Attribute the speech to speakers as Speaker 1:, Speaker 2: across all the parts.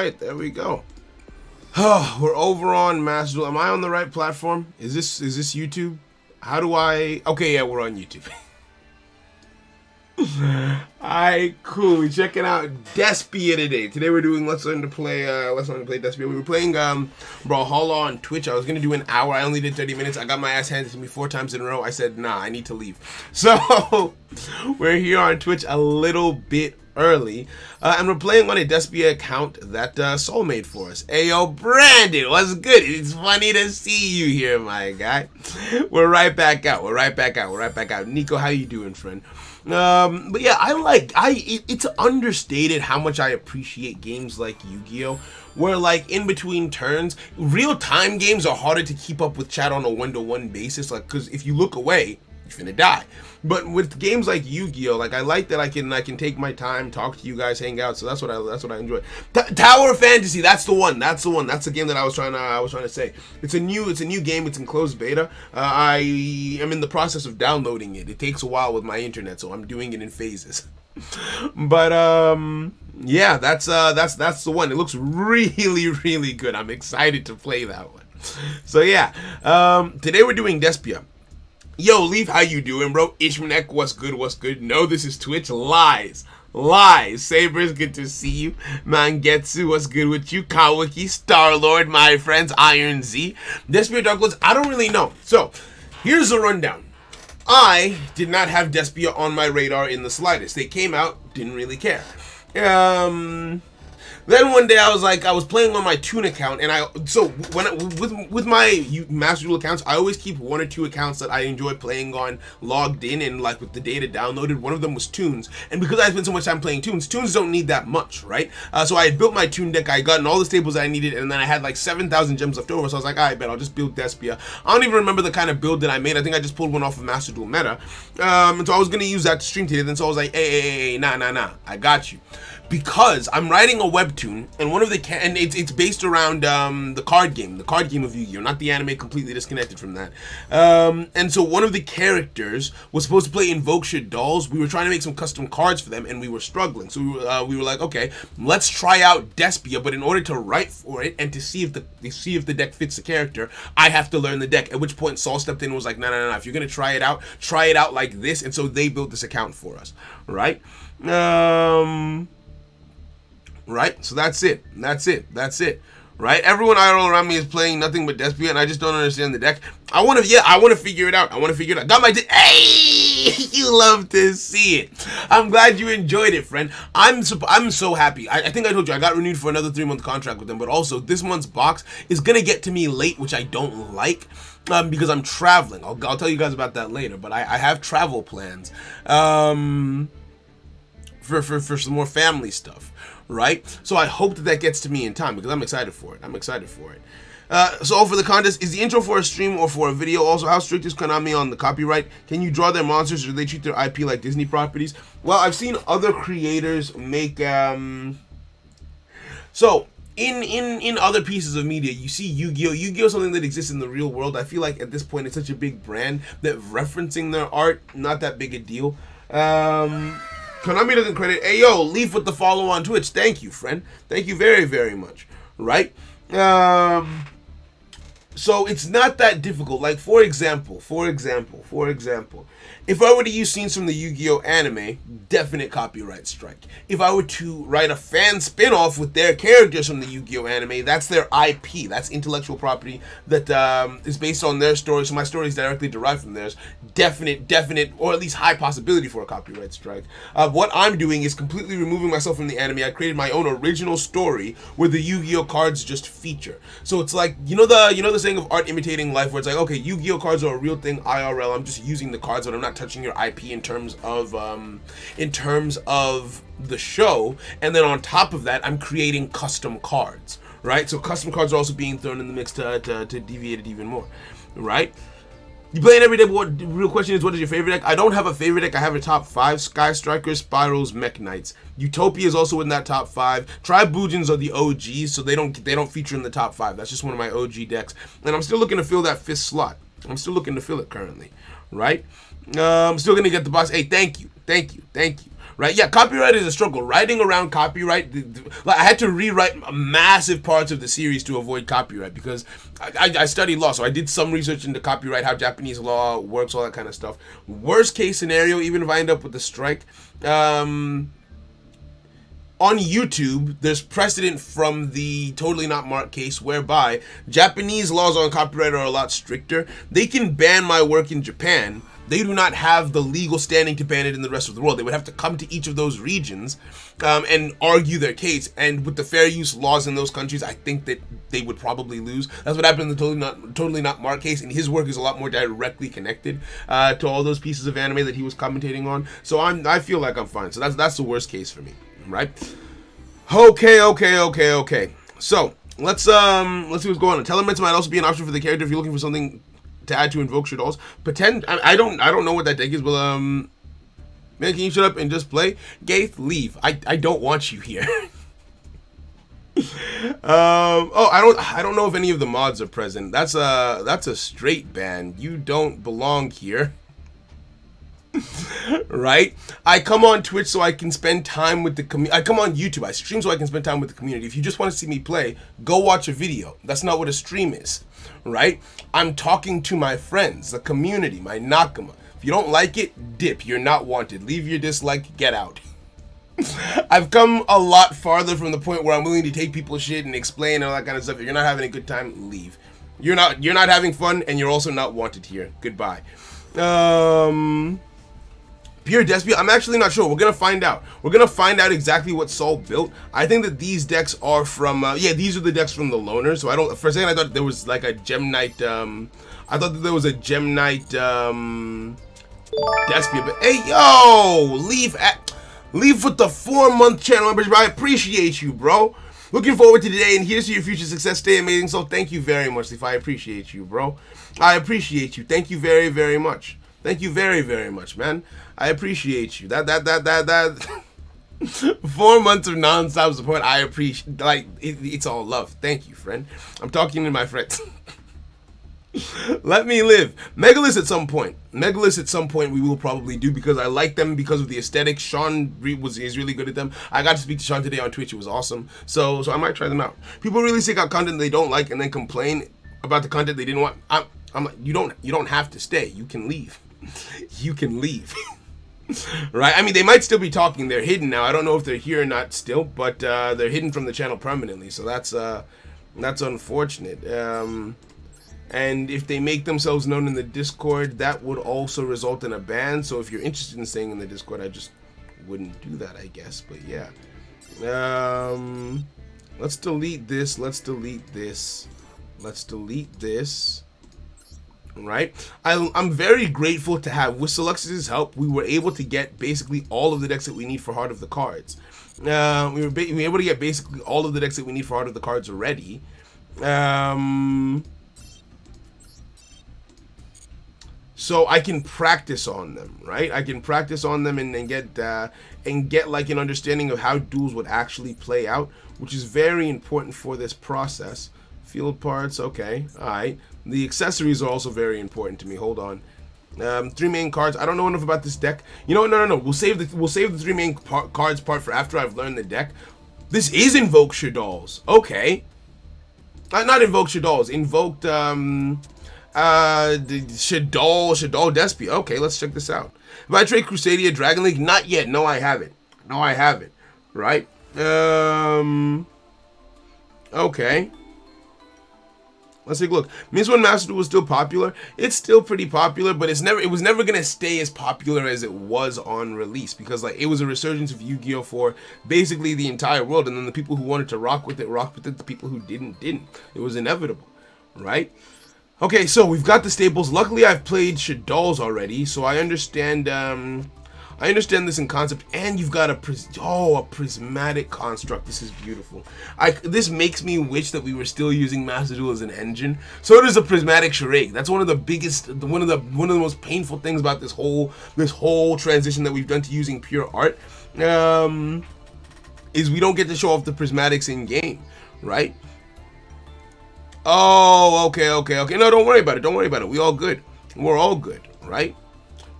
Speaker 1: right, there we go. Oh, we're over on Master Duel. Am I on the right platform? Is this YouTube? How do I? Okay, yeah, we're on YouTube. Alright, cool. We're checking out Despia today. Today we're doing Let's Learn to Play Despia. We were playing Brawlhalla on Twitch. I was gonna do an hour. I only did 30 minutes. I got my ass handed to me 4 times in a row. I said, nah, I need to leave. So we're here on Twitch a little bit early, and we're playing on a Despia account that Soul made for us. Hey, yo, Brandon, what's good? It's funny to see you here, my guy. We're right back out. Nico, how you doing, friend? But yeah, it's understated how much I appreciate games like Yu-Gi-Oh! Where, like, in between turns, real-time games are harder to keep up with chat on a one-to-one basis, like, because if you look away, you're finna die. But with games like Yu-Gi-Oh, like, I like that I can take my time, talk to you guys, hang out. So that's what I enjoy. Tower Fantasy, that's the one. That's the game that I was trying to say. It's a new game. It's in closed beta. I am in the process of downloading it. It takes a while with my internet, so I'm doing it in phases. But yeah, that's the one. It looks really good. I'm excited to play that one. So yeah, today we're doing Despia. Yo, Leaf, how you doing, bro? Ishmanek, what's good? No, this is Twitch. Lies. Sabers, good to see you. Mangetsu, what's good with you? Kawaki, Star-Lord, my friends, Iron Z. Despia Darklords, I don't really know. So, here's the rundown. I did not have Despia on my radar in the slightest. They came out, didn't really care. Then one day I was playing on my Toon account, and with my Master Duel accounts, I always keep 1 or 2 accounts that I enjoy playing on logged in, and like with the data downloaded. One of them was Toons, and because I spent so much time playing Toons don't need that much, right? So I had built my Toon deck, I had gotten all the staples I needed, and then I had like 7,000 gems left over. So I was like, I bet I'll just build Despia. I don't even remember the kind of build that I made. I think I just pulled one off of Master Duel Meta, and so I was gonna use that to stream today. Then so I was like, hey, nah, I got you. Because I'm writing a webtoon, and and it's based around the card game of Yu-Gi-Oh, not the anime, completely disconnected from that. And so one of the characters was supposed to play Invokeshit dolls. We were trying to make some custom cards for them, and we were struggling. So we were like, okay, let's try out Despia. But in order to write for it and to see if the deck fits the character, I have to learn the deck. At which point Saul stepped in and was like, no. If you're gonna try it out like this. And so they built this account for us, right? Right, so that's it. Right, everyone all around me is playing nothing but Despia, and I just don't understand the deck. I want to figure it out. Got my hey, you love to see it. I'm glad you enjoyed it, friend. I'm so happy. I think I told you I got renewed for another 3-month contract with them, but also this month's box is gonna get to me late, which I don't like. Because I'm traveling. I'll tell you guys about that later. But I have travel plans. For some more family stuff. Right? So I hope that gets to me in time, because I'm excited for it. So for the contest, is the intro for a stream or for a video? Also, how strict is Konami on the copyright? Can you draw their monsters, or do they treat their IP like Disney properties? Well, I've seen other creators make so in other pieces of media, you see Yu-Gi-Oh! Yu-Gi-Oh! Is something that exists in the real world. I feel like at this point it's such a big brand that referencing their art, not that big a deal. Konami doesn't credit. Hey, yo, Leaf with the follow on Twitch. Thank you, friend. Thank you very, very much. Right? So it's not that difficult. Like, for example, if I were to use scenes from the Yu-Gi-Oh! Anime, definite copyright strike. If I were to write a fan spin-off with their characters from the Yu-Gi-Oh! Anime, that's their IP. That's intellectual property that is based on their story. So my story is directly derived from theirs. Definite, or at least high possibility for a copyright strike. What I'm doing is completely removing myself from the anime. I created my own original story where the Yu-Gi-Oh! Cards just feature. So it's like, you know the saying of art imitating life, where it's like, okay, Yu-Gi-Oh! Cards are a real thing, IRL. I'm just using the cards, but I'm not touching your IP in terms of the show. And then on top of that, I'm creating custom cards, right? So custom cards are also being thrown in the mix to deviate it even more, right? You play it every day, but what the real question is, what is your favorite deck? I don't have a favorite deck. I have a top 5. Sky Strikers, Spirals, Mech Knights. Utopia is also in that top 5. Tri-Boojins are the OGs, so they don't feature in the top 5. That's just one of my OG decks. And I'm still looking to fill that 5th slot. I'm still looking to fill it currently, right? I'm still going to get the box. Hey, thank you. right? Yeah, copyright is a struggle. Writing around copyright, like I had to rewrite massive parts of the series to avoid copyright because I studied law, so I did some research into copyright, how Japanese law works, all that kind of stuff. Worst case scenario, even if I end up with a strike, on YouTube, there's precedent from the Totally Not Mark case whereby Japanese laws on copyright are a lot stricter. They can ban my work in Japan. They do not have the legal standing to ban it in the rest of the world. They would have to come to each of those regions and argue their case. And with the fair use laws in those countries, I think that they would probably lose. That's what happened in the Totally Not Mark case. And his work is a lot more directly connected to all those pieces of anime that he was commentating on. So I feel like I'm fine. So that's the worst case for me. Right? Okay. So let's see what's going on. Telements might also be an option for the character if you're looking for something to add to invoke your dolls. Pretend I don't know what that deck is, but man, can you shut up and just play? Gaith, leave. I don't want you here. I don't know if any of the mods are present. That's a straight ban. You don't belong here. Right? I come on Twitch so I can spend time with the community. I come on YouTube. I stream so I can spend time with the community. If you just want to see me play, go watch a video. That's not what a stream is. Right? I'm talking to my friends, the community, my nakama. If you don't like it, dip. You're not wanted. Leave your dislike. Get out. I've come a lot farther from the point where I'm willing to take people's shit and explain all that kind of stuff. If you're not having a good time, leave. You're not having fun, and you're also not wanted here. Goodbye. Pure Despia, I'm actually not sure. We're gonna find out. We're gonna find out exactly what Saul built. I think that these decks are from these are the decks from the Loner. So for a second I thought there was like a Gem Knight I thought that there was a Gem Knight Despia, but hey yo, leave with the 4-month channel membership. I appreciate you, bro. Looking forward to today, and here's to your future success. Stay amazing. So thank you very much, Leaf. I appreciate you, bro. I appreciate you. Thank you very, very much. Thank you very, very much, man. I appreciate you. That 4 months of non-stop support. I appreciate. Like it's all love. Thank you, friend. I'm talking to my friends. Let me live. Megaliths at some point. Megaliths at some point we will probably do because I like them because of the aesthetics. Sean is really good at them. I got to speak to Sean today on Twitch. It was awesome. So I might try them out. People really seek out content they don't like and then complain about the content they didn't want. I'm like, you don't have to stay. You can leave. You can leave. Right? I mean, they might still be talking. They're hidden now. I don't know if they're here or not still, but they're hidden from the channel permanently. So that's unfortunate. And if they make themselves known in the Discord, that would also result in a ban. So if you're interested in staying in the Discord, I just wouldn't do that, I guess. But yeah. Let's delete this. Let's delete this. Let's delete this. Right? I'm very grateful to have, with Selux's help, we were able to get basically all of the decks that we need for Heart of the Cards. We were able to get basically all of the decks that we need for Heart of the Cards already. So I can practice on them, right? I can practice on them and get like an understanding of how duels would actually play out, which is very important for this process. Field parts, okay, all right. The accessories are also very important to me. Hold on. 3 main cards. I don't know enough about this deck. You know what? No. We'll save the 3 main cards part for after I've learned the deck. This is Invoke Shadolls. Okay. Not Invoke Shadolls. Invoked the Shadol Despia. Okay, let's check this out. Have I trade Crusadia Dragon League? Not yet. No, I haven't. Right? Okay. Let's take a look. Means when Master Duel was still popular, it's still pretty popular, but it was never gonna stay as popular as it was on release because like it was a resurgence of Yu-Gi-Oh for basically the entire world, and then the people who wanted to rock with it rocked with it. The people who didn't. It was inevitable, right? Okay, so we've got the staples. Luckily, I've played Shadolls already, so I understand. I understand this in concept, and you've got a prismatic construct. This is beautiful. This makes me wish that we were still using Master Duel as an engine. So does a prismatic charade. That's one of the biggest, one of the most painful things about this whole transition that we've done to using pure art, is we don't get to show off the prismatics in game, right? Oh, okay. No, don't worry about it. We all good. We're all good, right?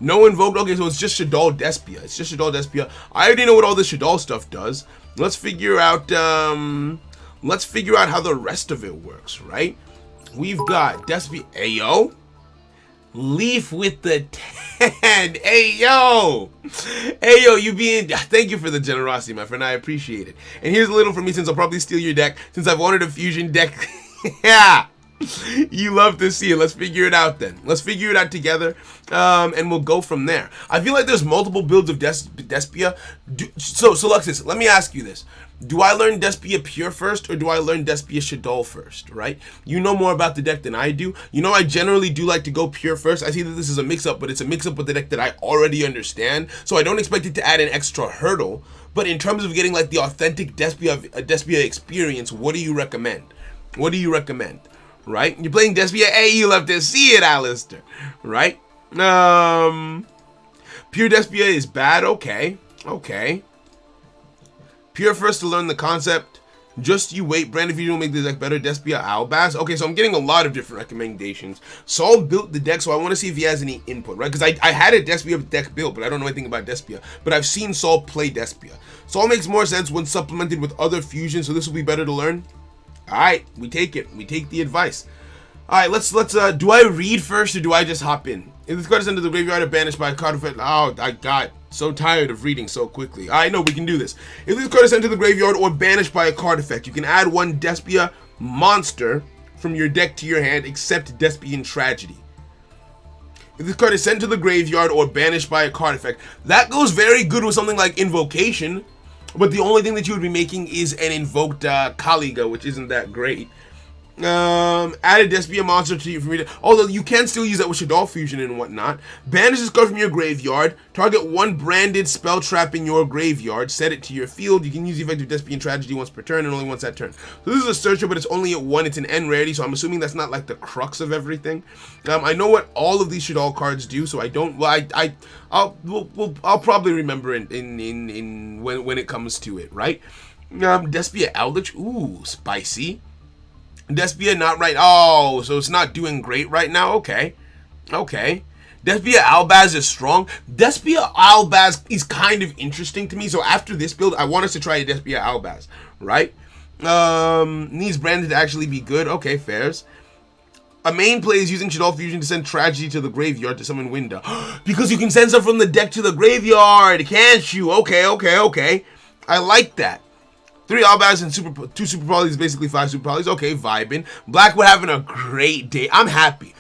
Speaker 1: No invoked. Okay, so it's just Shaddoll Despia. It's just Shaddoll Despia. I already know what all this Shaddoll stuff does. Let's figure out how the rest of it works, right? We've got Despia. Ayo. Leaf with the 10. Ayo. Ayo, you being... Thank you for the generosity, my friend. I appreciate it. And here's a little from me, since I'll probably steal your deck, since I've wanted a fusion deck. Yeah. You love to see it. Let's figure it out then. Let's figure it out together, and we'll go from there. I feel like there's multiple builds of Despia. So Luxus, let me ask you this. Do I learn Despia pure first, or do I learn Despia Shaddoll first, right? You know more about the deck than I do. You know I generally do like to go pure first. I see that this is a mix-up, but it's a mix-up with the deck that I already understand, so I don't expect it to add an extra hurdle. But in terms of getting like the authentic Despia experience, what do you recommend? What do you recommend? Right? You're playing Despia. Hey, you love to see it, Alistair. Right? Pure Despia is bad. Okay. Okay. Pure first to learn the concept. Just you wait. Branded Fusion will make the deck better. Despia Albaz. Okay, so I'm getting a lot of different recommendations. Saul built the deck, so I want to see if he has any input, right? Because I had a Despia deck built, but I don't know anything about Despia. But I've seen Saul play Despia. Saul makes more sense when supplemented with other fusions, so this will be better to learn. Alright, we take it. We take the advice. Alright, let's do I read first or do I just hop in? If this card is into the graveyard or banished by a card effect, oh, I got so tired of reading so quickly. Alright, no, we can do this. If this card is sent to the graveyard or banished by a card effect, you can add one Despia monster from your deck to your hand, except Despian Tragedy. If this card is sent to the graveyard or banished by a card effect, that goes very good with something like Invocation. But the only thing that you would be making is an invoked Kaliga, which isn't that great. Add a Despia monster to you, although you can still use that with Shaddoll Fusion and whatnot. Banish this card from your graveyard. Target one branded spell trap in your graveyard. Set it to your field. You can use the effect of Despian Tragedy once per turn and only once that turn. So this is a searcher, but it's only at 1. It's an N rarity, so I'm assuming that's not like the crux of everything. I know what all of these Shaddoll cards do, so I don't. Well, I'll probably remember it in when it comes to it, right? Despia Eldritch. Ooh, spicy. Despia not right. Oh, so it's not doing great right now. Okay. Okay. Despia Albaz is strong. Despia Albaz is kind of interesting to me. So after this build, I want us to try a Despia Albaz, right? Needs branded to actually be good. Okay, fairs. A main play is using Shaddoll Fusion to send Tragedy to the graveyard to summon Winda. Because you can send stuff from the deck to the graveyard, can't you? Okay, okay, okay. I like that. 3 Albaz and 2 Super Polys, basically 5 Super Polys. Okay, vibing. Blackwood having a great day. I'm happy.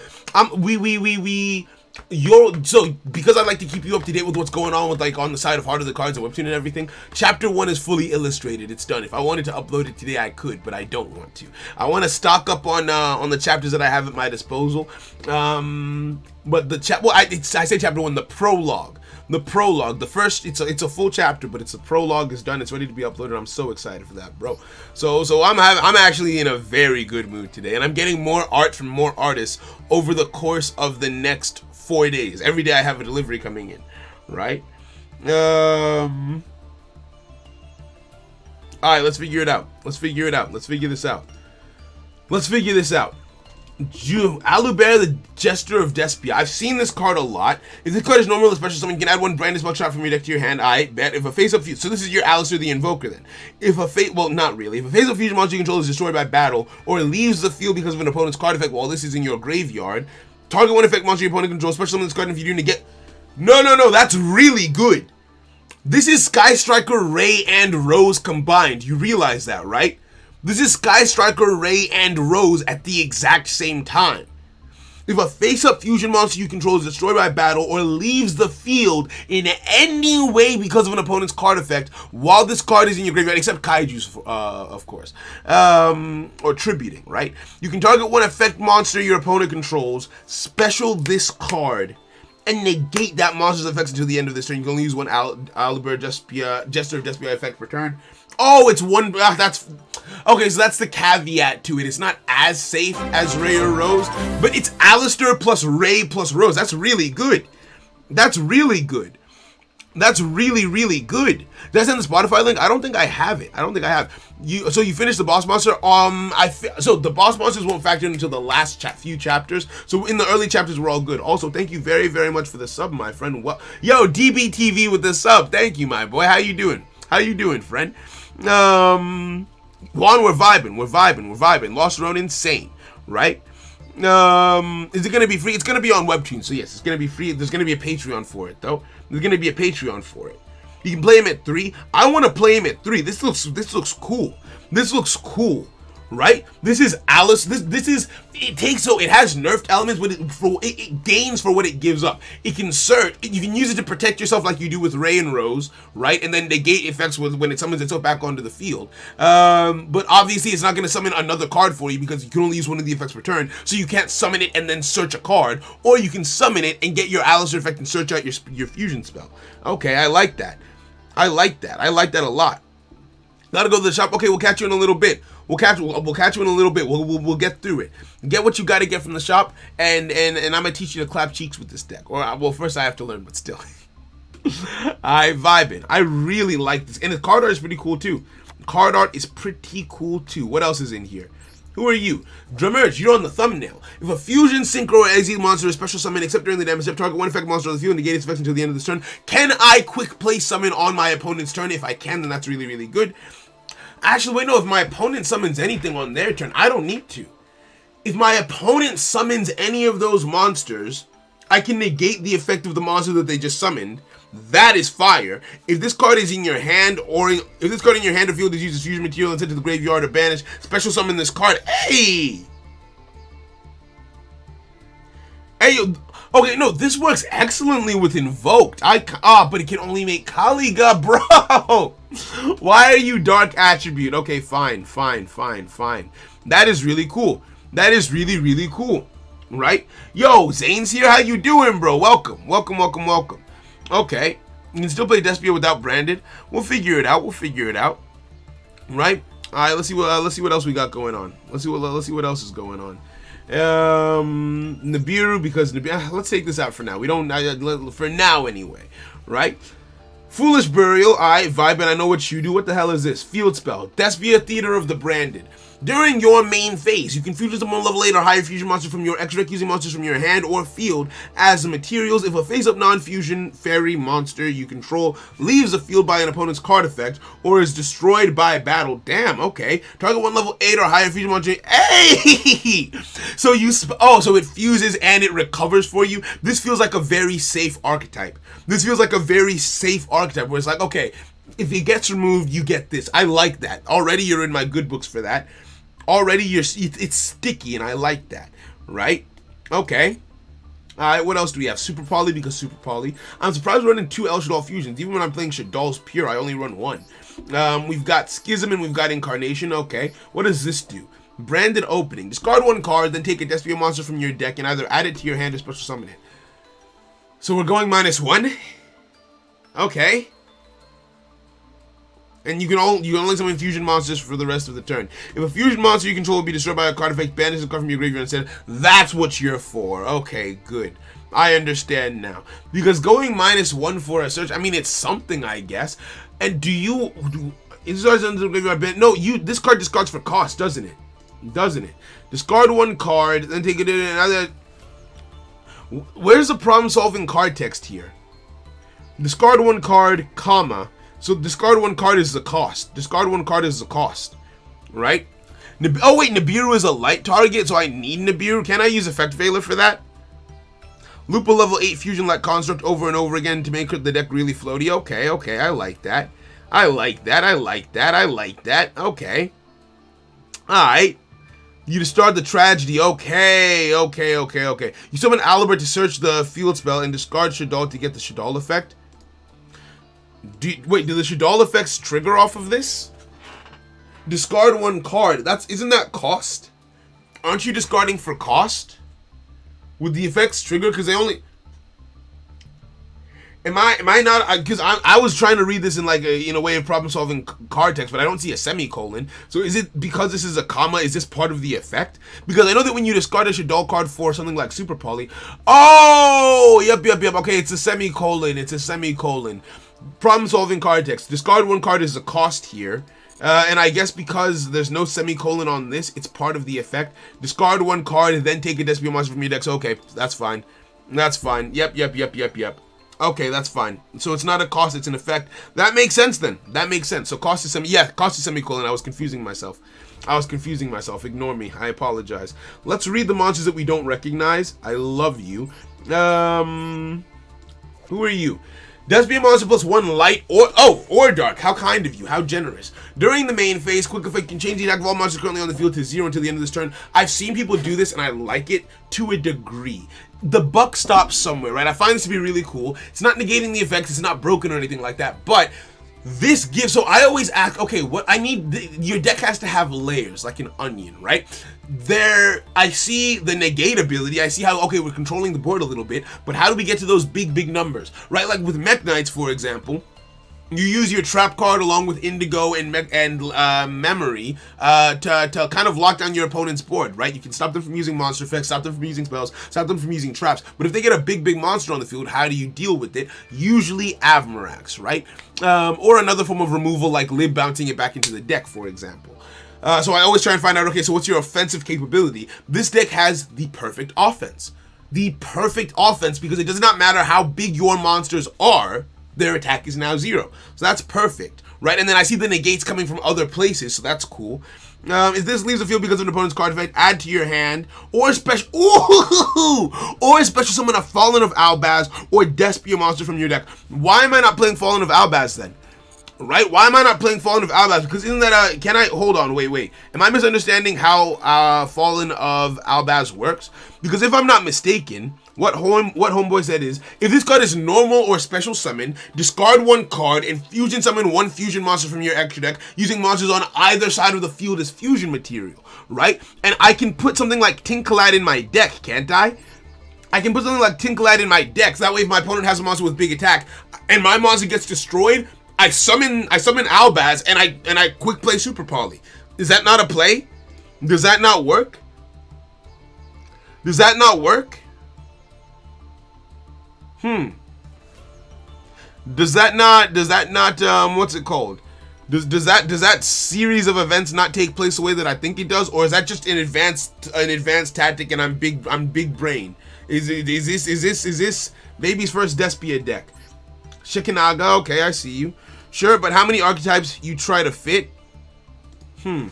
Speaker 1: So because I like to keep you up to date with what's going on with like on the side of Heart of the Cards and Webtoon and everything, chapter 1 is fully illustrated. It's done. If I wanted to upload it today, I could, but I don't want to. I want to stock up on the chapters that I have at my disposal. But the I say chapter 1, the prologue. The prologue, the first, it's a full chapter, but it's a prologue is done. It's ready to be uploaded. I'm so excited for that, bro. So I'm actually in a very good mood today, and I'm getting more art from more artists over the course of the next 4 days. Every day I have a delivery coming in, right? All right, let's figure it out. Let's figure it out. Let's figure this out. Let's figure this out. Alubear, the Jester of Despia. I've seen this card a lot. If this card is normal or special summon, you can add one branded spell trap from your deck to your hand. I bet. If a face-up fusion, so this is your Alistair the Invoker then. If a well, not really. If a face-up fusion monster you control is destroyed by battle or leaves the field because of an opponent's card effect while this is in your graveyard, target one effect monster your opponent controls, special summon this card, and if you're doing to get... No, that's really good. This is Sky Striker, Ray, and Rose combined. You realize that, right? This is Sky Striker, Ray, and Rose at the exact same time. If a face-up fusion monster you control is destroyed by battle or leaves the field in any way because of an opponent's card effect while this card is in your graveyard, except Kaiju's, of course, or tributing, right? You can target one effect monster your opponent controls, special this card, and negate that monster's effects until the end of this turn. You can only use one Alubear Jester of Despia effect per turn. Oh, it's one. That's okay. So that's the caveat to it. It's not as safe as Ray or Rose, but it's Alistair plus Ray plus Rose. That's really good. That's really good. That's really, really good. Did I send the Spotify link? I don't think I have it. I don't think I have. So you finished the boss monster. So the boss monsters won't factor in until the last few chapters. So in the early chapters, we're all good. Also, thank you very, very much for the sub, my friend. Yo, DBTV with the sub. Thank you, my boy. How you doing? How you doing, friend? Juan, we're vibing. Lost Ronin, insane, right? Is it gonna be free? It's gonna be on Webtoon, so yes, it's gonna be free. There's gonna be a Patreon for it, though. There's gonna be a Patreon for it. You can play him at 3. I want to play him at 3. This looks cool. This looks cool, right? This is Alice. It has nerfed elements, but it gains for what it gives up. It can you can use it to protect yourself like you do with Ray and Rose, right? And then negate effects when it summons itself back onto the field. But obviously it's not going to summon another card for you because you can only use one of the effects per turn, so you can't summon it and then search a card, or you can summon it and get your Alistair effect and search out your fusion spell. Okay, I like that. I like that a lot. Gotta go to the shop. Okay, we'll catch you in a little bit. We'll catch you in a little bit. We'll get through it. Get what you got to get from the shop, and I'm gonna teach you to clap cheeks with this deck. Or well, first I have to learn, but still, I vibing. I really like this, and the card art is pretty cool too. What else is in here? Who are you? Dramerge, you're on the thumbnail. If a fusion, synchro, or exile monster is special summon except during the damage step, target one effect monster on the field and negate its effects until the end of this turn. Can I quick play summon on my opponent's turn? If I can, then that's really, really good. Actually, wait, no, if my opponent summons anything on their turn, I don't need to. If my opponent summons any of those monsters, I can negate the effect of the monster that they just summoned. That is fire. If this card is in your hand, or if this card in your hand or field is used as fusion material and sent to the graveyard or banished, special summon this card. Hey! Okay, no, this works excellently with Invoked. But it can only make Kaliga, bro! Why are you Dark Attribute? Okay, fine. That is really cool. That is really, really cool. Right? Yo, Zane's here. How you doing, bro? Welcome. Okay, you can still play Despia without branded. We'll figure it out. Right? All right. Let's see what else we got going on. Let's see what else is going on. Nibiru, because let's take this out for now. We don't for now anyway. Right? Foolish Burial. I vibe, and I know what you do. What the hell is this? Field spell. Despia, Theater of the Branded. During your main phase, you can fusion someone level 8 or higher fusion monster from your X-Rec using monsters from your hand or field as materials. If a face-up non-fusion fairy monster you control leaves the field by an opponent's card effect or is destroyed by battle, damn, okay. Target one level 8 or higher fusion monster. Hey! So so it fuses and it recovers for you. This feels like a very safe archetype. Where it's like, okay, if it gets removed, you get this. I like that. Already you're in my good books for that. Already it's sticky, and I like that, right? Okay. Alright, what else do we have? Super Poly, because Super Poly. I'm surprised we're running 2 El Shaddoll fusions. Even when I'm playing Shaddoll's Pure, I only run 1. We've got Schism and we've got Incarnation. Okay. What does this do? Branded Opening. Discard 1 card, then take a Despia monster from your deck and either add it to your hand or special summon it. So we're going -1? Okay. And you can only summon fusion monsters for the rest of the turn. If a fusion monster you control will be destroyed by a card effect, banish the card from your graveyard instead. That's what you're for. Okay, good. I understand now. Because going -1 for a search, I mean, it's something, I guess. And this card discards for cost, doesn't it? Discard 1 card, then take it in another. Where's the problem-solving card text here? Discard 1 card, comma. So discard 1 card is the cost. Right? Oh wait, Nibiru is a light target, so I need Nibiru. Can I use Effect Veiler for that? Loop a level 8 fusion-like construct over and over again to make the deck really floaty. Okay, I like that. Okay. Alright. You discard the tragedy. Okay. You summon Alibert to search the field spell and discard Shaddoll to get the Shaddoll effect. Do the Shaddoll effects trigger off of this? Discard 1 card. Isn't that cost? Aren't you discarding for cost? Would the effects trigger? Because they only. Am I not? Because I was trying to read this in a way of problem solving card text, but I don't see a semicolon. So is it because this is a comma? Is this part of the effect? Because I know that when you discard a Shaddoll card for something like Super Poly, oh, yep. Okay, it's a semicolon. Problem-solving card text. Discard 1 card is a cost here. And I guess because there's no semicolon on this, it's part of the effect. Discard 1 card and then take a Despia monster from your deck. So, okay, that's fine. That's fine. Yep. Okay, that's fine. So it's not a cost, it's an effect. That makes sense then. That makes sense. So cost is semicolon. I was confusing myself. Ignore me. I apologize. Let's read the monsters that we don't recognize. I love you. Who are you? Despia monster +1 light or dark. How kind of you. How generous. During the main phase, quick effect can change the attack of all monsters currently on the field to 0 until the end of this turn. I've seen people do this and I like it to a degree. The buck stops somewhere, right? I find this to be really cool. It's not negating the effects. It's not broken or anything like that. But this gives, so I always ask, okay, what I need, your deck has to have layers, like an onion, right? There, I see the negate ability, I see how, okay, we're controlling the board a little bit, but how do we get to those big numbers, right? Like with Mech Knights, for example, you use your trap card along with Indigo and Memory to kind of lock down your opponent's board, right? You can stop them from using monster effects, stop them from using spells, stop them from using traps. But if they get a big monster on the field, how do you deal with it? Usually Avmarax, right? Or another form of removal like Lib bouncing it back into the deck, for example. So I always try and find out, okay, so what's your offensive capability? This deck has the perfect offense. The perfect offense because it does not matter how big your monsters are, their attack is now 0. So that's perfect, right? And then I see the negates coming from other places, so that's cool. If this leaves the field because of an opponent's card effect, add to your hand, or special summon a Fallen of Albaz or Despia monster from your deck. Why am I not playing Fallen of Albaz then? Right? Why am I not playing Fallen of Albaz? Because isn't that hold on, wait. Am I misunderstanding how Fallen of Albaz works? Because if I'm not mistaken, what Homeboy said is, if this card is normal or special summon, discard 1 card and fusion summon 1 fusion monster from your extra deck using monsters on either side of the field as fusion material, right? And I can put something like Tinkalad in my deck, can't I? I can put something like Tinkalad in my deck, so that way if my opponent has a monster with big attack and my monster gets destroyed, I summon Albaz and I quick play Super Poly. Is that not a play? Does that not work? Does that not work? Does that not what's it called? Does that series of events not take place the way that I think it does, or is that just an advanced tactic and I'm big brain? Is this baby's first Despia deck? Shikinaga, okay, I see you. Sure, but how many archetypes you try to fit? The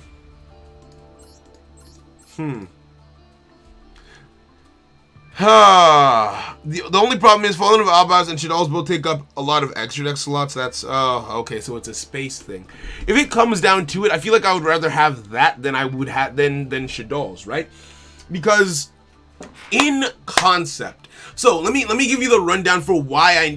Speaker 1: only problem is Fallen of Albaz and Shaddolls both take up a lot of extra deck slots. That's, okay, so it's a space thing. If it comes down to it, I feel like I would rather have that than I would have than Shaddolls, right? Because in concept, so let me give you the rundown for why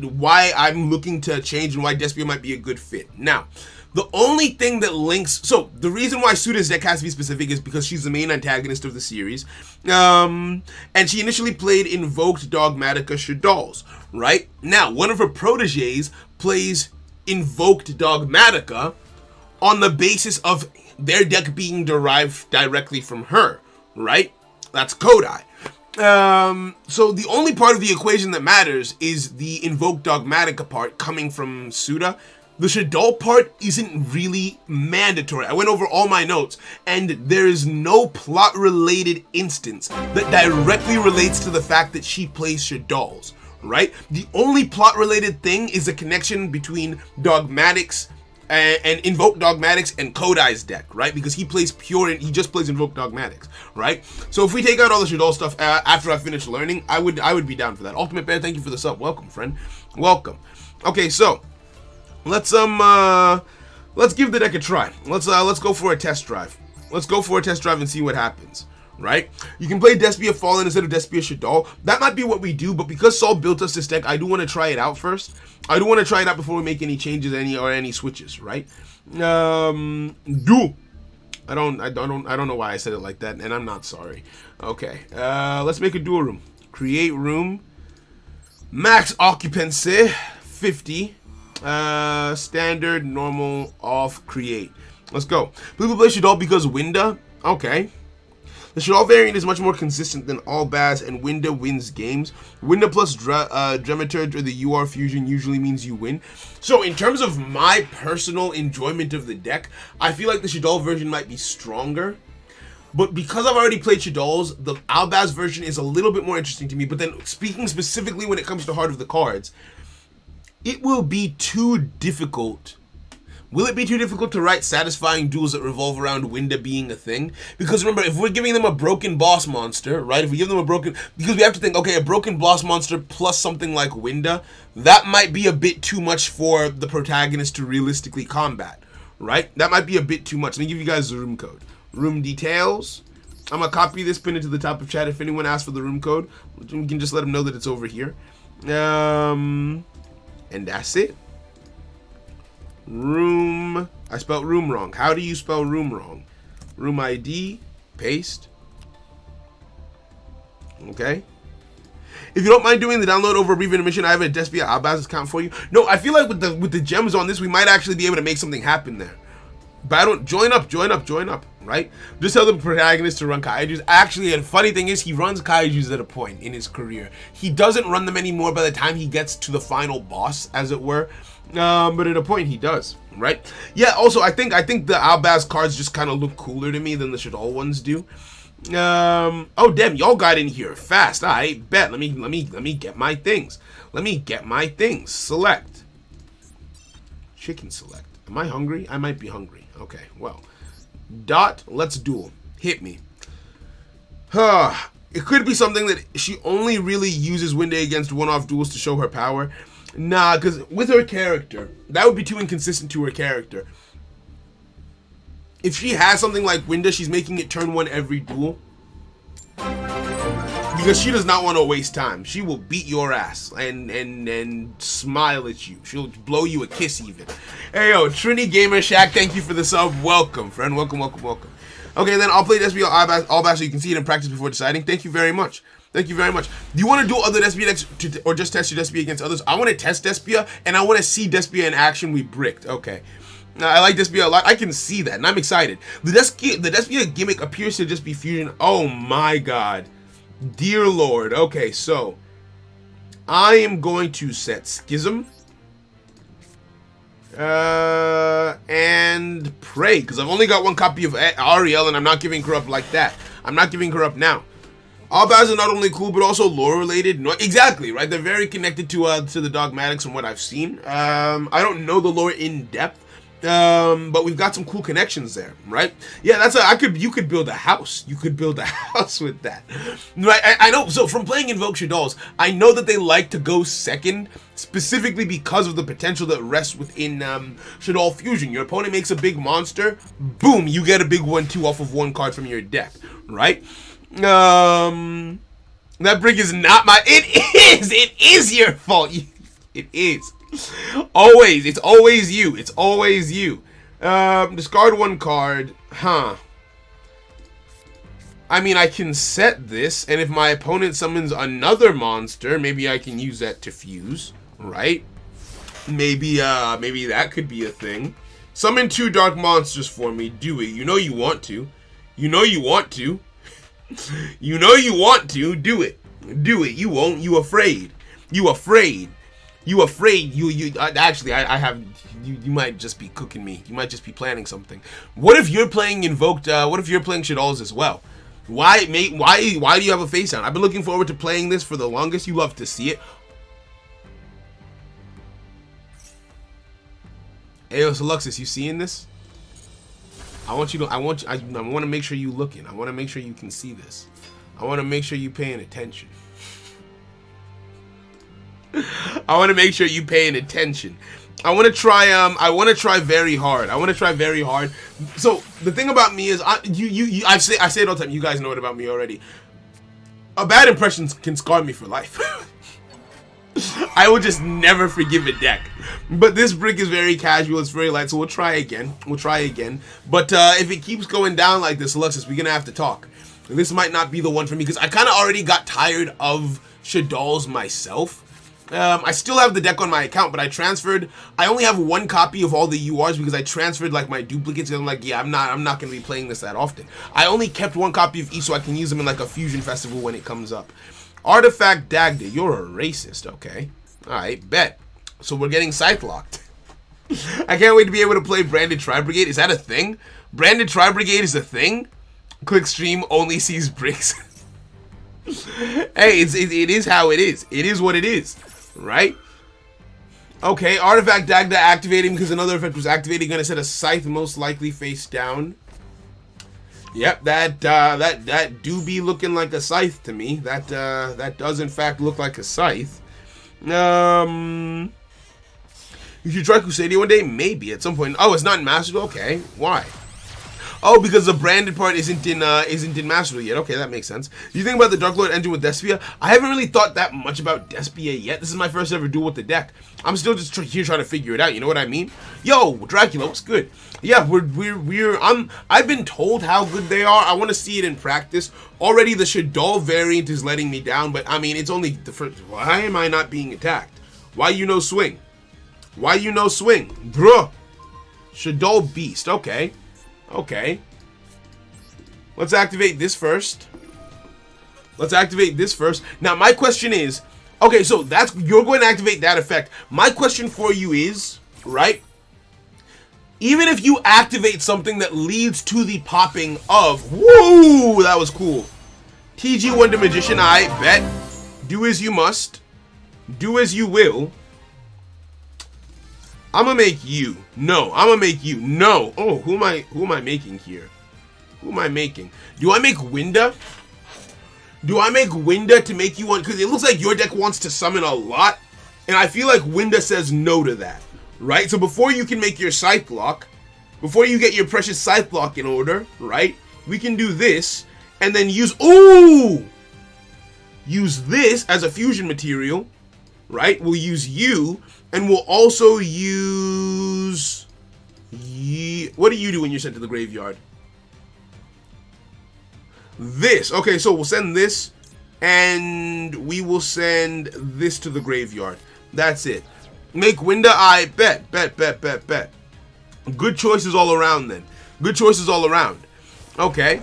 Speaker 1: I'm looking to change and why Despia might be a good fit. Now, the only thing that links, so the reason why Suda's deck has to be specific is because she's the main antagonist of the series, and she initially played Invoked Dogmatica Shaddolls, right? Now, one of her proteges plays Invoked Dogmatica on the basis of their deck being derived directly from her, right? That's Kodai. So the only part of the equation that matters is the Invoked Dogmatica part coming from Suda. The Shaddol part isn't really mandatory. I went over all my notes, and there is no plot-related instance that directly relates to the fact that she plays Shaddolls, right? The only plot-related thing is a connection between Dogmatics and Invoke Dogmatics and Kodai's deck, right? Because he plays he just plays Invoke Dogmatics, right? So if we take out all the Shaddol stuff after I finish learning, I would be down for that. Ultimate Bear, thank you for the sub. Welcome, friend. Welcome. Okay, so let's give the deck a try. Let's go for a test drive. Let's go for a test drive and see what happens, right? You can play Despia Fallen instead of Despia Shaddol. That might be what we do, but because Saul built us this deck, I do want to try it out first. I do want to try it out before we make any changes, any switches, right? Duel. I don't know why I said it like that, and I'm not sorry. Okay, let's make a duel room. Create room. Max occupancy 50. Standard, normal, off, create. Let's go. People play Shaddol because Winda. Okay. The Shaddoll variant is much more consistent than Albaz, and Winda wins games. Winda plus Dramaturge or the UR fusion usually means you win. So in terms of my personal enjoyment of the deck, I feel like the Shaddoll version might be stronger. But because I've already played Shaddolls, the Albaz version is a little bit more interesting to me. But then speaking specifically when it comes to Heart of the Cards, it will be too difficult. Will it be too difficult to write satisfying duels that revolve around Winda being a thing? Because remember, if we're giving them a broken boss monster, right? If we give them a broken... Because we have to think, okay, a broken boss monster plus something like Winda, that might be a bit too much for the protagonist to realistically combat, right? That might be a bit too much. Let me give you guys the room code. Room details. I'm going to copy this, pin it to the top of chat. If anyone asks for the room code, we can just let them know that it's over here. And that's it. Room. I spelled room wrong. How do you spell room wrong? Room ID. Paste. Okay. If you don't mind doing the download over a brief intermission, I have a Despia Albaz account for you. No, I feel like with the gems on this, we might actually be able to make something happen there. Battle, join up, right? Just tell the protagonist to run kaijus. Actually, and funny thing is, he runs kaijus at a point in his career. He doesn't run them anymore by the time he gets to the final boss, as it were. But at a point he does, right? Yeah. Also, I think the Albaz cards just kind of look cooler to me than the Shaddoll ones do. Oh damn, y'all got in here fast. I bet. Let me get my things. Select. Chicken select. Am I hungry? I might be hungry. Okay, well. Dot, let's duel. Hit me. It could be something that she only really uses Winda against one-off duels to show her power. Nah, because with her character, that would be too inconsistent to her character. If she has something like Winda, she's making it turn one every duel. Because she does not want to waste time. She will beat your ass and smile at you. She'll blow you a kiss even. Hey yo, Trini Gamer Shack, thank you for the sub. Welcome, friend. Welcome. Okay, then I'll play Despia Albaz so you can see it in practice before deciding. Thank you very much. Do you want to do other Despia decks or just test your Despia against others? I want to test Despia and I want to see Despia in action. We bricked. Okay. I like Despia a lot. I can see that and I'm excited. The Despia gimmick appears to just be fusion. Oh my god. Dear Lord. Okay, so I am going to set Schism and pray, because I've only got one copy of Ariel and I'm not giving her up like that. I'm not giving her up now. Albaz are not only cool but also lore related. No, exactly, right? They're very connected to the dogmatics from what I've seen. I don't know the lore in depth. But we've got some cool connections there, right? Yeah, you could build a house. You could build a house with that, right? I know. So from playing Invoke Shaddolls, I know that they like to go second, specifically because of the potential that rests within Shaddoll Fusion. Your opponent makes a big monster, boom, you get a big 1/2 off of one card from your deck, right? That brick is not my. It is your fault. It is. It's always you. Discard one card. I mean, I can set this, and if my opponent summons another monster, maybe I can use that to fuse, right? Maybe that could be a thing. Summon 2 dark monsters for me. Do it. You know you want to. Do it. You won't. You afraid. Actually, I have. You might just be cooking me. You might just be planning something. What if you're playing Invoked? What if you're playing Shaddolls as well? Why do you have a face down? I've been looking forward to playing this for the longest. You love to see it. Hey, Luxus, you seeing this? I want to make sure you looking. I want to make sure you can see this. I want to make sure you paying attention. I want to make sure you paying attention. I want to try very hard. So the thing about me is I say it all the time. You guys know it about me already. A bad impression can scar me for life. I will just never forgive a deck. But this brick is very casual, it's very light, so we'll try again. But if it keeps going down like this, Alexis, we're gonna have to talk. This might not be the one for me because I kind of already got tired of Shaddolls myself. I still have the deck on my account, but I transferred. I only have one copy of all the URs because I transferred like my duplicates. And I'm like, yeah, I'm not gonna be playing this that often. I only kept one copy of each so I can use them in like a fusion festival when it comes up. Artifact Dagda, you're a racist, okay? All right, bet. So we're getting scythe locked. I can't wait to be able to play Branded Tri-Brigade. Is that a thing? Branded Tri-Brigade is a thing? Click stream only sees bricks. Hey, it is how it is. It is what it is, right? Okay, Artifact Dagda activating because another effect was activated. Gonna set a scythe most likely face down. Yep, that do be looking like a scythe to me. That does in fact look like a scythe. You should try Crusadia one day? Maybe, at some point. Oh, it's not in Master Duel? Okay. Why? Oh, because the branded part isn't in Master Duel yet. Okay, that makes sense. Do you think about the Dark Lord engine with Despia? I haven't really thought that much about Despia yet. This is my first ever duel with the deck. I'm still just here trying to figure it out. You know what I mean? Yo, Dracula, what's good? Yeah, I've been told how good they are. I want to see it in practice. Already the Shadol variant is letting me down, but I mean, it's only the first. Why am I not being attacked? Why you no swing? Why you no swing? Bruh. Shadol Beast. Okay. Okay. Let's activate this first. Let's activate this first. Now, my question is, okay, so you're going to activate that effect. My question for you is, right? Even if you activate something that leads to the popping of, woo, that was cool. TG Wonder Magician, I bet. Do as you must. Do as you will. I'm gonna make you. No, I'm gonna make you. No. Oh, who am I making here? Who am I making? Do I make Winda? Do I make Winda to make you one? Because it looks like your deck wants to summon a lot. And I feel like Winda says no to that. Right? So before you can make your Scythe Block, before you get your precious Scythe Block in order, right? We can do this. And then use... Ooh! Use this as a fusion material. Right? We'll use you... And we'll also use... What do you do when you're sent to the graveyard? This. Okay, so we'll send this. And we will send this to the graveyard. That's it. Make Winda, I bet. Bet. Good choices all around then. Good choices all around. Okay.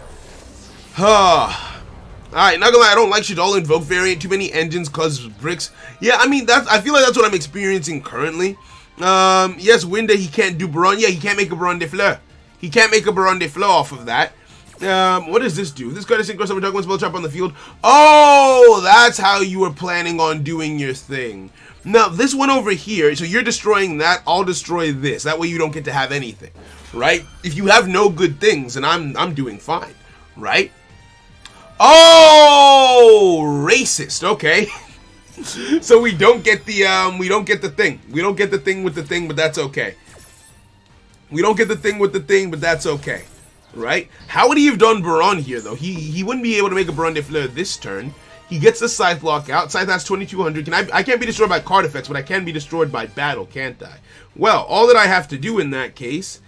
Speaker 1: Alright, not gonna lie, I don't like Shadol Invoke variant. Too many engines cause bricks. Yeah, I mean, I feel like that's what I'm experiencing currently. Yes, Winda, he can't do Baron. Yeah, he can't make a Baron de Fleur. He can't make a Baron de Fleur off of that. What does this do? This card is synchro summon target one spell trap on the field. Oh, that's how you were planning on doing your thing. Now, this one over here, so you're destroying that, I'll destroy this. That way you don't get to have anything, right? If you have no good things, and I'm doing fine, right? Oh, racist. Okay. So we don't get the thing. We don't get the thing with the thing, but that's okay. We don't get the thing with the thing, but that's okay. Right? How would he have done Baron here though? He wouldn't be able to make a Baron de Fleur this turn. He gets the Scythe Block out. Scythe has 2200. I can't be destroyed by card effects, but I can be destroyed by battle, can't I? Well, all that I have to do in that case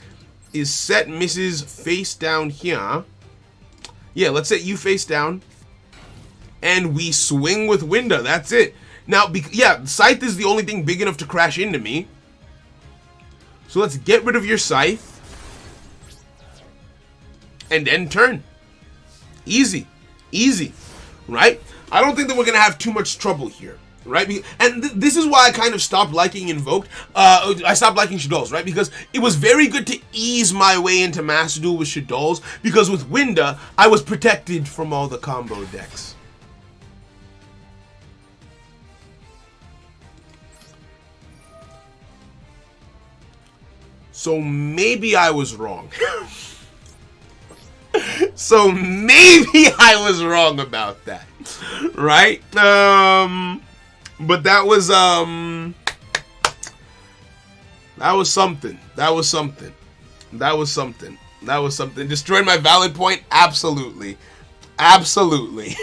Speaker 1: is set Mrs. face down here. Yeah, let's set you face down. And we swing with Winda. That's it. Now, yeah, Scythe is the only thing big enough to crash into me. So let's get rid of your Scythe. And then turn. Easy. Easy. Right? I don't think that we're going to have too much trouble here. Right? And this is why I kind of stopped liking Invoked. I stopped liking Shadols, right? Because it was very good to ease my way into Master Duel with Shadols. Because with Winda, I was protected from all the combo decks. So maybe I was wrong. So maybe I was wrong about that. Right? But that was something. That was something. Destroyed my valid point? Absolutely. Absolutely.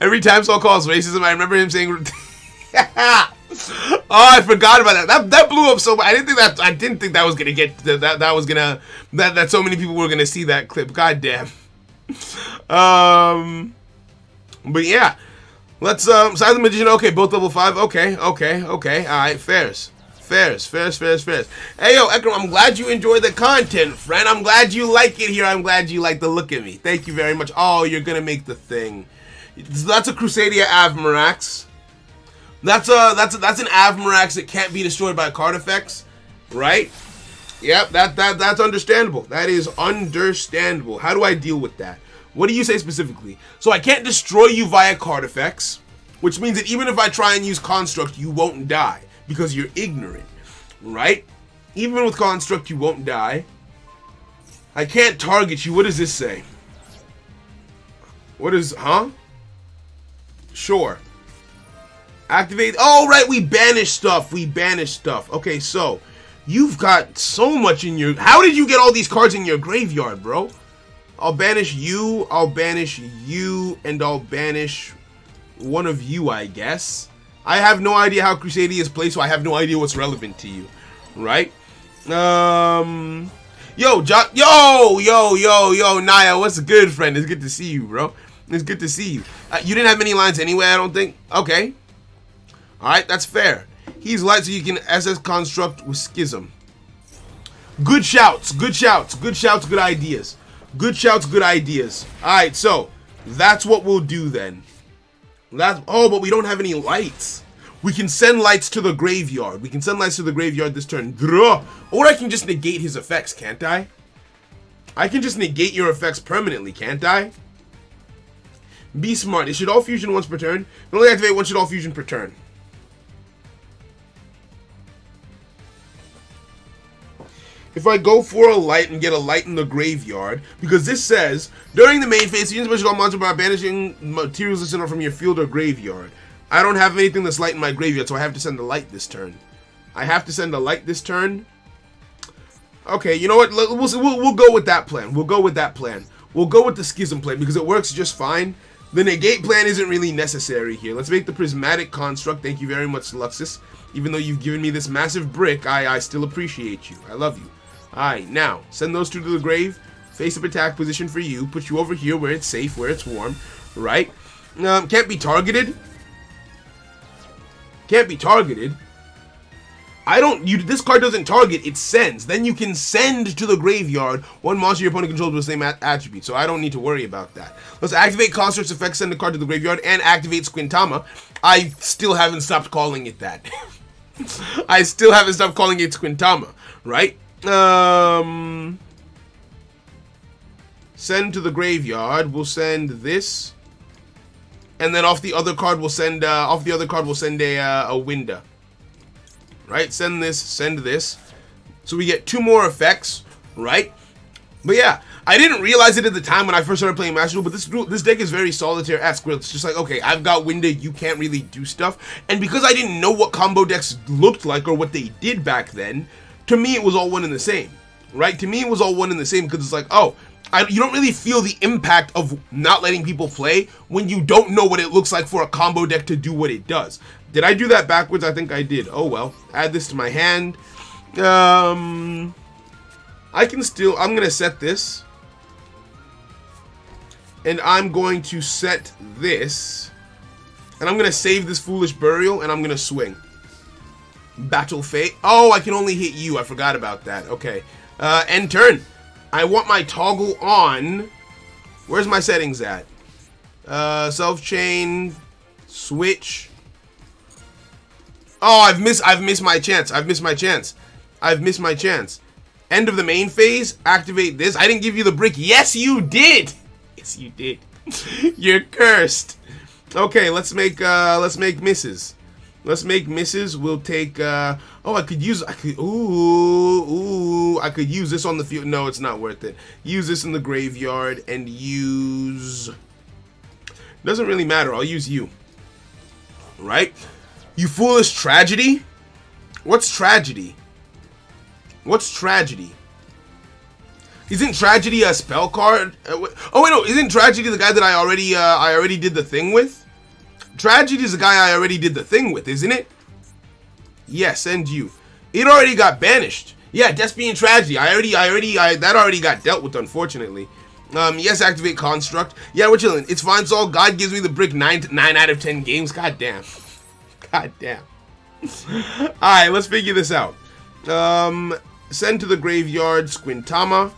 Speaker 1: Every time Saul calls racism, I remember him saying oh, I forgot about that. That blew up so much. I didn't think that was gonna get that so many people were gonna see that clip. God damn. But yeah. Let's Size the Magician. Okay, both level 5. Okay. All right, fairs. Hey yo, Ekram, I'm glad you enjoy the content, friend. I'm glad you like it here. I'm glad you like the look at me. Thank you very much. Oh, you're gonna make the thing. That's a Crusadia Avmarax. That's an Avmarax that can't be destroyed by card effects, right? Yep, that's understandable. That is understandable. How do I deal with that? What do you say specifically? So I can't destroy you via card effects, which means that even if I try and use Construct, you won't die because you're ignorant, right? Even with Construct, you won't die. I can't target you. What does this say? What is, huh? Sure. Activate. Oh, right, we banish stuff. Okay, so you've got so much in your... How did you get all these cards in your graveyard, bro? I'll banish you, and I'll banish one of you, I guess. I have no idea how Crusadia is played, so I have no idea what's relevant to you, right? Yo, Naya, what's good, friend? It's good to see you, bro. It's good to see you. You didn't have many lines anyway, I don't think. Okay. All right, that's fair. He's light, so you can SS Construct with Schism. Good shouts, good ideas. All right, so that's what we'll do then. Oh, but we don't have any lights. We can send lights to the graveyard. This turn. Or I can just negate his effects, can't I? I can just negate your effects permanently, can't I? Be smart. It should all fusion once per turn. Only activate one should all fusion per turn. If I go for a light and get a light in the graveyard, because this says, during the main phase, use special monster by banishing materials listed from your field or graveyard. I don't have anything that's light in my graveyard, so I have to send a light this turn. Okay, you know what? We'll go with that plan. We'll go with the Schism plan, because it works just fine. The negate plan isn't really necessary here. Let's make the Prismatic Construct. Thank you very much, Luxus. Even though you've given me this massive brick, I still appreciate you. I love you. Alright, now, send those two to the grave. Face-up attack position for you. Put you over here where it's safe, where it's warm. Right? Can't be targeted. This card doesn't target, it sends. Then you can send to the graveyard one monster your opponent controls with the same attribute, so I don't need to worry about that. Let's activate Construct's effect, send the card to the graveyard, and activate Squintama. I still haven't stopped calling it that. Squintama, right? Send to the graveyard. We'll send this, and then off the other card we'll send a Winda. Right? Send this. So we get two more effects, right? But yeah, I didn't realize it at the time when I first started playing Master Duel, but this deck is very solitaire-esque, where it's just like, okay, I've got Winda, you can't really do stuff. And because I didn't know what combo decks looked like or what they did back then, to me it was all one and the same, right? Because it's like, oh, you don't really feel the impact of not letting people play when you don't know what it looks like for a combo deck to do what it does. Did I do that backwards? I think I did. Oh well. Add this to my hand. I'm gonna set this. And I'm going to set this. And I'm gonna save this Foolish Burial, and I'm gonna swing. Battle Fate. Oh, I can only hit you. I forgot about that. Okay. End turn. I want my toggle on. Where's my settings at? Self-chain. Switch. Oh, I've missed my chance. End of the main phase. Activate this. I didn't give you the brick. Yes, you did. You're cursed. Okay, let's make misses. We'll take I could use this on the field. No, it's not worth it. Use this in the graveyard and use, doesn't really matter. I'll use you. Right? You foolish tragedy? What's tragedy? Isn't tragedy a spell card? Oh wait, no, isn't tragedy the guy that I already did the thing with? Tragedy is the guy I already did the thing with, isn't it? Yes, and you. It already got banished. Yeah, Despia and Tragedy. That already got dealt with, unfortunately. Yes, activate construct. Yeah, we're chilling. It's fine, Saul. God gives me the brick 9 out of 10 games. God damn. God damn. Alright, let's figure this out. Send to the graveyard, Squintama.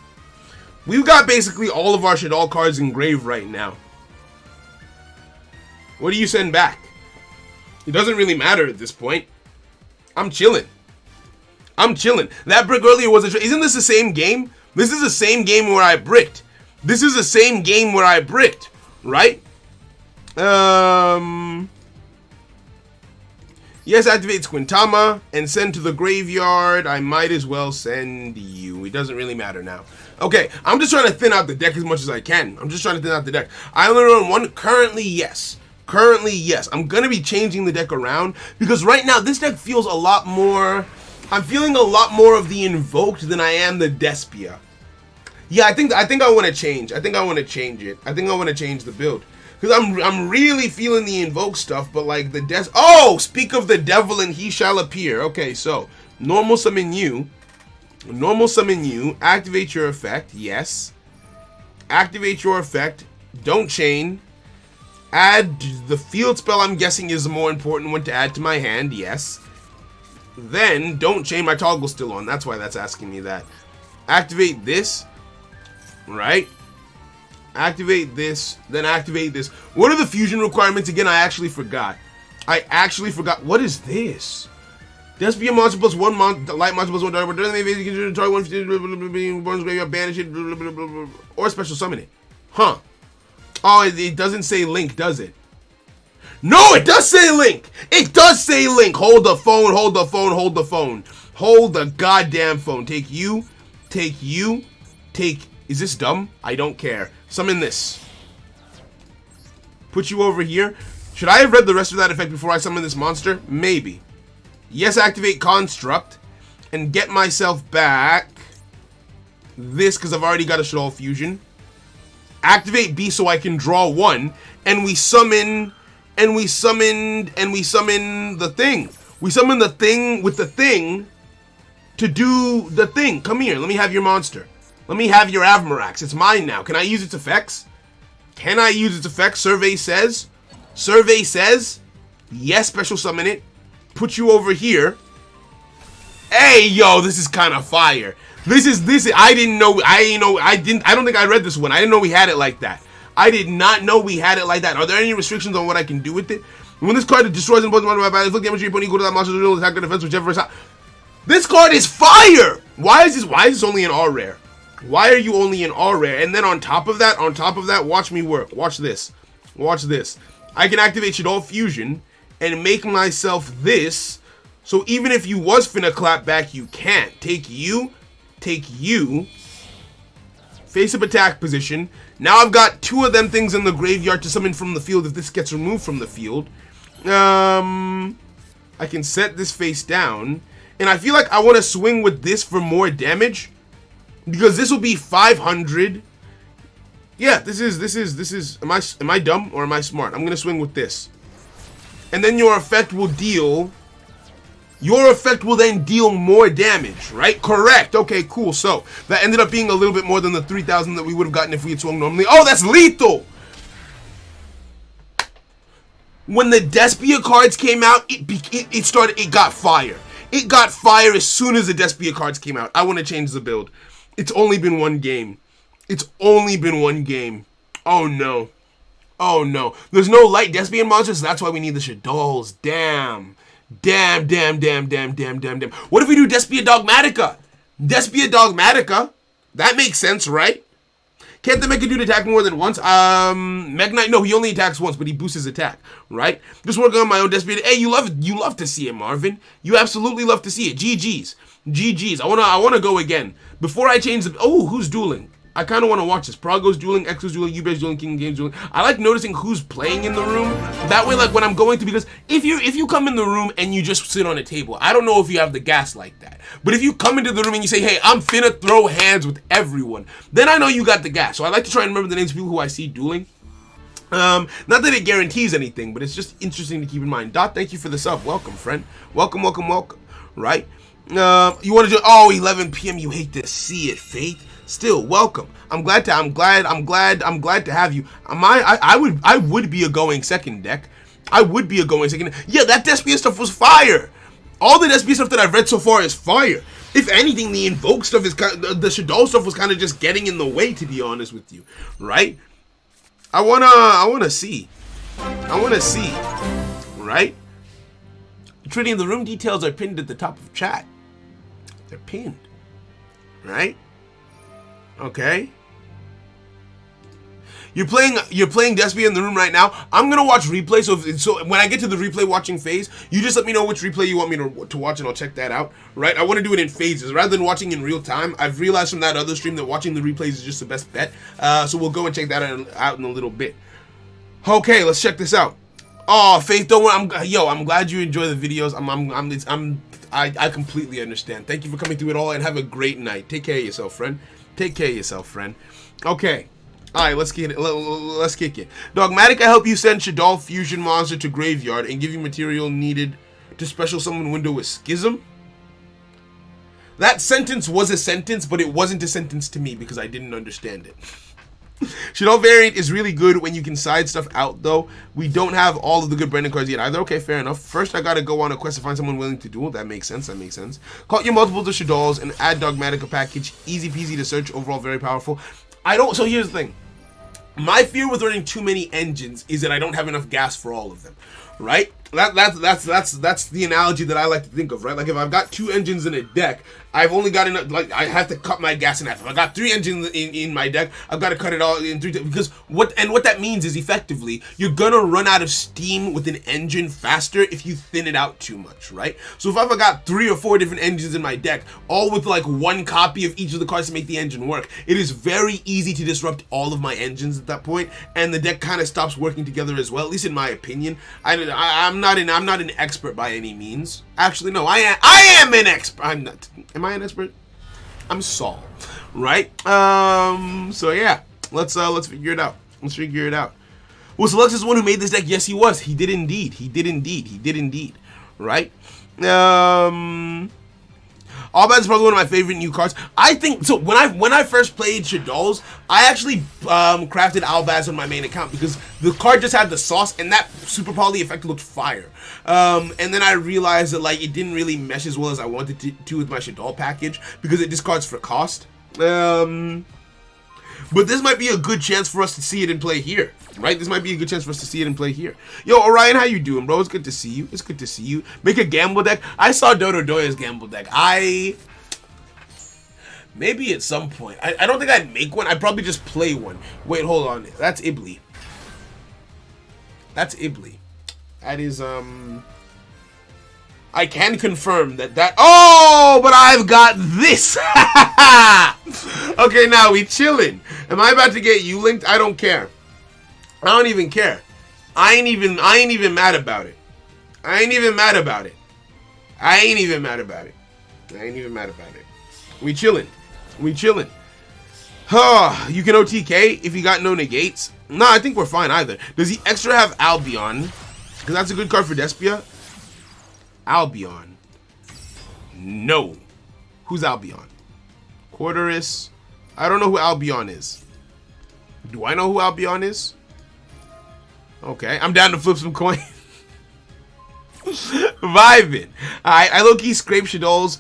Speaker 1: We've got basically all of our Shaddoll cards in grave right now. What do you send back? It doesn't really matter at this point. I'm chilling. I'm chilling. That brick earlier was a... Isn't this the same game? This is the same game where I bricked. This is the same game where I bricked, right? Yes, activate Squintama and send to the graveyard. I might as well send you. It doesn't really matter now. Okay, I'm just trying to thin out the deck as much as I can. I'm just trying to thin out the deck. I only run one. Currently, yes. Currently, yes. I'm going to be changing the deck around because right now this deck feels a lot more... I'm feeling a lot more of the Invoked than I am the Despia. Yeah, I think I want to change. I think I want to change it. I think I want to change the build. Because I'm really feeling the Invoke stuff, but like the Oh! Speak of the devil and he shall appear. Okay, so, normal summon you. Normal summon you. Activate your effect. Yes. Activate your effect. Don't chain. Add the field spell, I'm guessing, is the more important one to add to my hand. Yes. Then, don't chain. My toggle's still on. That's why that's asking me that. Activate this. Right? Activate this. Then activate this. What are the fusion requirements again? I actually forgot. What is this? Despia monster plus one light monster plus one dark. Banish it. Or special summon it. Huh. Oh, it doesn't say link, does it? No, it does say link. It does say link. Hold the phone, hold the phone, hold the phone. Hold the goddamn phone. Take you. Take you. Take... Is this dumb? I don't care. Summon this. Put you over here. Should I have read the rest of that effect before I summon this monster? Maybe. Yes, activate construct. And get myself back this, because I've already got a Shaddoll fusion. Activate B so I can draw one. And we summon... And we summon the thing. We summon the thing with the thing to do the thing. Come here. Let me have your monster. Let me have your Avmarax. It's mine now. Can I use its effects? Can I use its effects? Survey says. Survey says. Yes, special summon it. Put you over here. Hey, yo, this is kind of fire. This is, I didn't know, I don't think I read this one. I didn't know we had it like that. I did not know we had it like that. Are there any restrictions on what I can do with it? When this card destroys and one of my battles, look damage you put equal to that monster's original attack or defense, whichever is hot. This card is fire! Why is this only an R rare? Why are you only an R rare? And then on top of that, watch me work. Watch this. Watch this. I can activate Shaddoll Fusion and make myself this. So even if you was finna clap back, you can't. Take you. Face up attack position. Now I've got two of them things in the graveyard to summon from the field if this gets removed from the field. I can set this face down. And I feel like I want to swing with this for more damage. Because this will be 500. Yeah, this is, am I dumb or am I smart? I'm going to swing with this. And then your effect will then deal more damage, right? Correct. Okay, cool. So, that ended up being a little bit more than the 3,000 that we would have gotten if we had swung normally. Oh, that's lethal! When the Despia cards came out, it got fire. It got fire as soon as the Despia cards came out. I want to change the build. It's only been one game. It's only been one game. Oh, no. Oh, no. There's no light Despian monsters, so that's why we need the Shaddolls. Damn. Damn. What if we do Despia Dogmatica? Despia Dogmatica? That makes sense, right? Can't the Mega Dude attack more than once? Mega Knight, no, he only attacks once, but he boosts his attack, right? Just working on my own Despia. Hey, you love to see it, Marvin. You absolutely love to see it. GG's. I wanna go again. Before I change the... Oh, who's dueling? I kind of want to watch this. Prago's dueling, Exo's dueling, Ube's dueling, King Games dueling. I like noticing who's playing in the room. That way, like, when I'm going to... Because if you come in the room and you just sit on a table, I don't know if you have the gas like that. But if you come into the room and you say, hey, I'm finna throw hands with everyone, then I know you got the gas. So I like to try and remember the names of people who I see dueling. Not that it guarantees anything, but it's just interesting to keep in mind. Dot, thank you for the sub. Welcome, friend. Welcome. Right? You want to do? Oh, 11 p.m. You hate to see it, Faith. Still, welcome. I'm glad to have you. I would be a going second deck. I would be a going second. Yeah, that Despia stuff was fire. All the Despia stuff that I've read so far is fire. If anything, the Invoke stuff is the Shaddoll stuff was kind of just getting in the way, to be honest with you, right? I wanna see, right? Trinity, the room details are pinned at the top of chat. They're pinned, right? Okay. You're playing Despia in the room right now. I'm gonna watch replay. So when I get to the replay watching phase, you just let me know which replay you want me to watch, and I'll check that out. Right? I want to do it in phases rather than watching in real time. I've realized from that other stream that watching the replays is just the best bet. So we'll go and check that out in a little bit. Okay, let's check this out. Oh, Faith, don't worry. I'm glad you enjoy the videos. I completely understand. Thank you for coming through it all, and have a great night. Take care of yourself, friend. Take care of yourself, friend. Okay. Alright, let's kick it. Dogmatic, I help you send Shaddoll Fusion Monster to Graveyard and give you material needed to special summon window with Schism. That sentence was a sentence, but it wasn't a sentence to me because I didn't understand it. Shaddoll variant is really good when you can side stuff out, though. We don't have all of the good Brandon cards yet either. Okay, fair enough. First, I gotta go on a quest to find someone willing to duel. That makes sense. Caught your multiples of Shaddolls and add Dogmatic a package. Easy peasy to search. Overall, very powerful. So here's the thing. My fear with running too many engines is that I don't have enough gas for all of them, right? That's the analogy that I like to think of, right? Like if I've got 2 engines in a deck, I've only got enough. Like I have to cut my gas in half. If I got 3 engines in my deck, I've got to cut it all in 3 because what that means is effectively you're gonna run out of steam with an engine faster if you thin it out too much, right? So if I've got 3 or 4 different engines in my deck, all with like 1 copy of each of the cards to make the engine work, it is very easy to disrupt all of my engines at that point, and the deck kind of stops working together as well. At least in my opinion. I'm not an expert by any means. Actually, no, I am an expert. I'm not. Am I an expert? I'm Saul, right? So yeah, let's figure it out. Was Alexis the one who made this deck? Yes, he was. He did indeed. Right? Albaz is probably one of my favorite new cards. I think so. When I first played Shaddolls, I actually crafted Albaz on my main account because the card just had the sauce and that super poly effect looked fire. And then I realized that like it didn't really mesh as well as I wanted to with my Shaddoll package because it discards for cost. But this might be a good chance for us to see it in play here, right? This might be a good chance for us to see it in play here. Yo, Orion, how you doing, bro? It's good to see you. Make a gamble deck. I saw Dodo Doya's gamble deck. Maybe at some point. I don't think I'd make one. I'd probably just play one. Wait, hold on. That's Ibli. That is, I can confirm that. Oh, but I've got this. Okay, now we chilling. Am I about to get you linked? I don't care. I don't even care. I ain't even mad about it. We chilling. Huh, you can OTK if you got no negates. No, I think we're fine either. Does he extra have Albion? Because that's a good card for Despia. Albion. No. Who's Albion? Quarteris. I don't know who Albion is. Do I know who Albion is? Okay, I'm down to flip some coin. Vibing. I low-key scrape Shaddolls.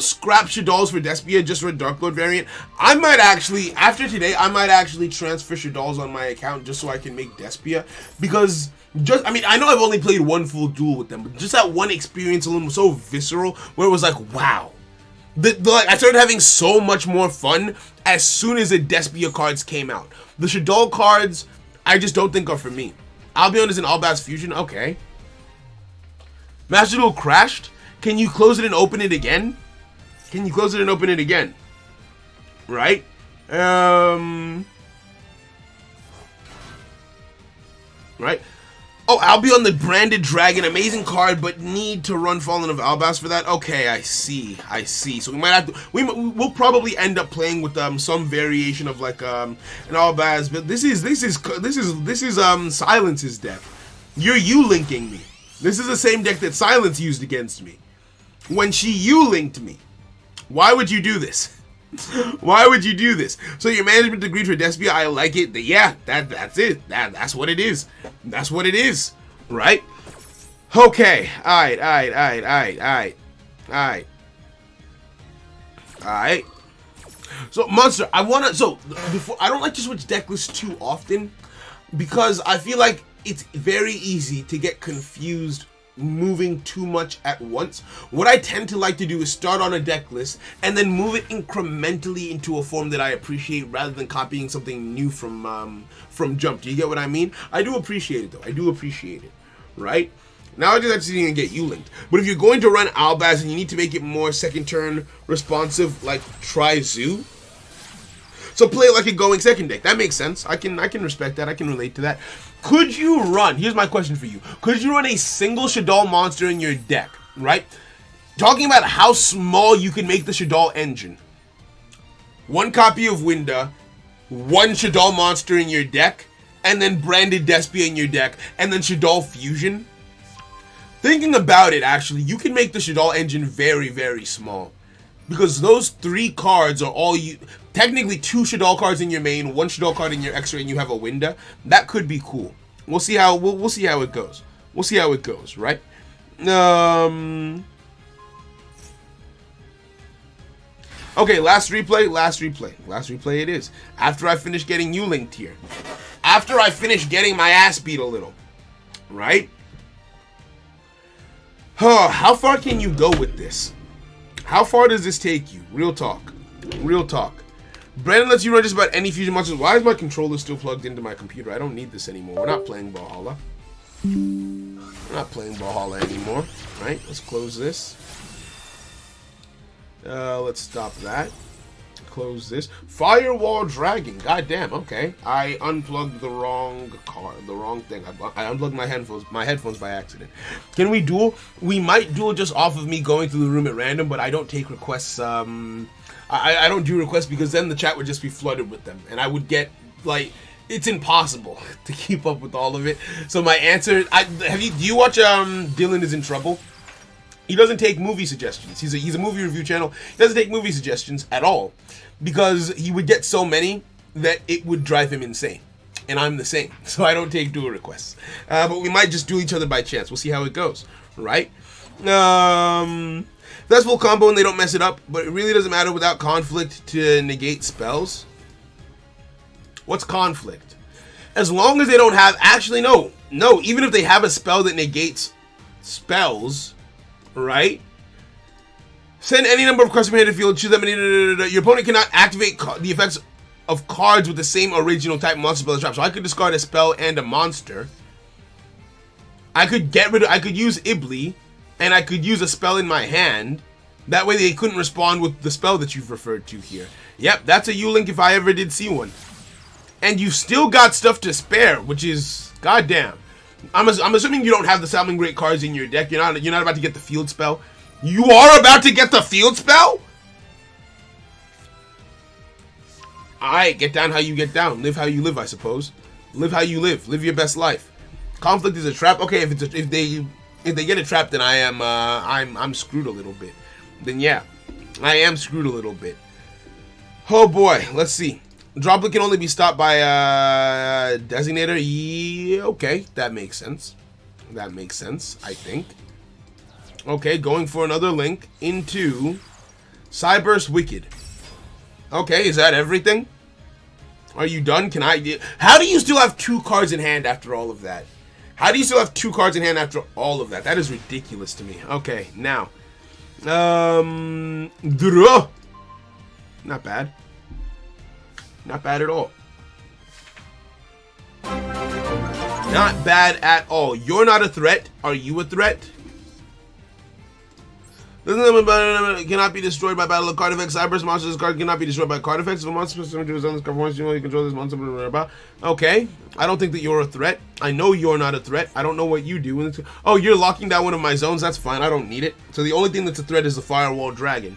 Speaker 1: Scrap Shaddolls for Despia just for a Dark Lord variant. I might actually, after today, transfer Shaddolls on my account just so I can make Despia. Because, I know I've only played one full duel with them, but just that one experience alone was so visceral, where it was like, wow. I started having so much more fun as soon as the Despia cards came out. The Shaddoll cards, I just don't think are for me. Albion is an Albaz fusion, okay. Master Duel crashed. Can you close it and open it again? Right? Right? Oh, Albion the Branded Dragon, amazing card, but need to run Fallen of Albaz for that. Okay, I see. So we might have to. We'll probably end up playing with some variation of like an Albaz, but this is Silence's deck. You're linking me. This is the same deck that Silence used against me when she U-linked me. Why would you do this? Why would you do this? So your management agreed for Despia. I like it. Yeah, that's it. That's what it is. That's what it is. Right? Okay. Alright. So Monster, I don't like to switch deck lists too often because I feel like it's very easy to get confused moving too much at once. What I tend to like to do is start on a deck list and then move it incrementally into a form that I appreciate rather than copying something new from jump. Do you get what I mean? I do appreciate it though. I do appreciate it. Right? Now I just have to see and get you linked. But if you're going to run Albaz and you need to make it more second turn responsive, like try Zoo. So play it like a going second deck. That makes sense. I can respect that. I can relate to that. Could you run, here's my question for you. Could you run a single Shaddoll monster in your deck, right? Talking about how small you can make the Shaddoll engine. One copy of Winda, one Shaddoll monster in your deck, and then branded Despia in your deck, and then Shaddoll Fusion. Thinking about it, actually, you can make the Shaddoll engine very, very small. Because those 3 cards are all you... Technically, 2 Shaddoll cards in your main, 1 Shaddoll card in your X-ray, and you have a Winda. That could be cool. We'll see how we'll see how it goes. We'll see how it goes, right? Okay, last replay it is. After I finish getting you linked here. After I finish getting my ass beat a little. Right? How far can you go with this? How far does this take you? Real talk. Real talk. Brandon lets you run just about any fusion monsters. Why is my controller still plugged into my computer? I don't need this anymore. We're not playing Valhalla. We're not playing Valhalla anymore. Right? Let's close this. Let's stop that. Close this. Firewall Dragon. God damn. Okay. I unplugged the wrong card. The wrong thing. I unplugged my headphones by accident. Can we duel? We might duel just off of me going through the room at random, but I don't take requests. I don't do requests because then the chat would just be flooded with them, and I would get like it's impossible to keep up with all of it. So my answer, do you watch Dylan Is in Trouble? He doesn't take movie suggestions. He's a movie review channel. He doesn't take movie suggestions at all because he would get so many that it would drive him insane. And I'm the same, so I don't take duel requests. But we might just duel each other by chance. We'll see how it goes, right? That's full combo and they don't mess it up, but it really doesn't matter without conflict to negate spells. What's conflict? As long as they don't have, actually no, even if they have a spell that negates spells, right? Send any number of cards from hand to field, choose them, your opponent cannot activate the effects of cards with the same original type monster spell as trap. So I could discard a spell and a monster. I could use Ibli, and I could use a spell in my hand. That way they couldn't respond with the spell that you've referred to here. Yep, that's a U-Link if I ever did see one. And you've still got stuff to spare, which is goddamn. I'm assuming you don't have the Salmon Great cards in your deck. You're not about to get the field spell. You are about to get the field spell? Alright, get down how you get down. Live how you live, I suppose. Live how you live. Live your best life. Conflict is a trap. Okay, if they get a trap, then I'm screwed a little bit. Then yeah, I am screwed a little bit. Oh boy, let's see. Droplet can only be stopped by a designator. Yeah, okay, that makes sense. That makes sense, I think. Okay, going for another link into Cyburst Wicked. Okay, is that everything? Are you done? How do you still have 2 cards in hand after all of that? How do you still have 2 cards in hand after all of that? That is ridiculous to me. Okay, now. Not bad. Not bad at all. Not bad at all. You're not a threat. Are you a threat? Cannot be destroyed by battle of card effects. Cyber's monster's card cannot be destroyed by card effects. If a monster specific to his own card once you control this monster. Okay. I don't think that you're a threat. I know you're not a threat. I don't know what you do. Oh, you're locking down one of my zones. That's fine. I don't need it. So the only thing that's a threat is the Firewall Dragon.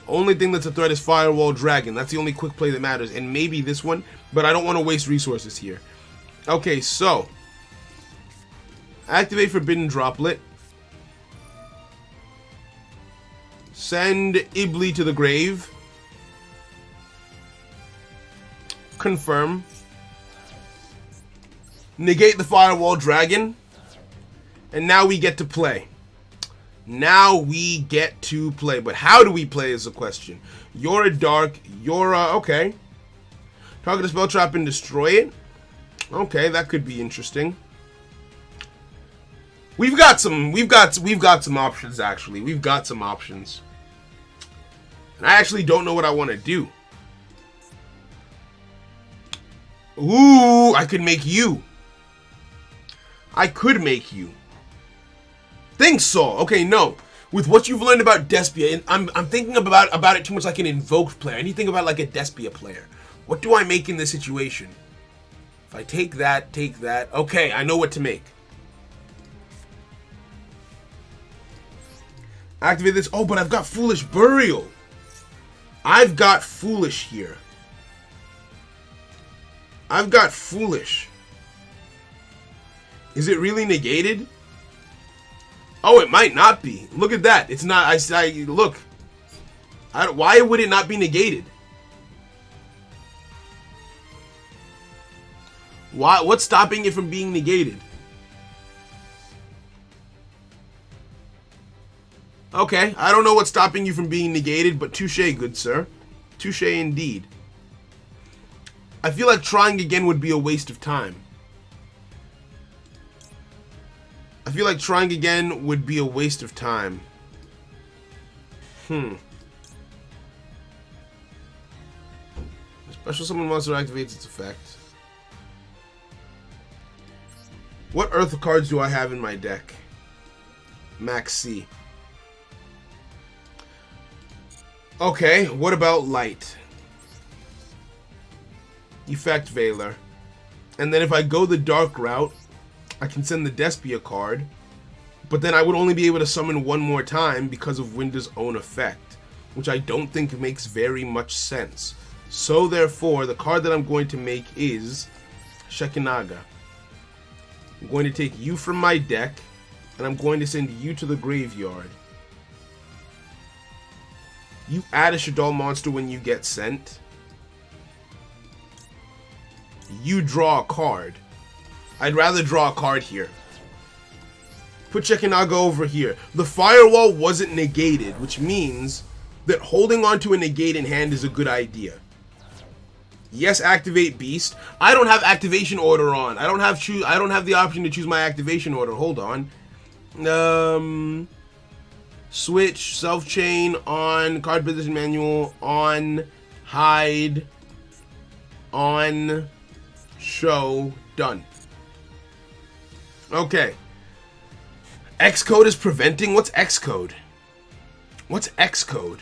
Speaker 1: Only thing that's a threat is Firewall Dragon. That's the only quick play that matters. And maybe this one, but I don't want to waste resources here. Okay, so Activate Forbidden Droplet. Send Ibli to the grave. Confirm. Negate the Firewall Dragon. And now we get to play. Now we get to play. But how do we play is the question. You're a dark. You're a... Okay. Target a spell trap and destroy it. Okay, that could be interesting. We've got some options, actually. We've got some options. And I actually don't know what I want to do. Ooh, I could make you. I could make you. Think so. Okay, no. With what you've learned about Despia, and I'm thinking about it too much like an invoked player. I need to think about like a Despia player. What do I make in this situation? If I take that. Okay, I know what to make. Activate this. Oh, but I've got Foolish Burial. I've got Foolish here. I've got Foolish. Is it really negated? Oh, it might not be. Look at that. It's not. Look. Why would it not be negated? Why? What's stopping it from being negated? Okay, I don't know what's stopping you from being negated, but touche, good sir. Touche indeed. I feel like trying again would be a waste of time. I feel like trying again would be a waste of time. Special summon monster activates its effect. What Earth cards do I have in my deck? Max C. Okay, what about Light? Effect Veiler. And then if I go the dark route, I can send the Despia card, but then I would only be able to summon one more time because of Winda's own effect, which I don't think makes very much sense. So therefore, the card that I'm going to make is Shekinaga. I'm going to take you from my deck, and I'm going to send you to the graveyard. You add a Shaddoll monster when you get sent. You draw a card. I'd rather draw a card here. Put Shekinaga over here. The Firewall wasn't negated, which means that holding on to a negate in hand is a good idea. Yes, activate Beast. I don't have activation order on. I don't have the option to choose my activation order. Hold on. Switch, self-chain, on, card position manual, on, hide, on, show, done. Okay. Xcode is preventing? What's Xcode? What's Xcode?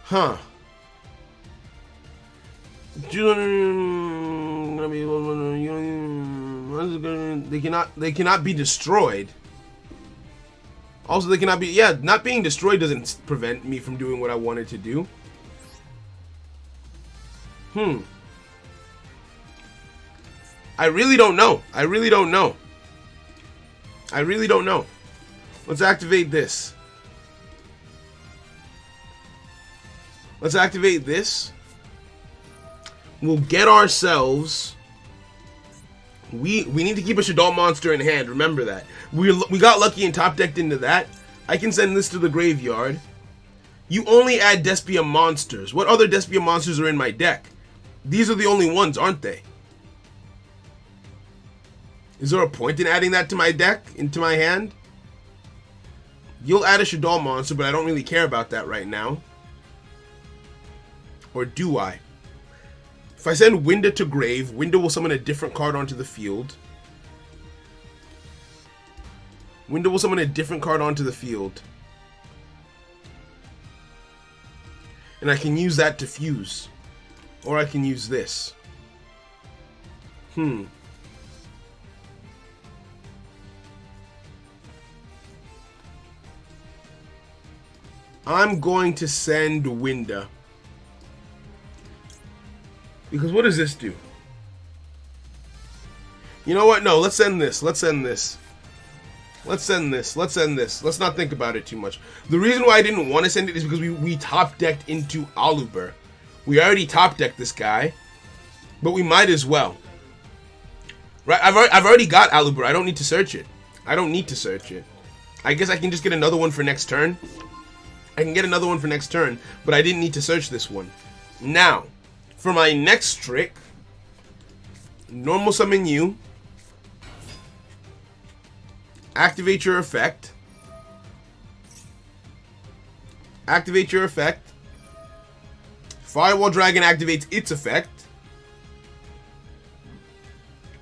Speaker 1: Huh. They cannot be destroyed. Also, they cannot be, yeah, not being destroyed doesn't prevent me from doing what I wanted to do. I really don't know. I really don't know. Let's activate this. Let's activate this. We'll get ourselves... We need to keep a Shaddoll monster in hand. Remember that. We got lucky and top decked into that. I can send this to the graveyard. You only add Despia monsters. What other Despia monsters are in my deck? These are the only ones, aren't they? Is there a point in adding that to my deck, into my hand? You'll add a Shaddoll monster, but I don't really care about that right now. Or do I? If I send Winda to grave, Winda will summon a different card onto the field. Winda will summon a different card onto the field. And I can use that to fuse. Or I can use this. I'm going to send Winda. Because what does this do? You know what? No, let's end this. Let's end this. Let's end this. Let's end this. Let's not think about it too much. The reason why I didn't want to send it is because we top-decked into Aluber. We already top-decked this guy, but we might as well. Right? I've already got Aluber. I don't need to search it. I don't need to search it. I guess I can just get another one for next turn. I can get another one for next turn, but I didn't need to search this one. Now, for my next trick, normal summon you. Activate your effect. Activate your effect. Firewall Dragon activates its effect,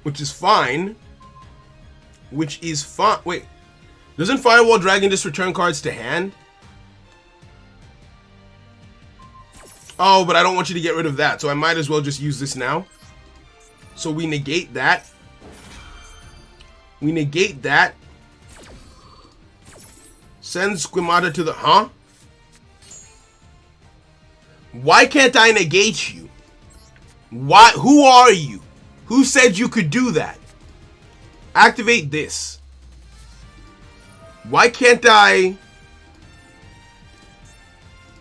Speaker 1: which is fine. Which is fine. Wait, doesn't Firewall Dragon just return cards to hand? Oh, but I don't want you to get rid of that, so I might as well just use this now. So we negate that. We negate that. Send Squimata to the... Huh? Why can't I negate you? Why? Who are you? Who said you could do that? Activate this. Why can't I...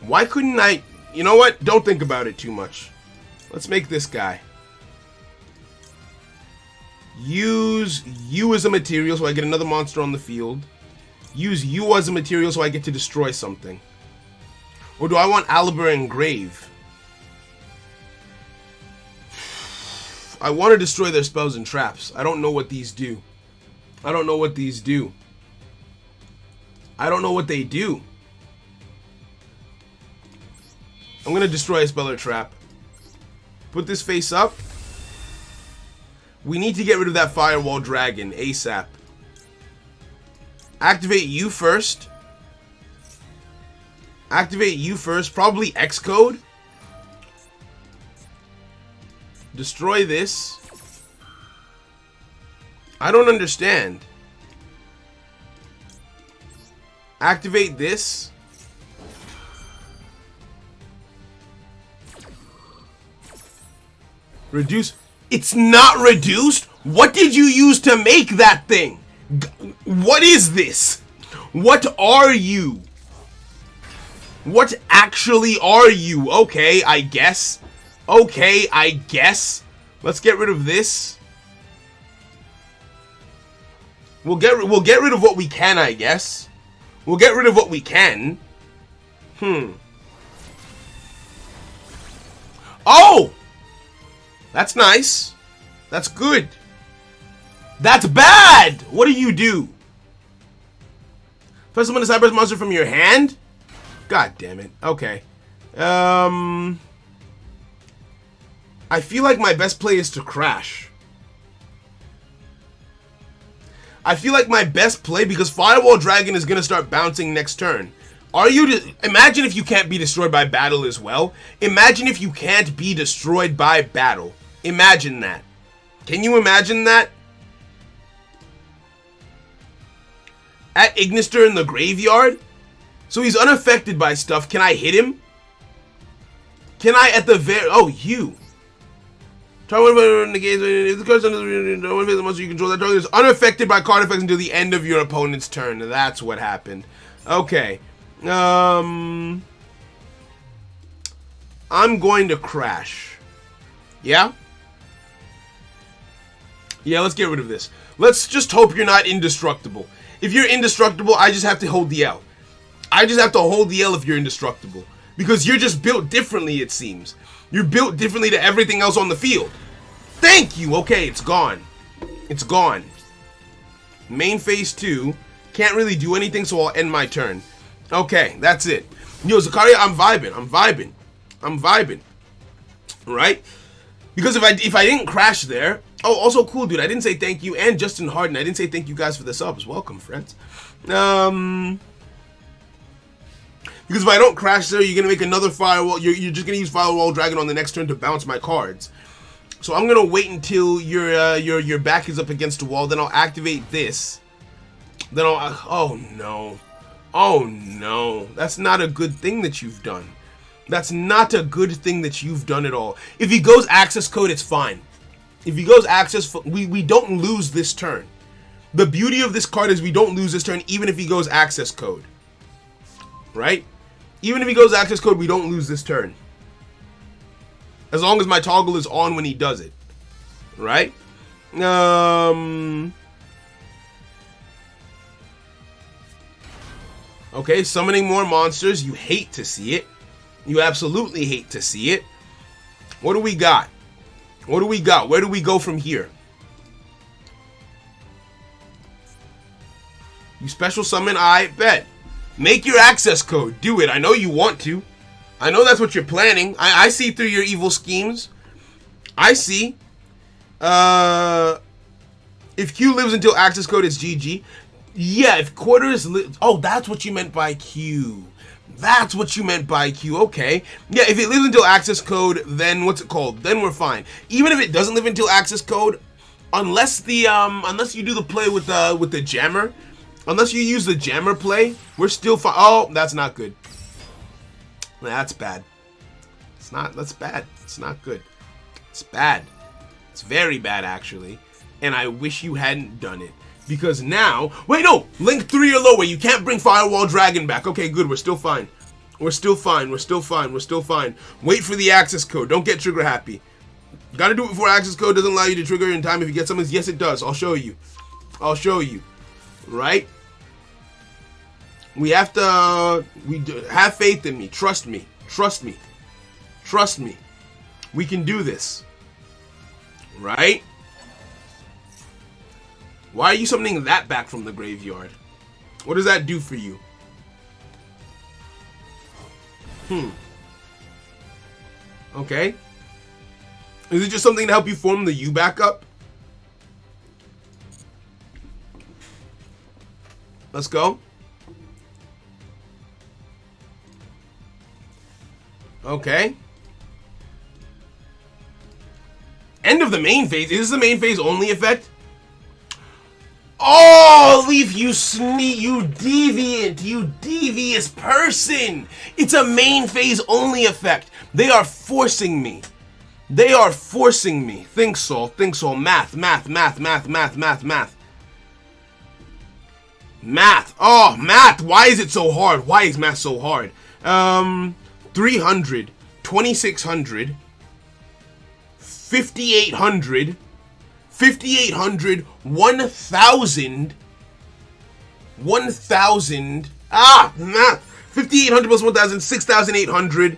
Speaker 1: Why couldn't I... You know what? Don't think about it too much. Let's make this guy. Use you as a material so I get another monster on the field. Use you as a material so I get to destroy something. Or do I want Aluber Engrave? I want to destroy their spells and traps. I don't know what these do. I don't know what these do. I don't know what they do. I'm going to destroy a spell or trap. Put this face up. We need to get rid of that Firewall Dragon ASAP. Activate you first. Activate you first. Probably Xcode. Destroy this. I don't understand. Activate this. Reduce. It's not reduced? What did you use to make that thing? What is this? What are you? What actually are you? Okay, I guess. Okay, I guess. Let's get rid of this. We'll get rid of what we can, I guess. We'll get rid of what we can. Oh! That's nice. That's good. That's bad! What do you do? First summon a Cyberse monster from your hand? God damn it. Okay. I feel like my best play is to crash. I feel like my best play, because Firewall Dragon is going to start bouncing next turn. Imagine if you can't be destroyed by battle as well. Imagine if you can't be destroyed by battle. Imagine that. Can you imagine that? At Ignister in the graveyard? So he's unaffected by stuff. Can I hit him? Can I at the very... Oh, you. Try one of the games. If the card's under the monster you control, that target is unaffected by card effects until the end of your opponent's turn. That's what happened. Okay. I'm going to crash. Yeah? Yeah, let's get rid of this. Let's just hope you're not indestructible. If you're indestructible, I just have to hold the L. I just have to hold the L if you're indestructible. Because you're just built differently, it seems. You're built differently to everything else on the field. Thank you! Okay, it's gone. It's gone. Main phase 2. Can't really do anything, so I'll end my turn. Okay, that's it. Yo, Zakaria, I'm vibing. I'm vibing. I'm vibing. Right? Because if I didn't crash there... Oh, also cool, dude. I didn't say thank you. And Justin Harden. I didn't say thank you guys for the subs. Welcome, friends. Because if I don't crash there, you're going to make another Firewall. You're just going to use Firewall Dragon on the next turn to bounce my cards. So I'm going to wait until your back is up against the wall. Then I'll activate this. Then I'll... Oh, no. Oh, no. That's not a good thing that you've done. That's not a good thing that you've done at all. If he goes access code, it's fine. If he goes access, we don't lose this turn. The beauty of this card is we don't lose this turn even if he goes access code. Right? Even if he goes access code, we don't lose this turn. As long as my toggle is on when he does it. Right? Okay, summoning more monsters. You hate to see it. You absolutely hate to see it. What do we got? What do we got? Where do we go from here? You special summon, I bet. Make your access code. Do it. I know you want to. I know that's what you're planning. I see through your evil schemes. I see. If Q lives until access code, it's GG. Yeah, if quarters oh, that's what you meant by Q. That's what you meant by Q. Okay. Yeah, if it lives until access code, then what's it called? Then we're fine. Even if it doesn't live until access code, unless you do the play with the jammer, unless you use the jammer play, we're still fine. Oh, that's not good. That's bad. That's bad. It's not good. It's bad. It's very bad, actually. And I wish you hadn't done it. Because now... Wait, no! Link 3 or lower. You can't bring Firewall Dragon back. Okay, good. We're still fine. We're still fine. We're still fine. We're still fine. Wait for the access code. Don't get trigger happy. Gotta do it before access code doesn't allow you to trigger in time if you get summons. Yes, it does. I'll show you. I'll show you. Right? We have to... have faith in me. Trust me. Trust me. Trust me. We can do this. Right? Why are you summoning that back from the graveyard? What does that do for you? Okay. Is it just something to help you form the U back up? Let's go. Okay. End of the main phase. Is this the main phase only effect? Oh, Leaf, you deviant, you devious person. It's a main phase only effect. They are forcing me. They are forcing me. Think, Soul. Think, Soul. Math. Math. Oh, math. Why is it so hard? Why is math so hard? 300, 2600, 5800, 5800, 1000, 1000, math, 5800 plus 1000, 6800,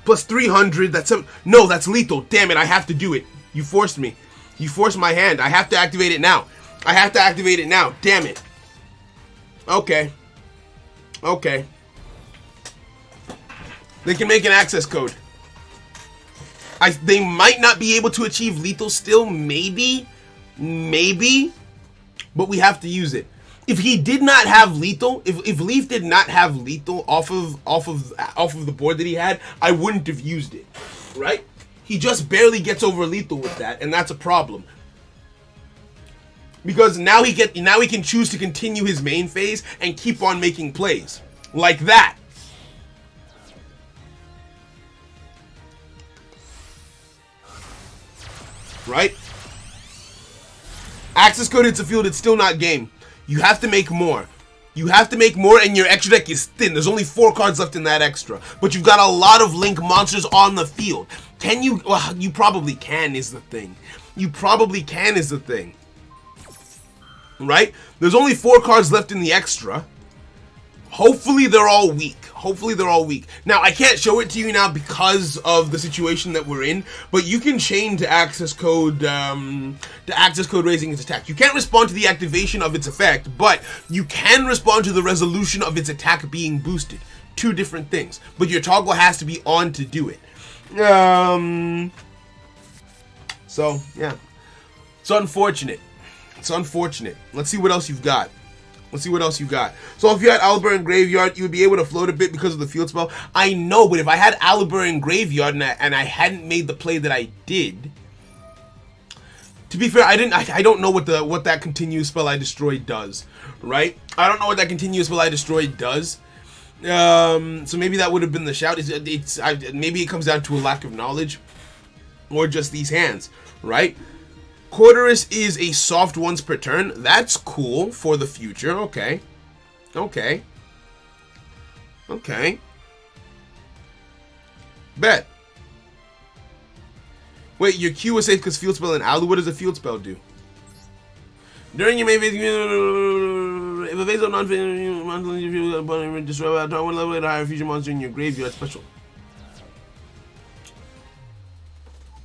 Speaker 1: plus 300, that's no, that's lethal, damn it, I have to do it, you forced me, you forced my hand, I have to activate it now, I have to activate it now, damn it, okay, okay, they can make an access code. They might not be able to achieve lethal still, maybe, but we have to use it. If he did not have lethal, if Leaf did not have lethal off of the board that he had, I wouldn't have used it, right? He just barely gets over lethal with that, and that's a problem. Because now he can choose to continue his main phase and keep on making plays like that. Right? Access code hits the field, it's still not game. You have to make more. You have to make more, and your extra deck is thin. There's only 4 cards left in that extra. But you've got a lot of Link monsters on the field. Can you... Well, you probably can is the thing. You probably can is the thing. Right? There's only 4 cards left in the extra. Hopefully they're all weak. Hopefully they're all weak. Now, I can't show it to you now because of the situation that we're in, but you can chain to access code raising its attack. You can't respond to the activation of its effect, but you can respond to the resolution of its attack being boosted. 2 different things. But your toggle has to be on to do it. So, yeah. It's unfortunate. It's unfortunate. Let's see what else you've got. Let's see what else you got. So if you had Aliber in Graveyard, you would be able to float a bit because of the field spell. I know, but if I had Aliber in Graveyard and I hadn't made the play that I did, to be fair, I don't know what that continuous spell I destroyed does, right? I don't know what that continuous spell I destroyed does. So maybe that would have been the shout. Maybe it comes down to a lack of knowledge. or just these hands, right? Quarterus is a soft once per turn. That's cool for the future. Okay. Okay. Okay. Bet. Wait, your Q was safe because field spell and Alu. What does a field spell do? During your main phase, if a phase of non-phase destroy by one level at a higher fusion monster in your graveyard special.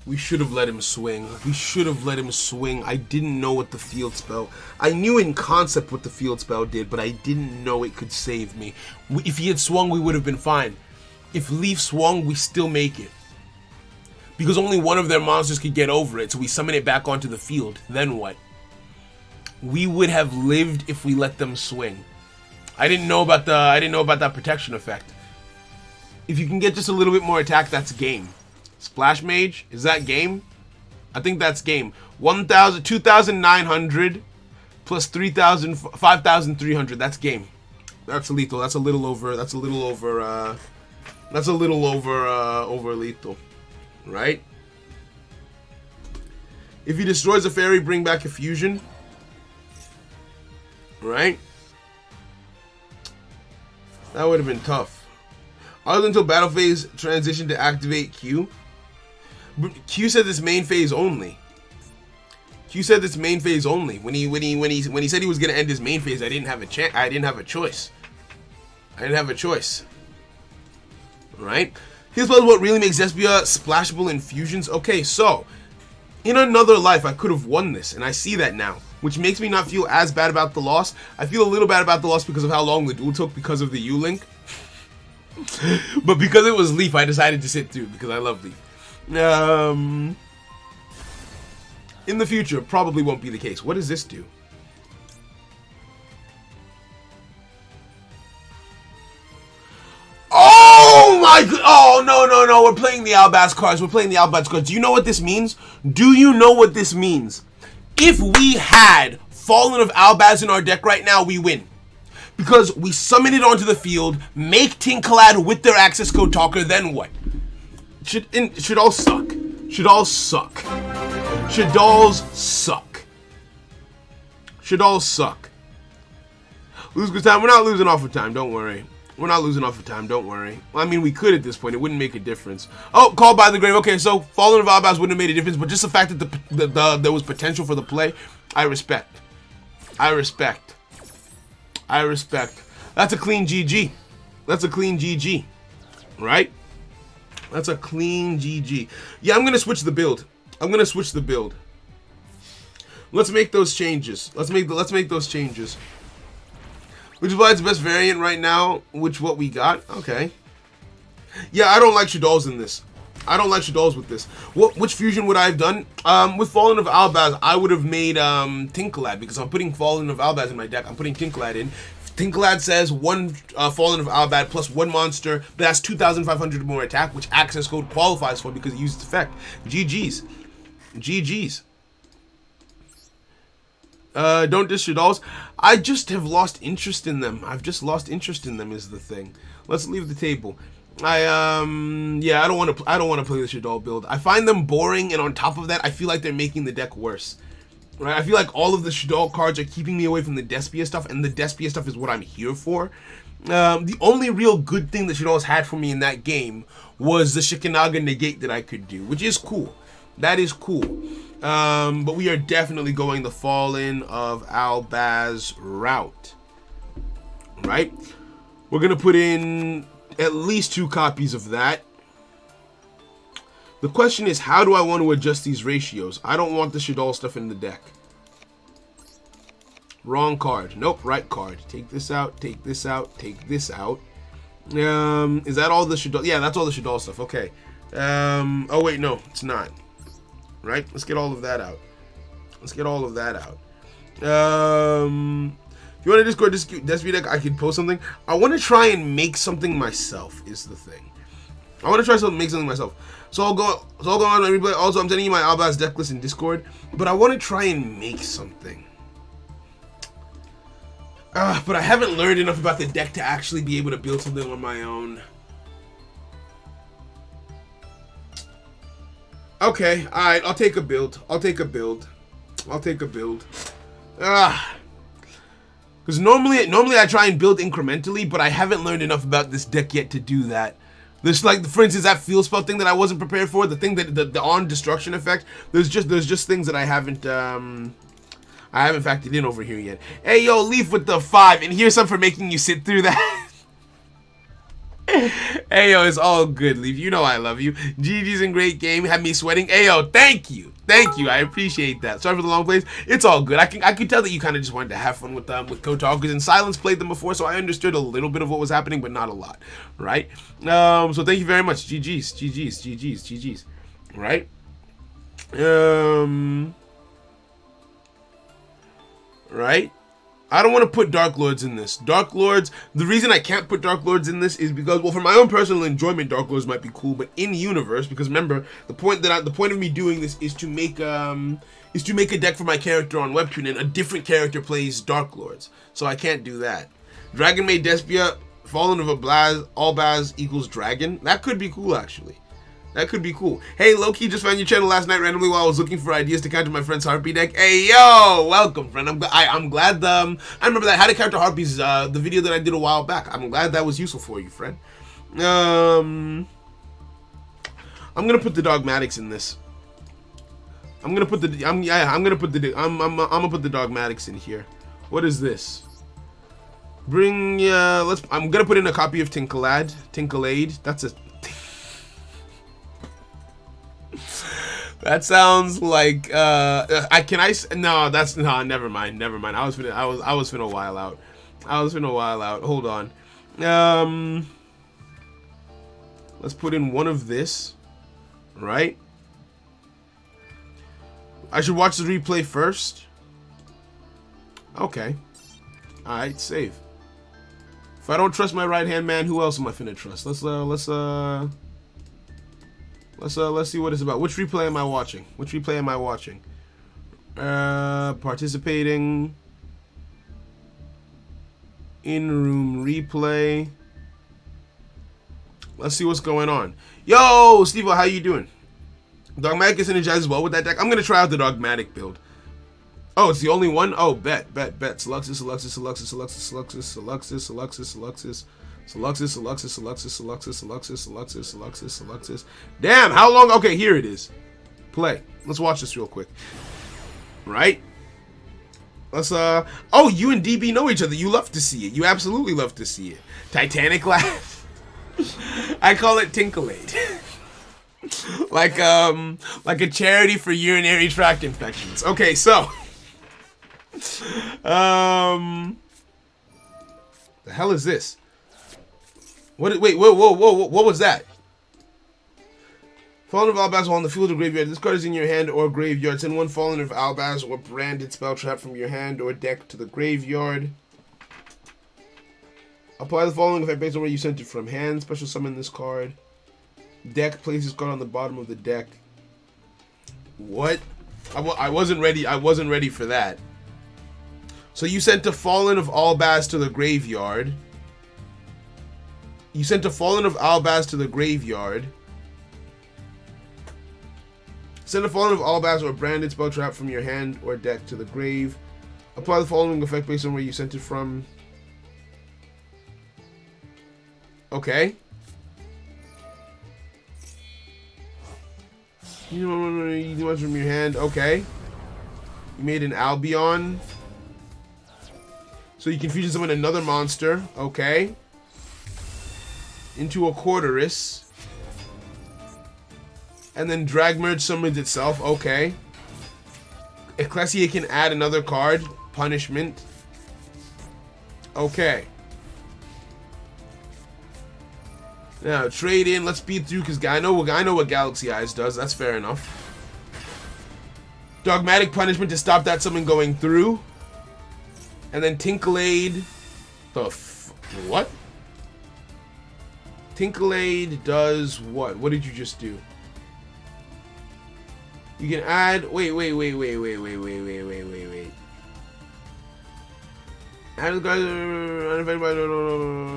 Speaker 1: We should have let him swing. We should have let him swing. I didn't know what the field spell. I knew in concept what the field spell did, but I didn't know it could save me. If he had swung, we would have been fine. If Leaf swung, we still make it. Because only one of their monsters could get over it, so we summon it back onto the field. Then what? We would have lived if we let them swing. I didn't know about that protection effect. If you can get just a little bit more attack, that's game. Splash Mage, is that game? I think that's game. 2,900 plus 3,000, 5,300. That's game. That's lethal. That's a little over. Over lethal, right? If he destroys a fairy, bring back a fusion. Right? That would have been tough. Other until battle phase transition to activate Q. Q said this main phase only. Q said this main phase only. When he said he was gonna end his main phase, I didn't have a choice. I didn't have a choice. Right? Here's what really makes Despia splashable in fusions. Okay, so in another life, I could have won this, and I see that now, which makes me not feel as bad about the loss. I feel a little bad about the loss because of how long the duel took because of the U-Link. But because it was Leaf, I decided to sit through because I love Leaf. In the future, probably won't be the case. What does this do? Oh my god! Oh no! We're playing the Albaz cards. Do you know what this means? If we had Fallen of Albaz in our deck right now, we win. Because we summon it onto the field, make Tinklad with their access code talker, then what? Should all suck. Should all suck. Lose good time. We're not losing off of time, don't worry. Well, I mean, we could at this point. It wouldn't make a difference. Oh, called by the grave. Okay, so Fallen of Albaz wouldn't have made a difference, but just the fact that there was potential for the play, I respect. That's a clean GG. Right? That's a clean GG. Yeah, I'm gonna switch the build. Let's make those changes. Let's make those changes. Which is why it's the best variant right now, which what we got. Okay. Yeah, I don't like Shadol's in this. I don't like Shadol's with this. Which fusion would I have done? With Fallen of Albaz, I would have made Tinklad, because I'm putting Fallen of Albaz in my deck. I'm putting Tinklad in. Tinklad says one Fallen of Albaz plus one monster, but that's 2,500 more attack, which access code qualifies for because it uses its effect. GG's. Don't dish your dolls. I just have lost interest in them. Is the thing. Let's leave the table. I don't want to play the Shadol build. I find them boring, and on top of that, I feel like they're making the deck worse. Right? I feel like all of the Shadol cards are keeping me away from the Despia stuff, and the Despia stuff is what I'm here for. The only real good thing that Shadol's had for me in that game was the Shikanaga negate that I could do, which is cool. That is cool. But we are definitely going the Fallen of Albaz route. Right? We're going to put in at least 2 copies of that. The question is, how do I want to adjust these ratios? I don't want the Shadol stuff in the deck. Wrong card. Nope, right card. Take this out, take this out, take this out. Is that all the Shadol? Yeah, that's all the Shadol stuff. Okay. Oh, wait, no, it's not. Right? Let's get all of that out. If you want to Discord Despia deck, I could post something. I want to try and make something myself, is the thing. I want to try to make something myself. So I'll go on and replay. Also, I'm sending you my Albaz deck list in Discord. But I want to try and make something. But I haven't learned enough about the deck to actually be able to build something on my own. Okay, alright, I'll take a build. Because normally I try and build incrementally, but I haven't learned enough about this deck yet to do that. There's like, for instance, that field spell thing that I wasn't prepared for, the thing that the on destruction effect. There's just things that I haven't factored in over here yet. Hey yo, Leaf with the 5, and here's some for making you sit through that. Hey yo, it's all good, Leaf. You know I love you. GG's in great game. Had me sweating. Hey yo, thank you. I appreciate that. Sorry for the long plays. It's all good. I could tell that you kind of just wanted to have fun with Kotalkers, and Silence played them before, so I understood a little bit of what was happening, but not a lot, right? So thank you very much. GG's. Right? Right? I don't want to put Dark Lords in this. Dark Lords, the reason I can't put Dark Lords in this is because, well, for my own personal enjoyment, Dark Lords might be cool, but in universe, because remember, the point of me doing this is to make a deck for my character on Webtoon, and a different character plays Dark Lords, so I can't do that. Dragon Maid Despia, Fallen of a Blaz, all Baz equals Dragon. That could be cool, actually. That could be cool. Hey, Loki, just found your channel last night randomly while I was looking for ideas to counter my friend's Harpy deck. Hey, yo, welcome, friend. I'm glad. I remember that How to Counter Harpies, the video that I did a while back. I'm glad that was useful for you, friend. I'm gonna put the Dogmatics in this. I'm gonna put the Dogmatics in here. What is this? I'm gonna put in a copy of Tinklade. That's a. That sounds like no, never mind. I was finna while out. Hold on. Let's put in one of this, right? I should watch the replay first. Okay. Alright, save. If I don't trust my right hand man, who else am I finna trust? Let's see what it's about. Which replay am I watching? Participating. In-room replay. Let's see what's going on. Yo, Steve, how you doing? Dogmatic is energized well with that deck. I'm gonna try out the Dogmatic build. Oh, it's the only one? Oh, bet. Seluxus. Damn, how long? Okay, here it is. Play. Let's watch this real quick. Right? Let's, oh, you and DB know each other. You love to see it. You absolutely love to see it. Titanic laugh. I call it Tinklade. like a charity for urinary tract infections. Okay, so. The hell is this? Whoa, what was that? Fallen of Albaz while on the field or graveyard. This card is in your hand or graveyard. Send one Fallen of Albaz or branded spell trap from your hand or deck to the graveyard. Apply the following effect based on where you sent it from. Hand, special summon this card. Deck, place this card on the bottom of the deck. What? I wasn't ready for that. So you sent a Fallen of Albaz to the graveyard. Send a Fallen of Albaz or branded spell trap from your hand or deck to the grave. Apply the following effect based on where you sent it from. Okay. You want from your hand. Okay. You made an Albion. So you can fusion summon another monster. Okay. Into a Quarterus. And then Drag Merge summons itself. Okay. Ecclesia can add another card. Punishment. Okay. Now, trade in. Let's speed through because I know what Galaxy Eyes does. That's fair enough. Dogmatic Punishment to stop that summon going through. And then Tinklade. What? Tinklade does what? What did you just do? You can add. Wait. Add the guys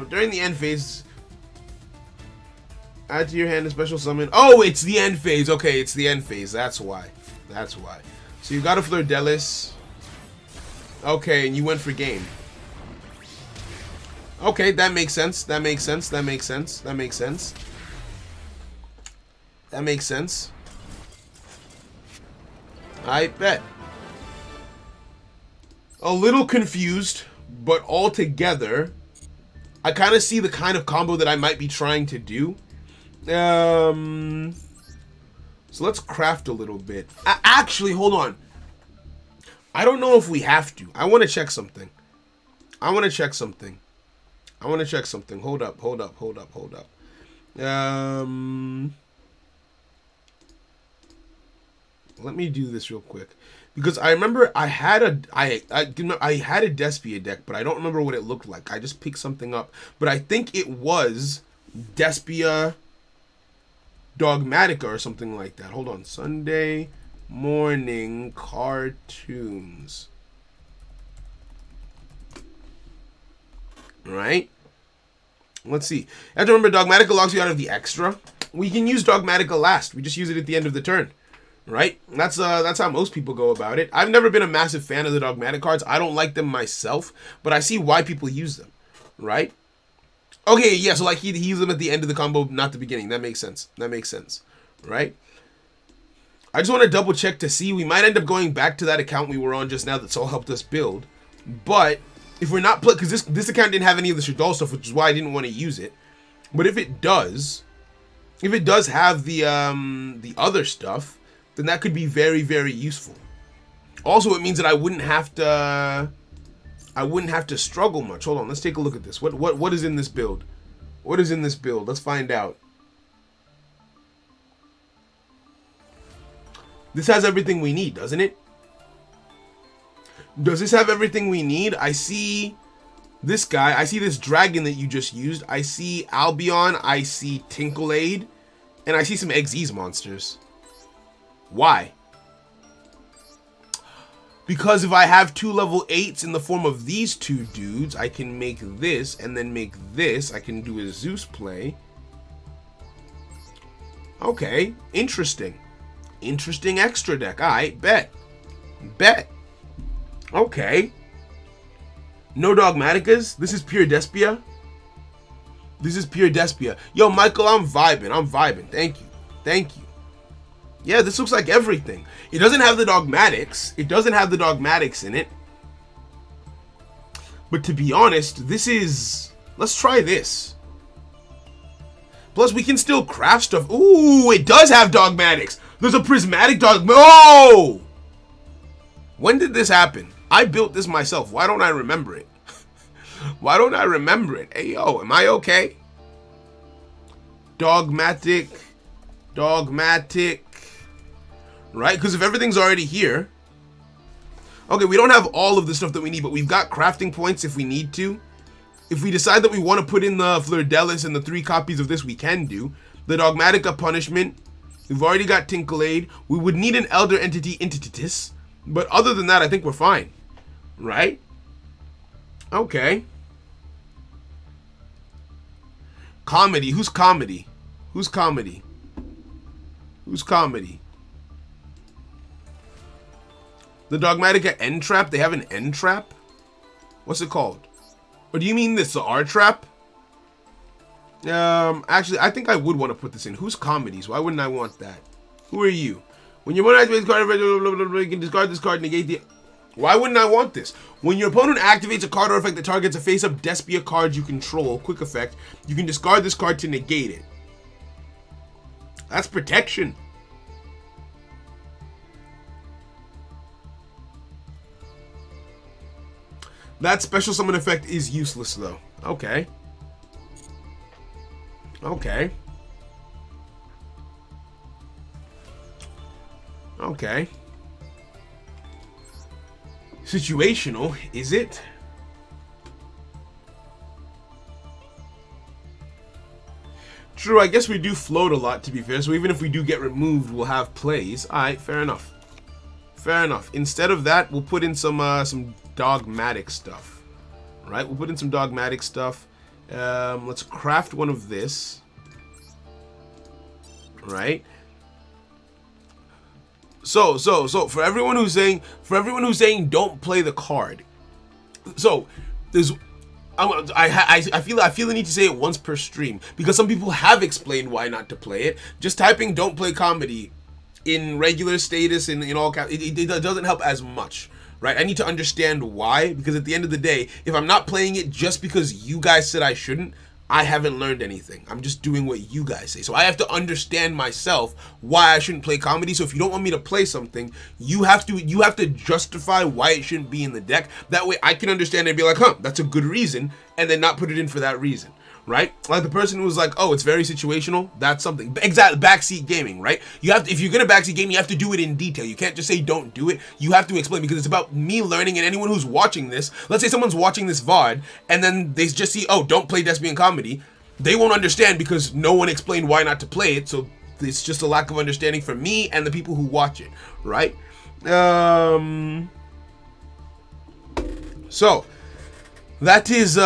Speaker 1: during the end phase. Add to your hand a special summon. Oh, it's the end phase. Okay, it's the end phase. That's why. That's why. So you got a Fleur-de-Lis. Okay, and you went for game. Okay, that makes sense. That makes sense. That makes sense. That makes sense. That makes sense. I bet. A little confused, but altogether, I kind of see the kind of combo that I might be trying to do. So let's craft a little bit. Actually, hold on. I don't know if we have to. I want to check something. I want to check something. I want to check something. Hold up, hold up, hold up, hold up. Let me do this real quick. Because I remember I had a Despia deck, but I don't remember what it looked like. I just picked something up. But I think it was Despia Dogmatica or something like that. Hold on. Sunday morning cartoons. Right? Let's see. You have to remember Dogmatica logs you out of the extra. We can use Dogmatica last. We just use it at the end of the turn. Right? That's how most people go about it. I've never been a massive fan of the Dogmatic cards. I don't like them myself, but I see why people use them. Right? Okay, yeah, so like he used them at the end of the combo, not the beginning. That makes sense. That makes sense. Right? I just want to double check to see. We might end up going back to that account we were on just now that's all helped us build. But if we're not because this account didn't have any of the Shadol stuff, which is why I didn't want to use it. But if it does have the other stuff, then that could be very, very useful. Also, it means that I wouldn't have to struggle much. Hold on, let's take a look at this. What is in this build? What is in this build? Let's find out. This has everything we need, doesn't it? Does this have everything we need? I see this guy. I see this dragon that you just used. I see Albion. I see Tinklade. And I see some Xyz monsters. Why? Because if I have 2 level 8s in the form of these 2 dudes, I can make this and then make this. I can do a Zeus play. Okay, interesting. Interesting extra deck. Alright, bet. Bet. Okay. No Dogmaticas? This is pure Despia? This is pure Despia. Yo, Michael, I'm vibing. I'm vibing. Thank you. Thank you. Yeah, this looks like everything. It doesn't have the Dogmatics. It doesn't have the Dogmatics in it. But to be honest, this is... Let's try this. Plus, we can still craft stuff. Ooh, it does have Dogmatics. There's a prismatic dog... Oh! When did this happen? I built this myself. Why don't I remember it? Why don't I remember it? Hey, yo, am I okay? Dogmatic. Right? Because if everything's already here... Okay, we don't have all of the stuff that we need, but we've got crafting points if we need to. If we decide that we want to put in the Fleur-de-Lis and the 3 copies of this, we can do. The Dogmatica Punishment. We've already got Tinklade. We would need an Elder Entity Entitis. But other than that, I think we're fine. Right? Okay. Comedy. Who's comedy? Who's comedy? Who's comedy? The Dogmatica End Trap? They have an End Trap? What's it called? Or do you mean this, the R Trap? Actually, I think I would want to put this in. Who's comedies? Why wouldn't I want that? Who are you? When your opponent activates a card, you can discard this card, negate the... Why wouldn't I want this? When your opponent activates a card or effect that targets a face-up Despia card you control, quick effect, you can discard this card to negate it. That's protection. That special summon effect is useless, though. Okay. Okay. Okay. Situational, is it? True, I guess we do float a lot, to be fair, so even if we do get removed, we'll have plays. Alright, fair enough. Fair enough. Instead of that, we'll put in some dogmatic stuff. Right? We'll put in some dogmatic stuff. Let's craft one of this. right? So for everyone who's saying don't play the card. So there's I feel the need to say it once per stream because some people have explained why not to play it. Just typing "don't play comedy" in regular status in all caps, it doesn't help as much, right? I need to understand why, because at the end of the day, if I'm not playing it just because you guys said I shouldn't, I haven't learned anything. I'm just doing what you guys say. So I have to understand myself why I shouldn't play comedy. So if you don't want me to play something, you have to justify why it shouldn't be in the deck. That way I can understand and be like, huh, that's a good reason, and then not put it in for that reason. Right? Like the person who was like, oh, it's very situational. That's something. Exactly. Backseat gaming, right? You have to, if you're going to backseat game, you have to do it in detail. You can't just say don't do it. You have to explain, because it's about me learning, and anyone who's watching this, let's say someone's watching this VOD and then they just see, oh, don't play Despian comedy. They won't understand because no one explained why not to play it. So it's just a lack of understanding for me and the people who watch it, right? So that is,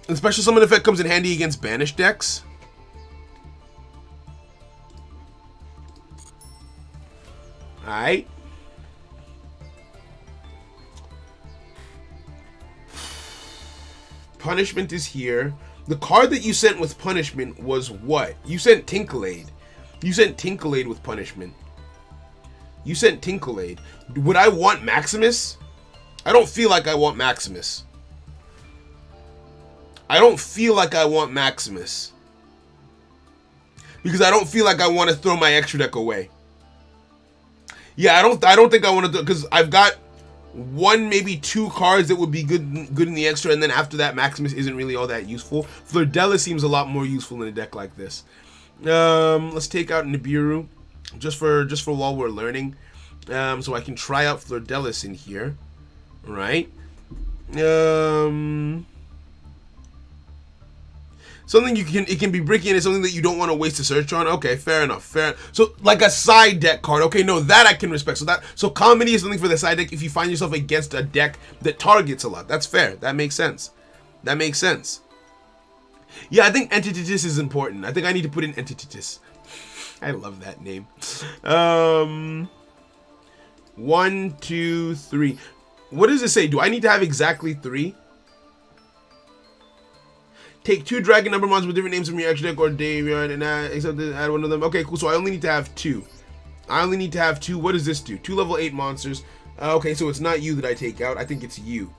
Speaker 1: the special summon effect comes in handy against banished decks. Alright. Punishment is here. The card that you sent with punishment was what? You sent Tinklade. You sent Tinklade with punishment. You sent Tinklade. Would I want Maximus? I don't feel like I want Maximus. I don't feel like I want Maximus. Because I don't feel like I want to throw my extra deck away. Yeah, I don't think I want to, because I've got one, maybe two cards that would be good in the extra, and then after that, Maximus isn't really all that useful. Fleur-Delis seems a lot more useful in a deck like this. Let's take out Nibiru, just for while we're learning, so I can try out Fleur-Delis in here, right? Something it can be bricky and it's something that you don't want to waste a search on. Okay, fair enough. So like a side deck card. Okay, no, that I can respect. So comedy is something for the side deck if you find yourself against a deck that targets a lot. That's fair. That makes sense. Yeah, I think Entitis is important. I think I need to put in Entitis. I love that name. 1, 2, 3. What does it say? Do I need to have exactly 3? Take 2 dragon number monsters with different names from your extra deck or graveyard and add one of them. Okay, cool. So I only need to have 2. What does this do? 2 level 8 monsters. Okay, so it's not you that I take out. I think it's you.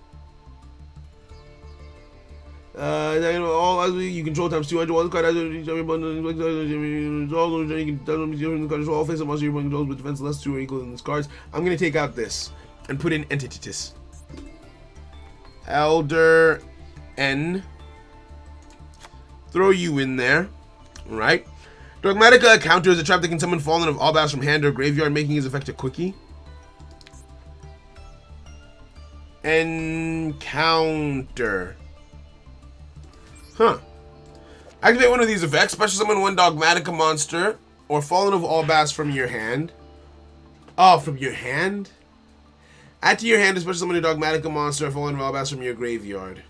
Speaker 1: All you control times 200. One card has all face of monster you control with defense less 2 or equal than this cards. I'm gonna take out this and put in Entitis. Elder N. Throw you in there, right? Dogmatica counters a trap that can summon Fallen of Albas from hand or graveyard, making his effect a quickie. Encounter. Huh. Activate one of these effects. Special summon 1 Dogmatica monster or Fallen of Albas from your hand. Oh, from your hand? Add to your hand a special summon a Dogmatica monster or Fallen of Albas from your graveyard.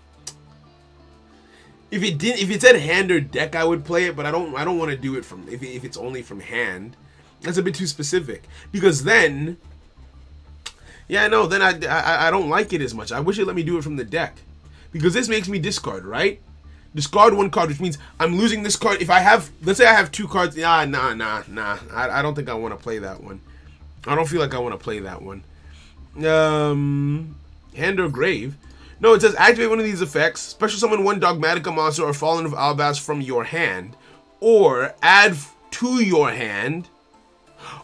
Speaker 1: If it said hand or deck, I would play it, but I don't want to do it from if it's only from hand. That's a bit too specific, because then, yeah, no, then I don't like it as much. I wish it let me do it from the deck, because this makes me discard, right? Discard 1 card, which means I'm losing this card. If I have, let's say I have 2 cards, nah. I don't think I want to play that one. I don't feel like I want to play that one. Hand or grave. No, it says activate one of these effects. Special summon 1 Dogmatica monster or Fallen of Albas from your hand. Or add to your hand.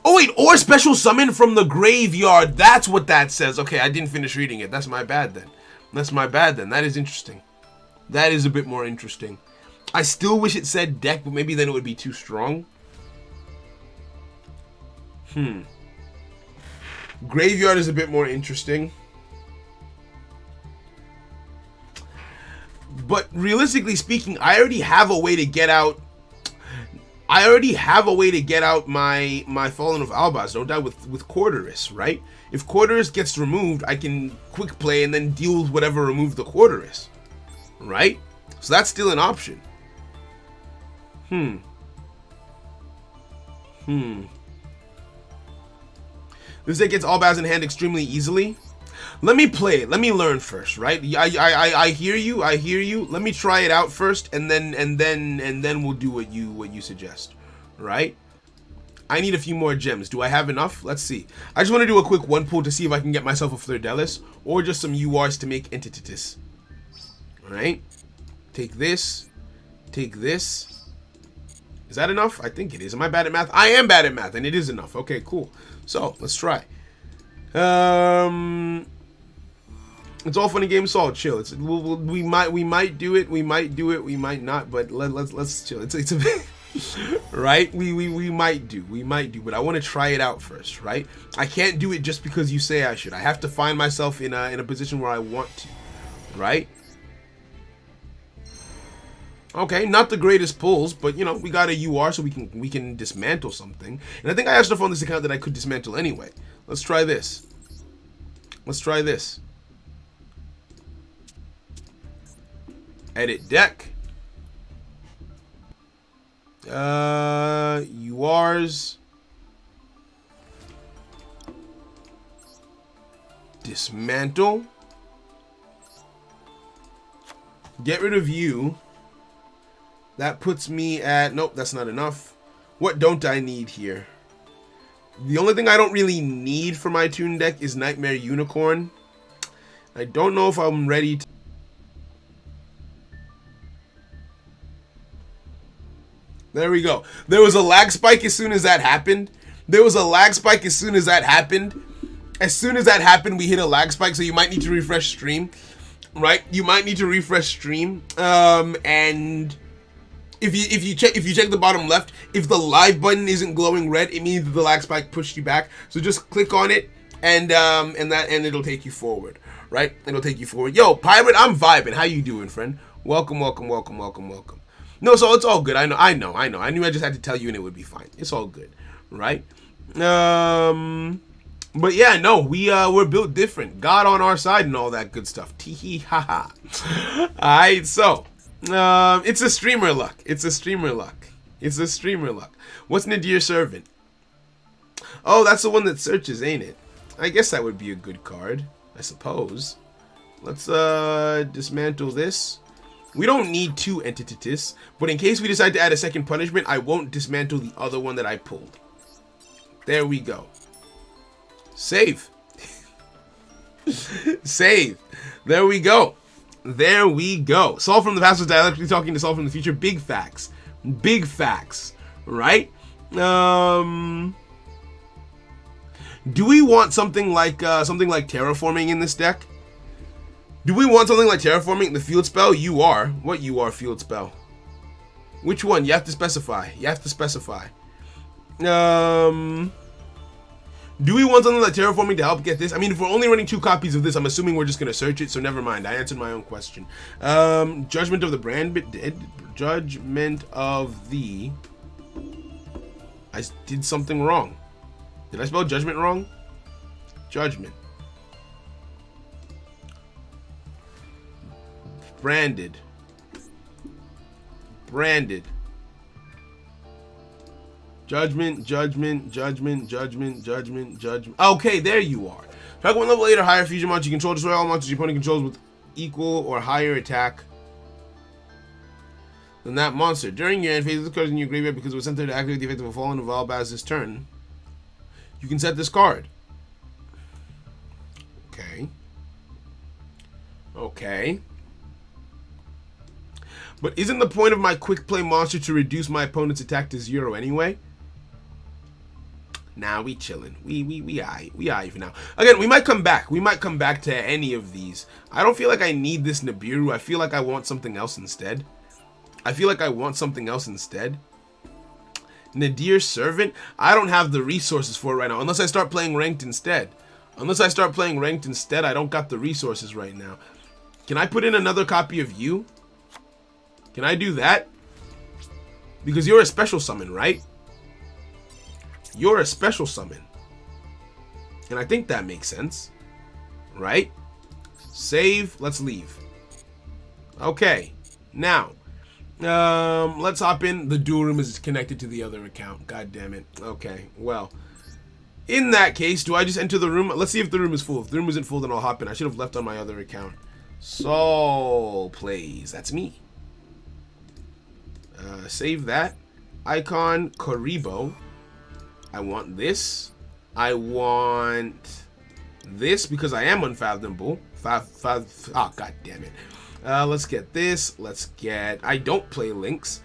Speaker 1: Oh wait, or special summon from the graveyard. That's what that says. Okay, I didn't finish reading it. That's my bad then. That is interesting. That is a bit more interesting. I still wish it said deck, but maybe then it would be too strong. Graveyard is a bit more interesting. But realistically speaking, I already have a way to get out. My Fallen of Albas, don't die with Quarterus, right? If Quarterus gets removed, I can quick play and then deal with whatever removed the Quarterus, right? So that's still an option. This deck gets all bads in hand extremely easily. Let me play it. Let me learn first, right? I hear you. I hear you. Let me try it out first, and then we'll do what you suggest, right? I need a few more gems. Do I have enough? Let's see. I just want to do a quick one pull to see if I can get myself a Fleur-de-Lis or just some URs to make Entitis. All right. Take this. Take this. Is that enough? I think it is. Am I bad at math? I am bad at math, and it is enough. Okay, cool. So let's try. It's all funny games, so I'll chill. We might do it. We might do it. We might not. But let's chill. It's a bit. Right? We might do. But I want to try it out first, right? I can't do it just because you say I should. I have to find myself in a position where I want to, right? Okay, not the greatest pulls, but you know, we got a UR so we can dismantle something. And I think I have stuff on this account that I could dismantle anyway. Let's try this. Let's try this. Edit deck. URs. Dismantle. Get rid of you. That puts me at... Nope, that's not enough. What don't I need here? The only thing I don't really need for my Toon deck is Nightmare Unicorn. I don't know if I'm ready to... There we go. There was a lag spike as soon as that happened. As soon as that happened, we hit a lag spike, so you might need to refresh stream. Right? You might need to refresh stream. And... If you check the bottom left, if the live button isn't glowing red, it means that the lag spike pushed you back. So just click on it, and it'll take you forward, right? It'll take you forward. Yo, Pirate, I'm vibing. How you doing, friend? Welcome. No, so it's all good. I know. I knew I just had to tell you, and it would be fine. It's all good, right? But yeah, no, we're built different. God on our side and all that good stuff. Tee ha. All right, so. It's a streamer luck. What's Nadir Servant? Oh, that's the one that searches, ain't it? I guess that would be a good card, I suppose. Let's dismantle this. We don't need 2 Entities, but in case we decide to add a second punishment, I won't dismantle the other one that I pulled. There we go. Save. Save. There we go. Solve from the past was dialectically talking to solve from the future. Big facts, right? Do we want something like terraforming in this deck? Do we want something like terraforming? The field spell? What field spell? Which one? You have to specify. Do we want something like terraforming to help get this? I mean, if we're only running 2 copies of this, I'm assuming we're just going to search it, so never mind. I answered my own question. Judgment of the Brand bit. Judgment of the... I did something wrong. Did I spell judgment wrong? Judgment. Branded. Judgment. Okay, there you are. Track 1 level 8 or higher fusion monster. You control, destroy all monsters your opponent controls with equal or higher attack than that monster. During your end phase, this card is in your graveyard because it was sent there to activate the effect of a fallen of Valbaz this turn. You can set this card. Okay. But isn't the point of my quick play monster to reduce my opponent's attack to 0 anyway? Nah, we chillin'. We aight for now. Again, we might come back. To any of these. I don't feel like I need this Nibiru. I feel like I want something else instead. Nadir Servant? I don't have the resources for it right now. Unless I start playing ranked instead. I don't got the resources right now. Can I put in another copy of you? Can I do that? Because you're a special summon, right? You're a special summon. And I think that makes sense. Right? Save. Let's leave. Okay. Now, Let's hop in. The duel room is connected to the other account. God damn it. Okay, well. In that case, do I just enter the room? Let's see if the room is full. If the room isn't full, then I'll hop in. I should have left on my other account. Soul plays. That's me. Save that. Icon Karibo. I want this. I want this because I am unfathomable. Oh, god damn it. Let's get this. Let's get... I don't play Lynx.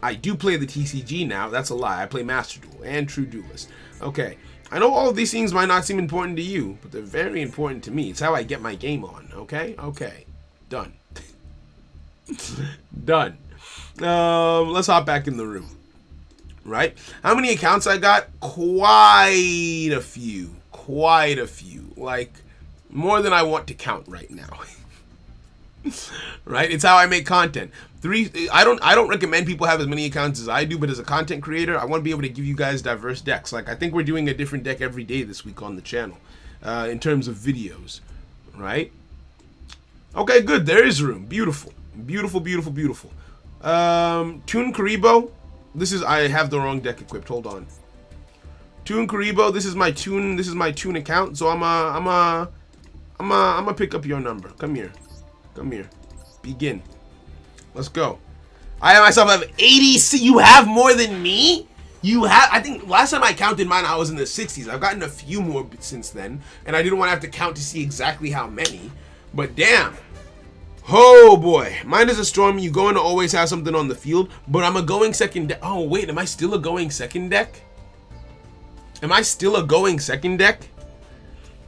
Speaker 1: I do play the TCG now. That's a lie. I play Master Duel and True Duelist. Okay. I know all of these things might not seem important to you, but they're very important to me. It's how I get my game on. Okay? Okay. Done. Done. Let's hop back in the room. Right? How many accounts I got? Quite a few. Quite a few. Like, more than I want to count right now. Right? It's how I make content. I don't recommend people have as many accounts as I do, but as a content creator, I want to be able to give you guys diverse decks. Like, I think we're doing a different deck every day this week on the channel, in terms of videos, right? Okay, good. There is room. Beautiful. Beautiful, beautiful, beautiful. Toon Karibo. I have the wrong deck equipped. Hold on. Toon Karibo, this is my Toon account, so I'm gonna pick up your number. Come here. Come here. Begin. Let's go. I myself have 80. You have more than me? You have... I think last time I counted mine, I was in the 60s. I've gotten a few more since then, and I didn't want to have to count to see exactly how many. But damn. Oh boy. Mine is a storm. You going to always have something on the field, but I'm a going second deck. Oh wait, am I still a going second deck? Am I still a going second deck?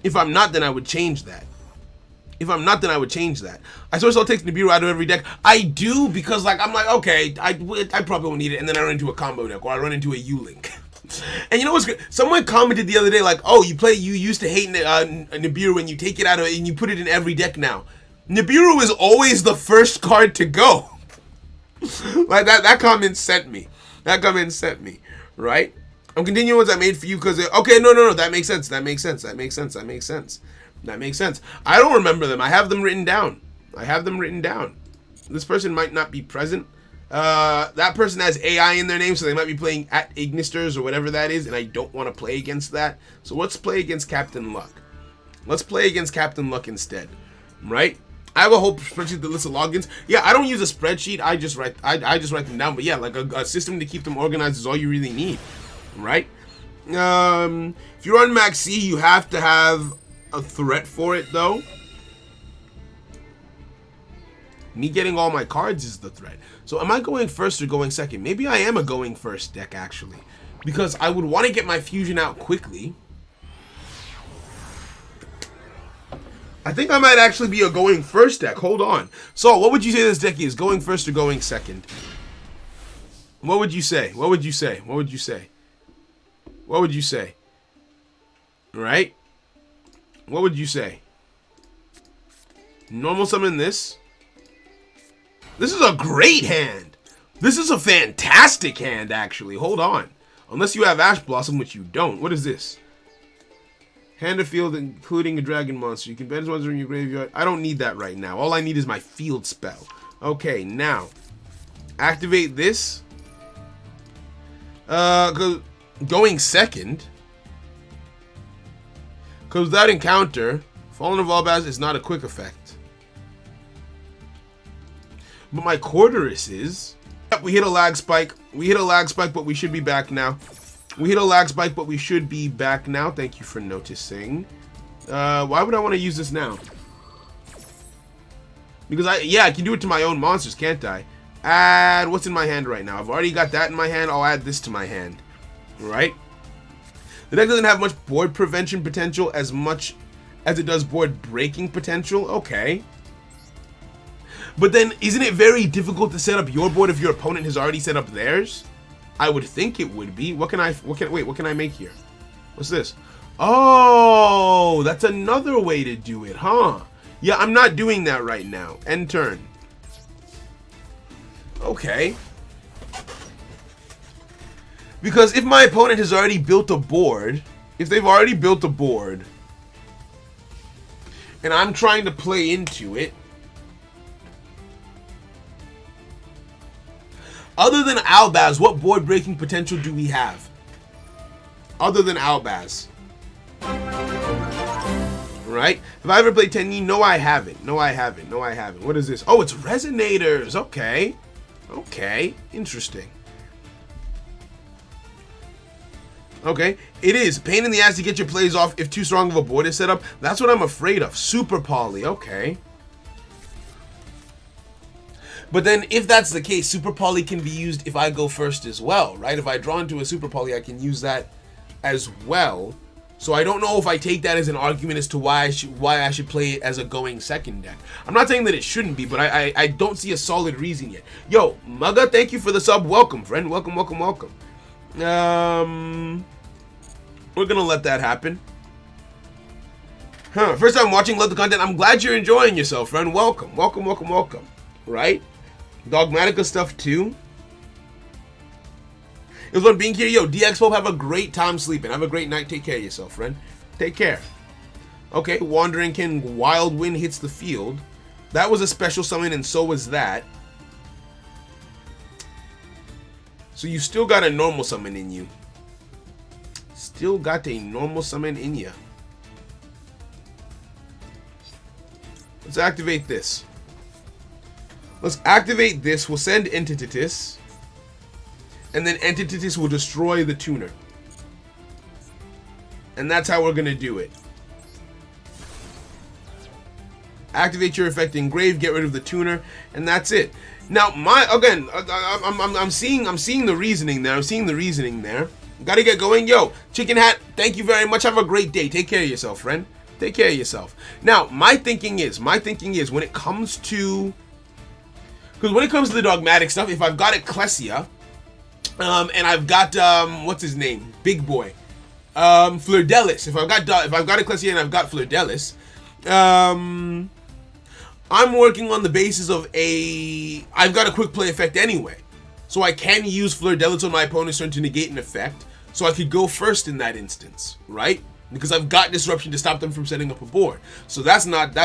Speaker 1: If I'm not, then I would change that. If I'm not, then I would change that. I suppose I'll take Nibiru out of every deck. I do, because like I'm like, okay, I probably won't need it, and then I run into a combo deck, or I run into a U-Link. And you know what's good? Someone commented the other day, like, oh, you used to hate Nibiru, and you take it out of it, and you put it in every deck now. Nibiru is always the first card to go. Like, that comment sent me. That comment sent me, right? I'm continuing ones I made for you, because, okay, no, that makes sense, that makes sense, that makes sense, that makes sense. That makes sense. I don't remember them. I have them written down. I have them written down. This person might not be present. That person has AI in their name, so they might be playing at Ignisters or whatever that is, and I don't want to play against that. So let's play against Captain Luck. Let's play against Captain Luck instead, right? I have a whole spreadsheet that lists of logins. Yeah, I don't use a spreadsheet. I just write them down. But yeah, like a system to keep them organized is all you really need, right? If you're on Max C, you have to have a threat for it, though. Me getting all my cards is the threat. So am I going first or going second? Maybe I am a going first deck, actually, because I would want to get my fusion out quickly. I think I might actually be a going first deck. Hold on. So what would you say this deck is? Going first or going second? What would you say? What would you say? What would you say? What would you say? Right? What would you say? Normal summon this. This is a great hand. This is a fantastic hand, actually. Hold on. Unless you have Ash Blossom, which you don't. What is this? Hand of field, including a dragon monster. You can banish ones in your graveyard. I don't need that right now. All I need is my field spell. Okay, now. Activate this. Going second. Because that encounter, Fallen of Albaz is not a quick effect. But my Corderus is. Yep, we hit a lag spike. We hit a lag spike, but we should be back now. We hit a lag spike, but we should be back now. Thank you for noticing. Why would I want to use this now? Because I can do it to my own monsters, can't I? Add what's in my hand right now. I've already got that in my hand. I'll add this to my hand. Right? The deck doesn't have much board prevention potential as much as it does board breaking potential. Okay. But then, isn't it very difficult to set up your board if your opponent has already set up theirs? I would think it would be. What can I make here? What's this? Oh, that's another way to do it, huh? Yeah, I'm not doing that right now. End turn. Okay. Because if my opponent has already built a board, if they've already built a board, and I'm trying to play into it, Other than Albaz, what board breaking potential do we have? Other than Albaz. Right? Have I ever played Tenyi? No, I haven't. No, I haven't. No, I haven't. What is this? Oh, it's Resonators. Okay. Okay. Interesting. Okay. It is. Pain in the ass to get your plays off if too strong of a board is set up. That's what I'm afraid of. Super Poly. Okay. But then if that's the case, Super Poly can be used if I go first as well, right? If I draw into a Super Poly, I can use that as well. So I don't know if I take that as an argument as to why I should play it as a going second deck. I'm not saying that it shouldn't be, but I don't see a solid reason yet. Yo, Mugga, thank you for the sub. Welcome, friend. Welcome, welcome, welcome. We're gonna let that happen. Huh, first time watching, love the content. I'm glad you're enjoying yourself, friend. Welcome, welcome, welcome, welcome. Right? Dogmatica stuff too. It was fun being here. Yo, DX Pope, have a great time sleeping. Have a great night. Take care of yourself, friend. Take care. Okay, Wandering King, Wild Wind hits the field. That was a special summon, and so was that. So you still got a normal summon in you. Still got a normal summon in you. Let's activate this. Let's activate this. We'll send Entitatis. And then Entitatis will destroy the tuner. And that's how we're going to do it. Activate your effect in Grave, get rid of the tuner, and that's it. Now, I'm seeing the reasoning there. I'm seeing the reasoning there. Gotta get going. Yo, Chicken Hat, thank you very much. Have a great day. Take care of yourself, friend. Take care of yourself. Now, my thinking is when it comes to... Because when it comes to the dogmatic stuff, if I've got Ecclesia, and I've got what's his name, Big Boy, Fleur-Delis. If I've got Ecclesia and I've got Fleur-Delis, I'm working on the basis of I've got a quick play effect anyway, so I can use Fleur-Delis on my opponent's turn to negate an effect. So I could go first in that instance, right? Because I've got disruption to stop them from setting up a board. So that's not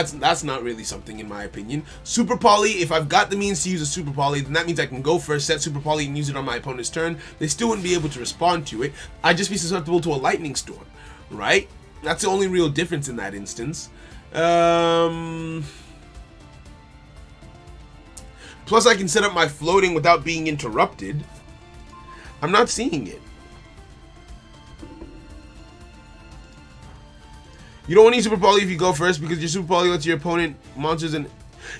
Speaker 1: really something in my opinion. Super Poly, if I've got the means to use a Super Poly, then that means I can go first, set Super Poly, and use it on my opponent's turn. They still wouldn't be able to respond to it. I'd just be susceptible to a Lightning Storm, right? That's the only real difference in that instance. Plus I can set up my floating without being interrupted. I'm not seeing it. You don't need Super Poly if you go first because your Super Poly lets your opponent monsters and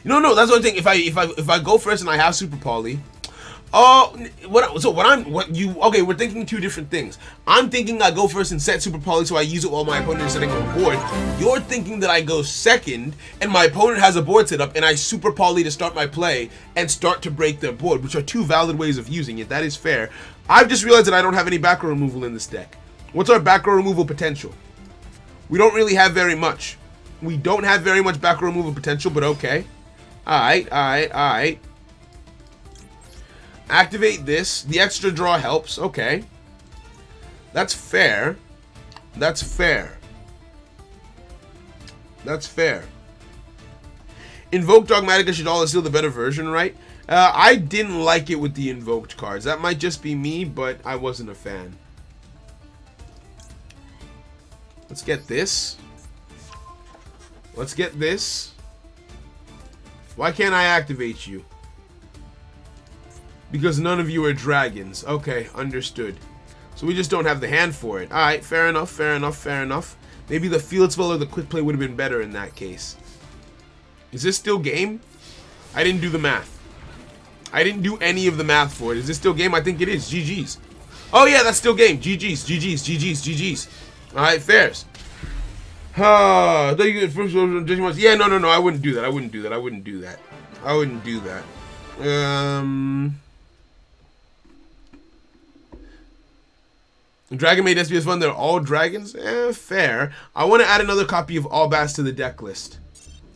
Speaker 1: no, that's one thing. If I go first and I have Super Poly, okay, we're thinking two different things. I'm thinking I go first and set Super Poly so I use it while my opponent is setting up a board. You're thinking that I go second and my opponent has a board set up and I Super Poly to start my play and start to break their board, which are two valid ways of using it. That is fair. I've just realized that I don't have any back row removal in this deck. What's our back row removal potential? We don't really have very much. We don't have very much back row removal potential, but okay. Alright. Activate this. The extra draw helps. Okay. That's fair. That's fair. That's fair. Invoke Dogmatica Shadal is still the better version, right? I didn't like it with the invoked cards. That might just be me, but I wasn't a fan. Let's get this. Let's get this. Why can't I activate you? Because none of you are dragons. Okay, understood. So we just don't have the hand for it. Alright, fair enough, fair enough, fair enough. Maybe the field spell or the quick play would have been better in that case. Is this still game? I didn't do the math. I didn't do any of the math for it. Is this still game? I think it is. GG's. Oh yeah, that's still game. GG's, GG's, GG's, GG's. Alright, fairs. Yeah, no, I wouldn't do that. I wouldn't do that. I wouldn't do that. I wouldn't do that. Dragon Maid Despia is fun. They're all dragons? Fair. I want to add another copy of Albaz to the deck list.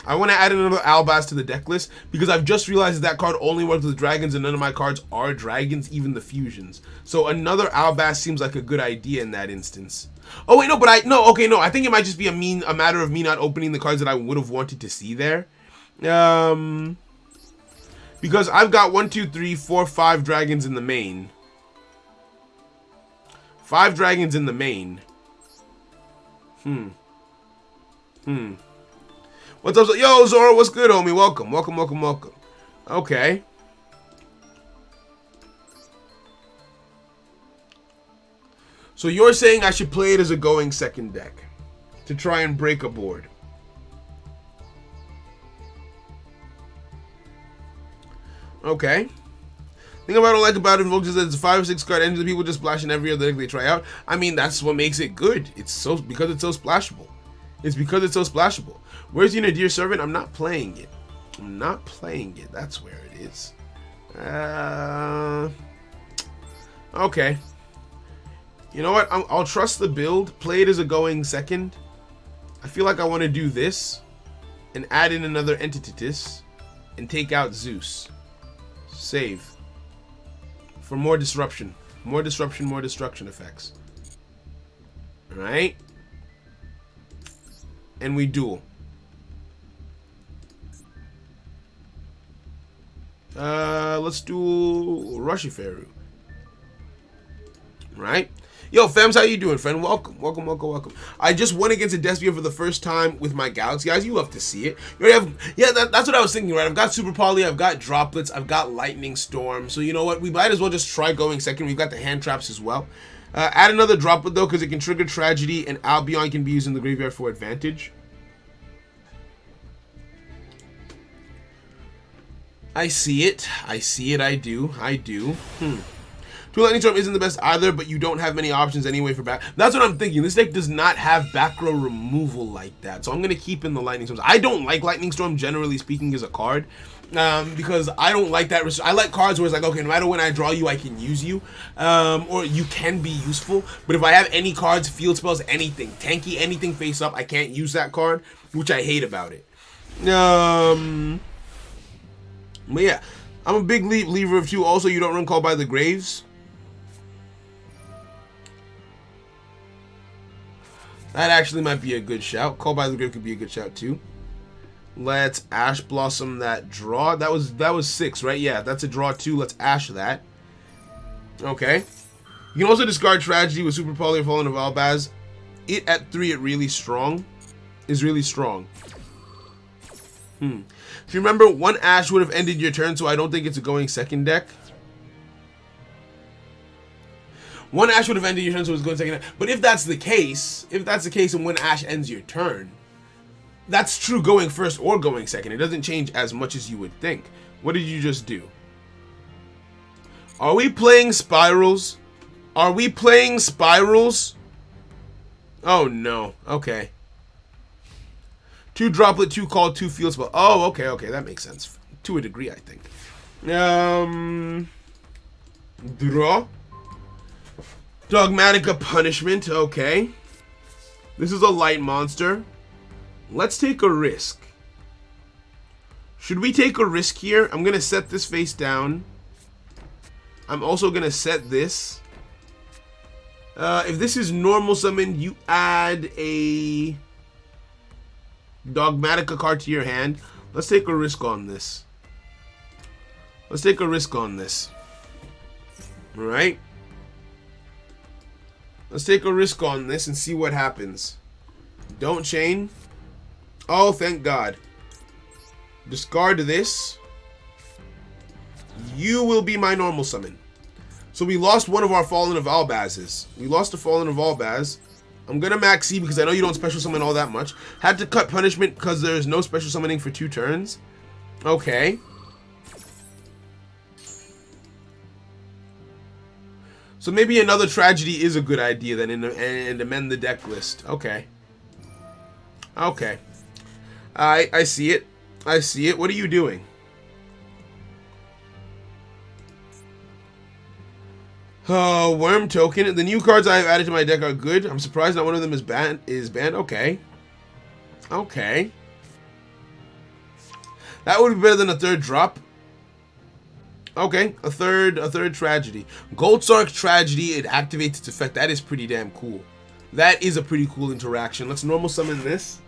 Speaker 1: I want to add another Albaz to the deck list because I've just realized that card only works with dragons and none of my cards are dragons, even the fusions. So another Albaz seems like a good idea in that instance. Oh wait, no, but I think it might just be a matter of me not opening the cards that I would have wanted to see there. Because I've got 1, 2, 3, 4, 5 dragons in the main. 5 dragons in the main. What's up? Yo, Zora, what's good, homie? Welcome, welcome, welcome, welcome. Okay. So you're saying I should play it as a going second deck to try and break a board. Okay. Thing I don't like about it, folks, is that it's a 5 or 6 card engine. People just splash in every other deck they try out. I mean, that's what makes it good. It's so because it's so splashable. It's because it's so splashable. Where's your Nadir Servant? I'm not playing it. I'm not playing it. That's where it is. Okay. You know what? I'll trust the build. Play it as a going second. I feel like I want to do this and add in another Entitas and take out Zeus. Save. For more disruption. More disruption, more destruction effects. Alright? And we duel. Let's do Rushiferu. Right? Yo, Fems, how you doing, friend? Welcome, welcome, welcome, welcome. I just won against a Despia for the first time with my Galaxy guys. You love to see it. You already have, yeah, that's what I was thinking, right? I've got Super Poly, I've got Droplets, I've got Lightning Storm. So you know what? We might as well just try going second. We've got the hand traps as well. Add another Droplet, though, because it can trigger Tragedy, and Albion can be used in the graveyard for advantage. I see it. I see it. I do. I do. Two Lightning Storm isn't the best either, but you don't have many options anyway for back. That's what I'm thinking. This deck does not have back row removal like that, so I'm going to keep in the Lightning Storms. I don't like Lightning Storm, generally speaking, as a card, because I don't like that. I like cards where it's like, okay, no matter when I draw you, I can use you, or you can be useful. But if I have any cards, field spells, anything, tanky, anything face up, I can't use that card, which I hate about it. But yeah, I'm a big believer of 2. Also, you don't run Call by the Graves. That actually might be a good shout. Call by the Grave could be a good shout too. Let's Ash Blossom that draw. That was 6, right? Yeah, that's a draw 2. Let's Ash that. Okay. You can also discard Tragedy with Super Poly or Fallen of Albaz. It at 3, it really strong. Is really strong. If you remember, 1 Ash would have ended your turn, so I don't think it's a going second deck. 1 Ash would have ended your turn, so it's going second deck. But if that's the case, and 1 Ash ends your turn, that's true going first or going second. It doesn't change as much as you would think. What did you just do? Are we playing Spirals? Are we playing Spirals? Oh no. Okay. 2 Droplet, 2 Call, 2 Field Spell. Oh, okay, okay, that makes sense. To a degree, I think. Draw. Dogmatica Punishment, okay. This is a light monster. Let's take a risk. Should we take a risk here? I'm going to set this face down. I'm also going to set this. If this is normal summon, you add a Dogmatica card to your hand. Let's take a risk on this. Let's take a risk on this. Alright? Let's take a risk on this and see what happens. Don't chain. Oh, thank God. Discard this. You will be my normal summon. So we lost one of our Fallen of Albaz's. We lost a Fallen of Albaz. I'm going to max C because I know you don't special summon all that much. Had to cut Punishment because there's no special summoning for 2 turns. Okay. So maybe another Tragedy is a good idea then and amend the deck list. Okay. Okay. I see it. I see it. What are you doing? Worm Token. The new cards I have added to my deck are good. I'm surprised not one of them is banned. Okay. Okay. That would be better than a 3rd drop. Okay, a third Tragedy. Goldsark Tragedy, it activates its effect. That is pretty damn cool. That is a pretty cool interaction. Let's normal summon this.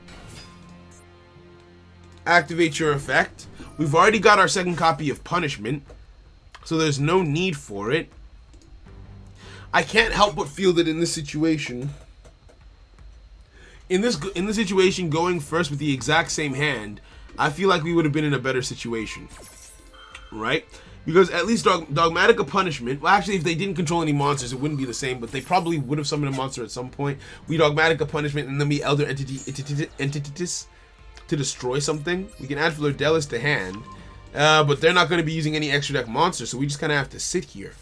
Speaker 1: Activate your effect. We've already got our second copy of Punishment, so there's no need for it. I can't help but feel that in this situation, in this situation, going first with the exact same hand, I feel like we would have been in a better situation, right? Because at least Dogmatica Punishment, well, actually, if they didn't control any monsters, it wouldn't be the same, but they probably would have summoned a monster at some point. We Dogmatica Punishment, and then we Elder Entities to destroy something. We can add Flordelis to hand, but they're not going to be using any extra deck monsters, so we just kind of have to sit here.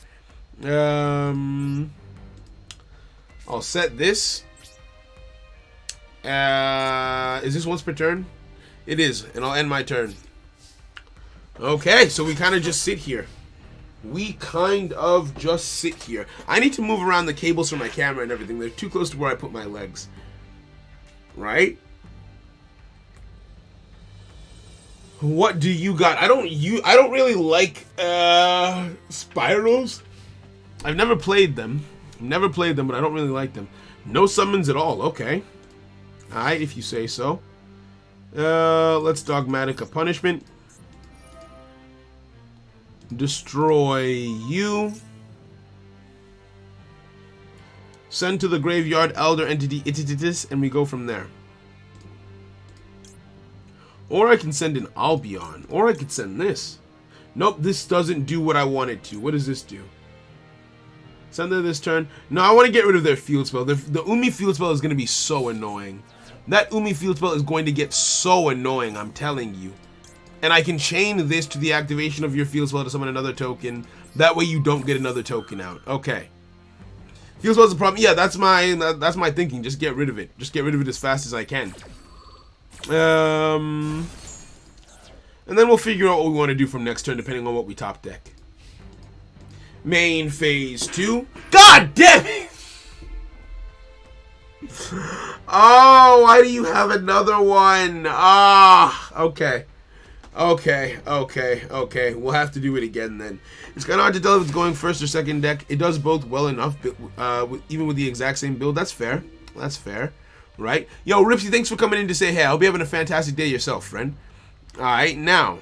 Speaker 1: I'll set this. Is this once per turn? It is, and I'll end my turn. Okay, so we kind of just sit here. We kind of just sit here. I need to move around the cables for my camera and everything. They're too close to where I put my legs. Right? What do you got? I don't really like spirals. I've never played them. But I don't really like them. No summons at all. Okay. Alright, if you say so. Let's Dogmatica Punishment. Destroy you. Send to the graveyard Elder Entity Ititis, and we go from there. Or I can send an Albion. Or I could send this. Nope, this doesn't do what I want it to. What does this do? Send her this turn. No, I want to get rid of their field spell. The Umi field spell is going to be so annoying. That Umi field spell is going to get so annoying, I'm telling you. And I can chain this to the activation of your field spell to summon another token. That way you don't get another token out. Okay. Field spell is a problem. Yeah, that's my thinking. Just get rid of it. Just get rid of it as fast as I can. And then we'll figure out what we want to do from next turn depending on what we top deck. Main phase 2. God damn it! Oh, why do you have another one? Ah, okay. Okay. We'll have to do it again then. It's kind of hard to tell if it's going first or second deck. It does both well enough, even with the exact same build. That's fair. That's fair. Right? Yo, Ripsy, thanks for coming in to say hey. I hope you're having a fantastic day yourself, friend. Alright, now.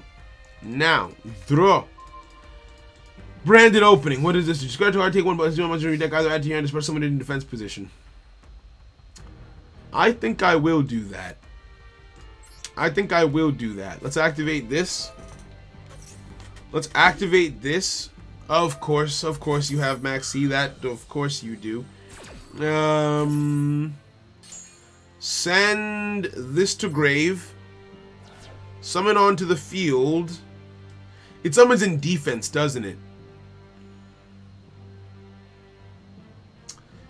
Speaker 1: Draw. Branded opening. What is this? Discard to hard, take one button, 0 monster in your deck, either add to your hand, disperse someone in defense position. I think I will do that. Let's activate this. Of course you have Maxi. That, of course you do. Send this to grave. Summon onto the field. It summons in defense, doesn't it?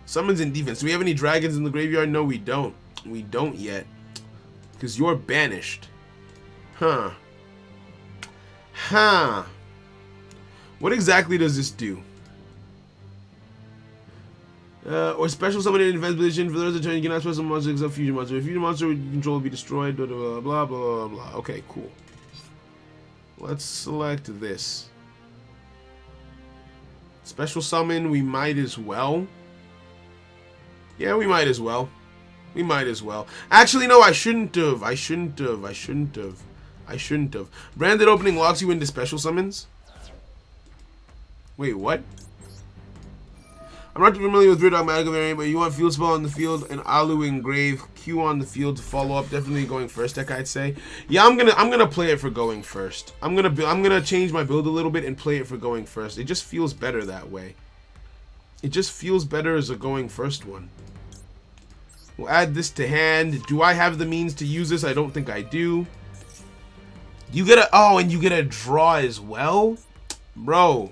Speaker 1: Summons in defense. Do we have any dragons in the graveyard? No, we don't. We don't yet. Because you're banished. Huh. What exactly does this do? Or special summon in defense position. For the rest of the turn, you cannot special monster except fusion monster. If fusion monster you control will be destroyed. Blah, blah, blah, blah, blah. Okay, cool. Let's select this. Special summon, we might as well. Yeah, we might as well. Actually, no, I shouldn't have. Branded opening locks you into special summons? Wait, what? I'm not too familiar with Rid Dogmatica variant, but you want field spell on the field and Alu engrave Q on the field to follow up. Definitely going first deck, I'd say. Yeah, I'm gonna play it for going first. I'm gonna change my build a little bit and play it for going first. It just feels better that way. It just feels better as a going first one. We'll add this to hand. Do I have the means to use this? I don't think I do. You get a and you get a draw as well, bro.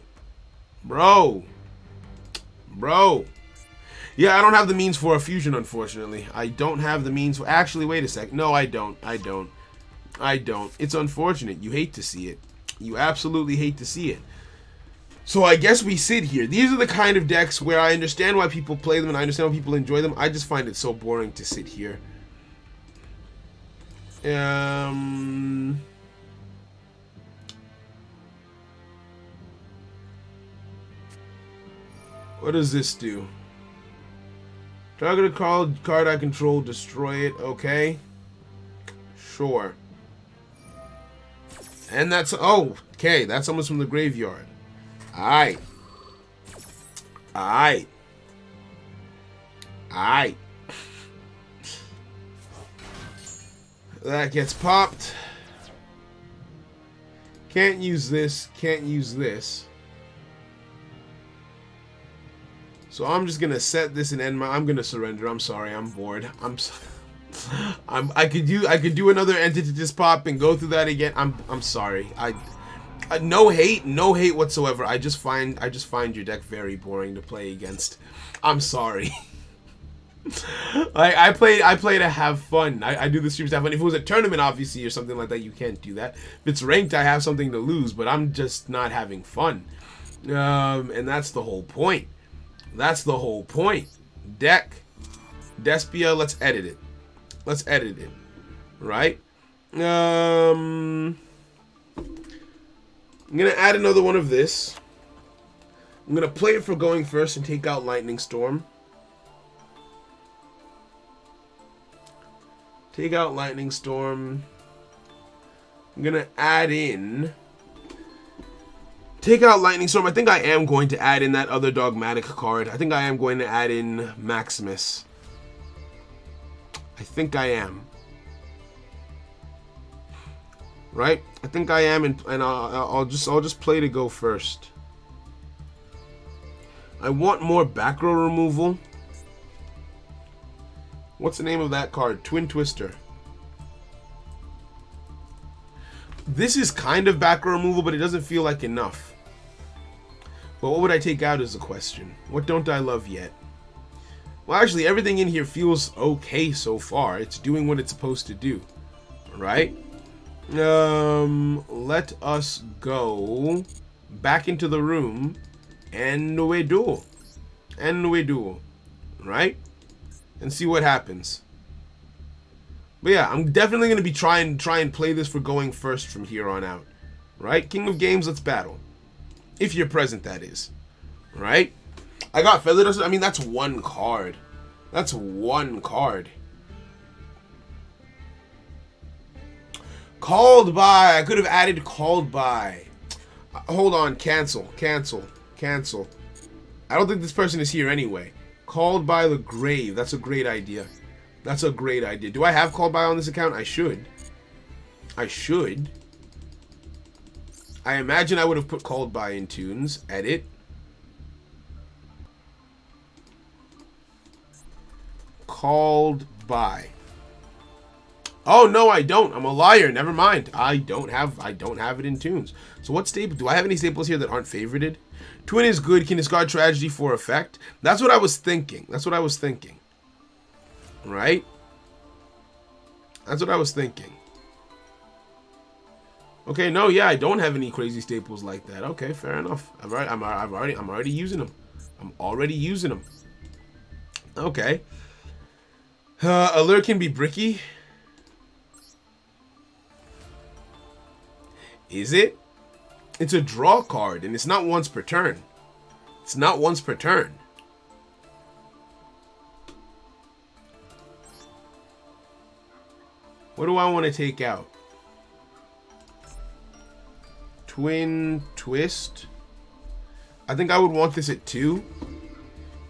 Speaker 1: Yeah, I don't have the means for a fusion, unfortunately. I don't have the means for... Actually, wait a sec. No, I don't. It's unfortunate. You hate to see it. You absolutely hate to see it. So I guess we sit here. These are the kind of decks where I understand why people play them and I understand why people enjoy them. I just find it so boring to sit here. What does this do? Target a card I control, destroy it. Okay. Sure. And that's, oh, okay, that's almost from the graveyard. Alright. Alright. Alright. That gets popped. Can't use this, can't use this. So I'm just gonna set this and end my, I'm gonna surrender. I'm sorry, I'm bored. I could do another entity just pop and go through that again. I'm sorry. No hate whatsoever. I just find your deck very boring to play against. I'm sorry. Like I play to have fun. I do the streams to have fun. If it was a tournament, obviously, or something like that, you can't do that. If it's ranked, I have something to lose, but I'm just not having fun. And that's the whole point. That's the whole point. Deck, Despia. Let's edit it. Let's edit it. Right? I'm gonna add another one of this. I'm gonna play it for going first and take out Lightning Storm. Take out Lightning Storm. I'm gonna add in. Take out Lightning Storm. I think I am going to add in that other dogmatic card. I think I am going to add in Maximus. I think I am. Right? I think I am, and I'll just play to go first. I want more back row removal. What's the name of that card? Twin Twister. This is kind of back row removal, but it doesn't feel like enough. But what would I take out is the question. What don't I love yet? Well, actually, everything in here feels okay so far. It's doing what it's supposed to do. Right? Let us go back into the room and we duel. And we duel. Right? And see what happens. But yeah, I'm definitely going to be try and play this for going first from here on out. Right? King of Games, let's battle. If you're present, that is. Right? I got Feather Duster. I mean, that's one card. That's one card. Called by. I could have added called by. Hold on. Cancel. Cancel. Cancel. I don't think this person is here anyway. Called by the grave. That's a great idea. That's a great idea. Do I have called by on this account? I should. I should. I imagine I would have put called by in tunes. Edit. Called by. Oh no, I don't. I'm a liar. Never mind. I don't have it in tunes. So what staple? Do I have any staples here that aren't favorited? Twin is good. Can discard tragedy for effect. That's what I was thinking. That's what I was thinking. Right? That's what I was thinking. Okay, no, yeah, I don't have any crazy staples like that. Okay, fair enough. I'm already using them. I'm already using them. Okay. Allure can be bricky. Is it? It's a draw card, and it's not once per turn. It's not once per turn. What do I want to take out? Twin Twist. I think I would want this at 2.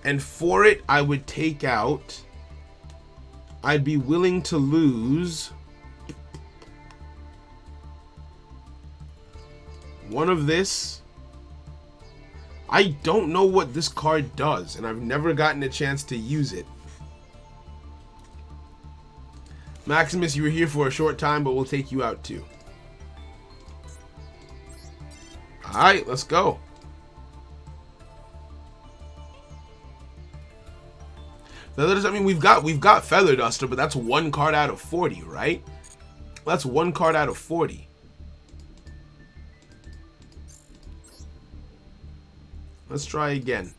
Speaker 1: And for it, I would take out... I'd be willing to lose... one of this. I don't know what this card does, and I've never gotten a chance to use it. Maximus, you were here for a short time, but we'll take you out too. Alright, let's go. Feather Duster, I mean, we've got Feather Duster, but that's one card out of 40, right? That's one card out of 40. Let's try again.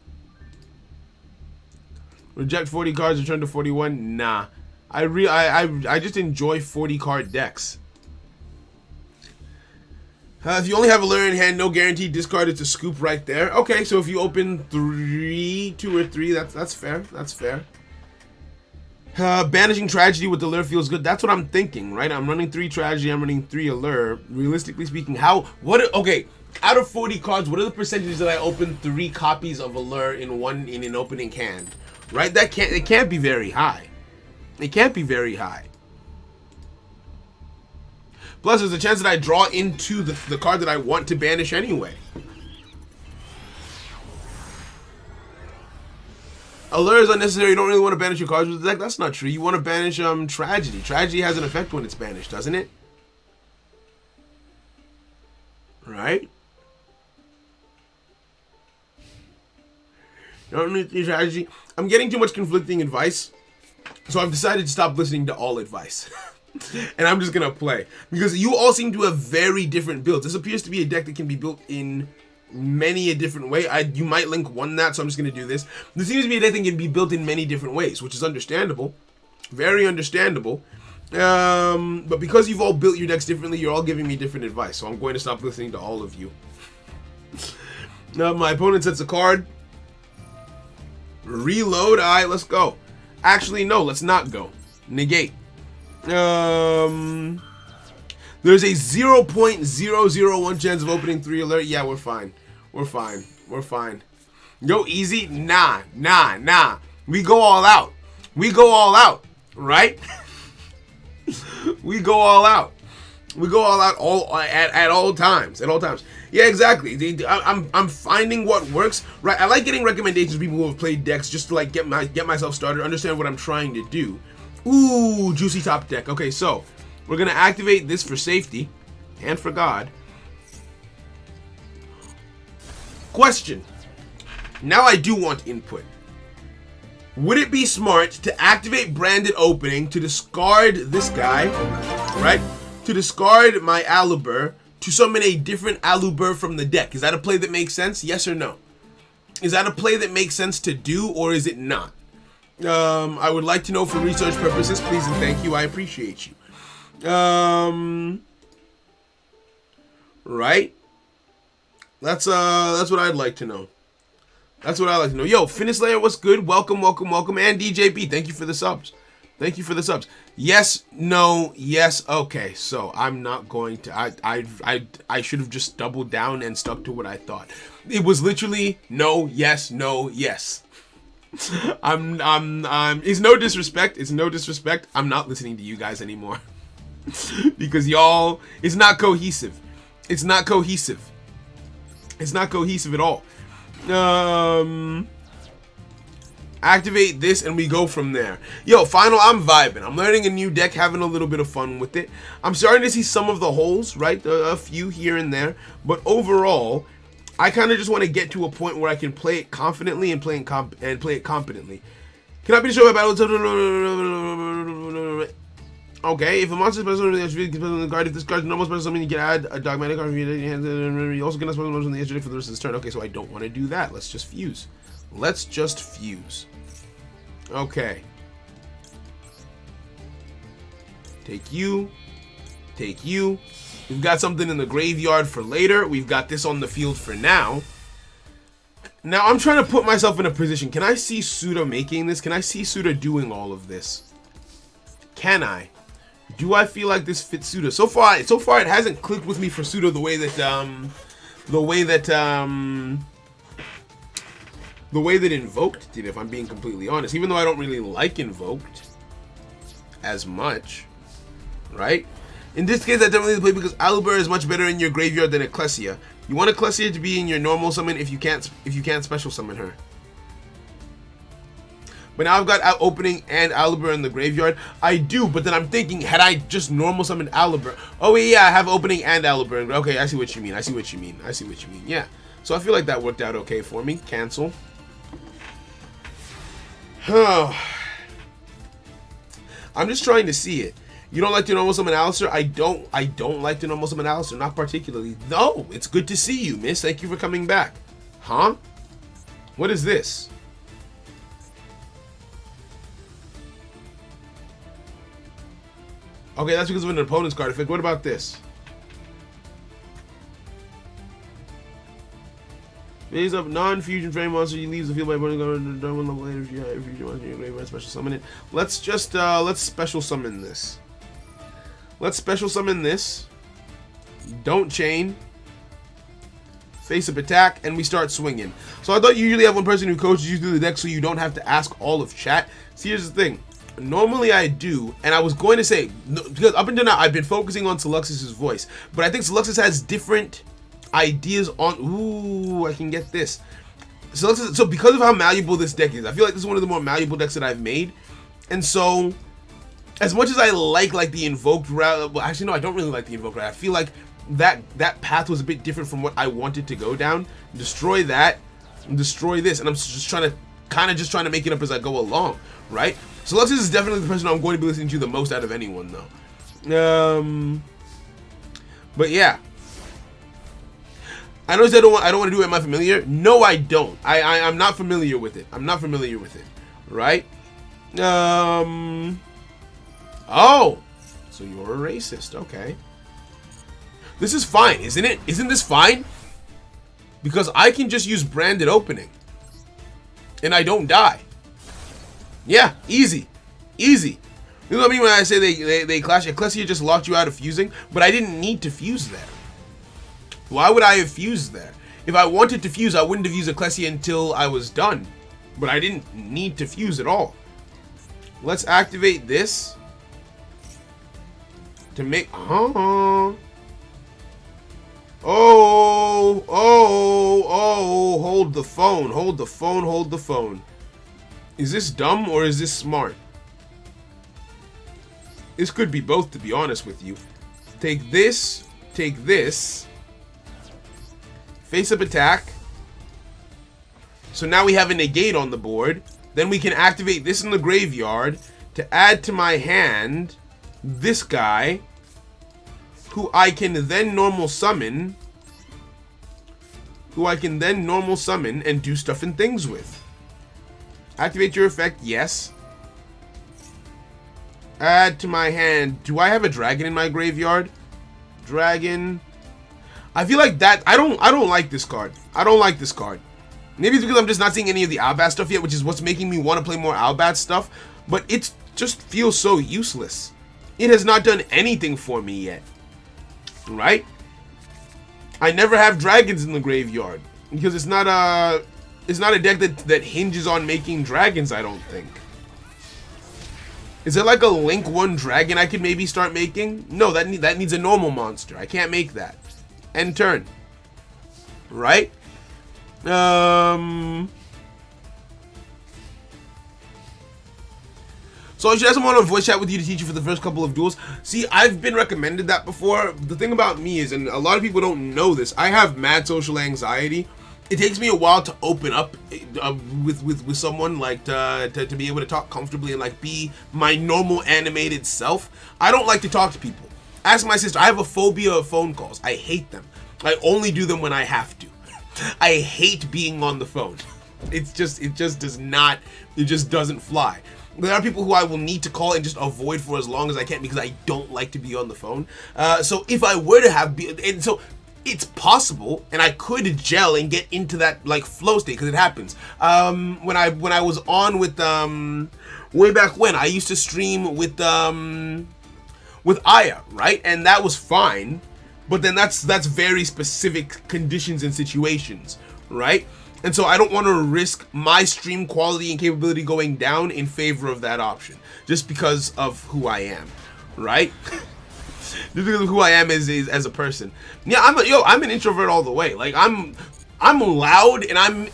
Speaker 1: Reject 40 cards, return to 41. Nah. I just enjoy 40 card decks. If you only have a lure in hand, no guaranteed discard. It's a scoop right there. Okay, so if you open 2 or 3, that's fair. That's fair. Banishing Tragedy with Allure feels good. That's what I'm thinking, right? I'm running 3 Tragedy, I'm running 3 Allure. Realistically speaking, okay, out of 40 cards, what are the percentages that I open 3 copies of Allure in an opening hand? Right? It can't be very high. It can't be very high. Plus, there's a chance that I draw into the card that I want to banish anyway. Allure is unnecessary. You don't really want to banish your cards with the deck. That's not true. You want to banish Tragedy. Tragedy has an effect when it's banished, doesn't it? Right? You don't need the Tragedy. I'm getting too much conflicting advice, so I've decided to stop listening to all advice. And I'm just going to play. Because you all seem to have very different builds. This appears to be a deck that can be built in many a different way. You might link one that, so I'm just going to do this. This seems to be a deck that can be built in many different ways, which is understandable. Very understandable. But because you've all built your decks differently, you're all giving me different advice, so I'm going to stop listening to all of you. Now, my opponent sets a card. Reload. Alright, let's go. Actually, no, let's not go. Negate. There's a 0.001 chance of opening 3 Allure. Yeah, we're fine. We're fine. We're fine. Go easy? Nah. We go all out. We go all out, right? We go all out. We go all out at all times. At all times. Yeah, exactly. I'm finding what works. Right. I like getting recommendations from people who have played decks just to like get myself started, understand what I'm trying to do. Ooh, juicy top deck. Okay, so we're gonna activate this for safety and for God. Question. Now I do want input. Would it be smart to activate Branded Opening to discard this guy, right? To discard my Alubur to summon a different Alubur from the deck? Is that a play that makes sense? Yes or no? Is that a play that makes sense to do, or is it not? I would like to know for research purposes, please and thank you. I appreciate you. Right? That's what I'd like to know. That's what I'd like to know. Yo, Finish Layer, what's good? Welcome. And DJB, thank you for the subs. Thank you for the subs. Yes, no, yes. Okay, so I'm not going to. I should have just doubled down and stuck to what I thought. It was literally no, yes, no, yes. It's no disrespect. It's no disrespect. I'm not listening to you guys anymore because y'all. It's not cohesive. It's not cohesive. It's not cohesive at all. Activate this and we go from there. Yo, final, I'm vibing. I'm learning a new deck, having a little bit of fun with it. I'm starting to see some of the holes, right? A few here and there, but overall, I kind of just want to get to a point where I can play it confidently and play it competently. Can I be sure about okay, if a monster special on the card, if this card's normal special summon, you can add a dogmatic card. You also get a special on the yesterday for the rest of this turn. Okay, so I don't want to do that. Let's just fuse. Let's just fuse. Okay. Take you. Take you. We've got something in the graveyard for later. We've got this on the field for now. Now, I'm trying to put myself in a position. Can I see Suda making this? Can I see Suda doing all of this? Can I? Do I feel like this fits Suda? So far it hasn't clicked with me for Suda the way that Invoked did, if I'm being completely honest. Even though I don't really like Invoked as much, right? In this case, I definitely play because Alubur is much better in your graveyard than Ecclesia. You want Ecclesia to be in your normal summon if you can't special summon her. But now I've got opening and Alubur in the graveyard. I do, but then I'm thinking, had I just normal summoned Alubur? Oh yeah, I have opening and Alubur. Okay, I see what you mean. I see what you mean. Yeah. So I feel like that worked out okay for me. Cancel. I'm just trying to see it. You don't like to normal summon Alistair? I don't like to normal summon Alistair, not particularly. No, it's good to see you, miss. Thank you for coming back. Huh? What is this? Okay, that's because of an opponent's card effect. What about this? Phase up non-fusion frame monster. He leaves the field by putting on one level later. If you have a fusion monster, you're going to special summon it. Let's just let's special summon this. Let's special summon this. Don't chain. Face up attack, and we start swinging. So I thought you usually have one person who coaches you through the deck, so you don't have to ask all of chat. See, here's the thing. Normally I do, and I was going to say, because up until now I've been focusing on Seluxus's voice, but I think Seluxus has different ideas on. Ooh, I can get this. So because of how malleable this deck is, I feel like this is one of the more malleable decks that I've made, and so as much as I like the invoked route, well, actually no, I don't really like the invoked route. I feel like that path was a bit different from what I wanted to go down. Destroy that, and destroy this, and I'm just trying to make it up as I go along, right? So Seluxus is definitely the person I'm going to be listening to the most out of anyone, though. But yeah, I know I don't want to do it. Am I familiar? No, I don't. I'm not familiar with it. I'm not familiar with it, right? Oh, so you're a racist? Okay. This is fine, isn't it? Isn't this fine? Because I can just use branded opening, and I don't die. Yeah, easy. Easy. You know what I mean when I say they clash? Ecclesia just locked you out of fusing, but I didn't need to fuse there. Why would I have fused there? If I wanted to fuse, I wouldn't have used Ecclesia until I was done. But I didn't need to fuse at all. Let's activate this to make... hold the phone, hold the phone, hold the phone. Is this dumb or is this smart? This could be both, to be honest with you. Take this, face up attack. So now we have a negate on the board. Then we can activate this in the graveyard to add to my hand this guy, who I can then normal summon. And do stuff and things with. Activate your effect, yes. Add to my hand. Do I have a dragon in my graveyard? Dragon. I feel like that. I don't like this card. I don't like this card. Maybe it's because I'm just not seeing any of the Albat stuff yet, which is what's making me want to play more Albat stuff. But it just feels so useless. It has not done anything for me yet. Right? I never have dragons in the graveyard because it's not a deck that hinges on making dragons, I don't think. Is there like a Link 1 dragon I could maybe start making? No, that needs a normal monster. I can't make that. End turn. Right? So I should have someone on voice chat with you to teach you for the first couple of duels. See, I've been recommended that before. The thing about me is, and a lot of people don't know this, I have mad social anxiety. It takes me a while to open up with someone, like to be able to talk comfortably and like be my normal animated self. I don't like to talk to people. Ask my sister. I have a phobia of phone calls. I hate them. I only do them when I have to. I hate being on the phone. It just doesn't fly. There are people who I will need to call and just avoid for as long as I can because I don't like to be on the phone. So if I were to have, and so it's possible, and I could gel and get into that like flow state because it happens. When I was on with way back when, I used to stream with Aya, right, and that was fine. But then that's very specific conditions and situations, right? And so I don't want to risk my stream quality and capability going down in favor of that option, just because of who I am, right? Just because of who I am as a person. Yeah, I'm an introvert all the way. Like I'm loud and I'm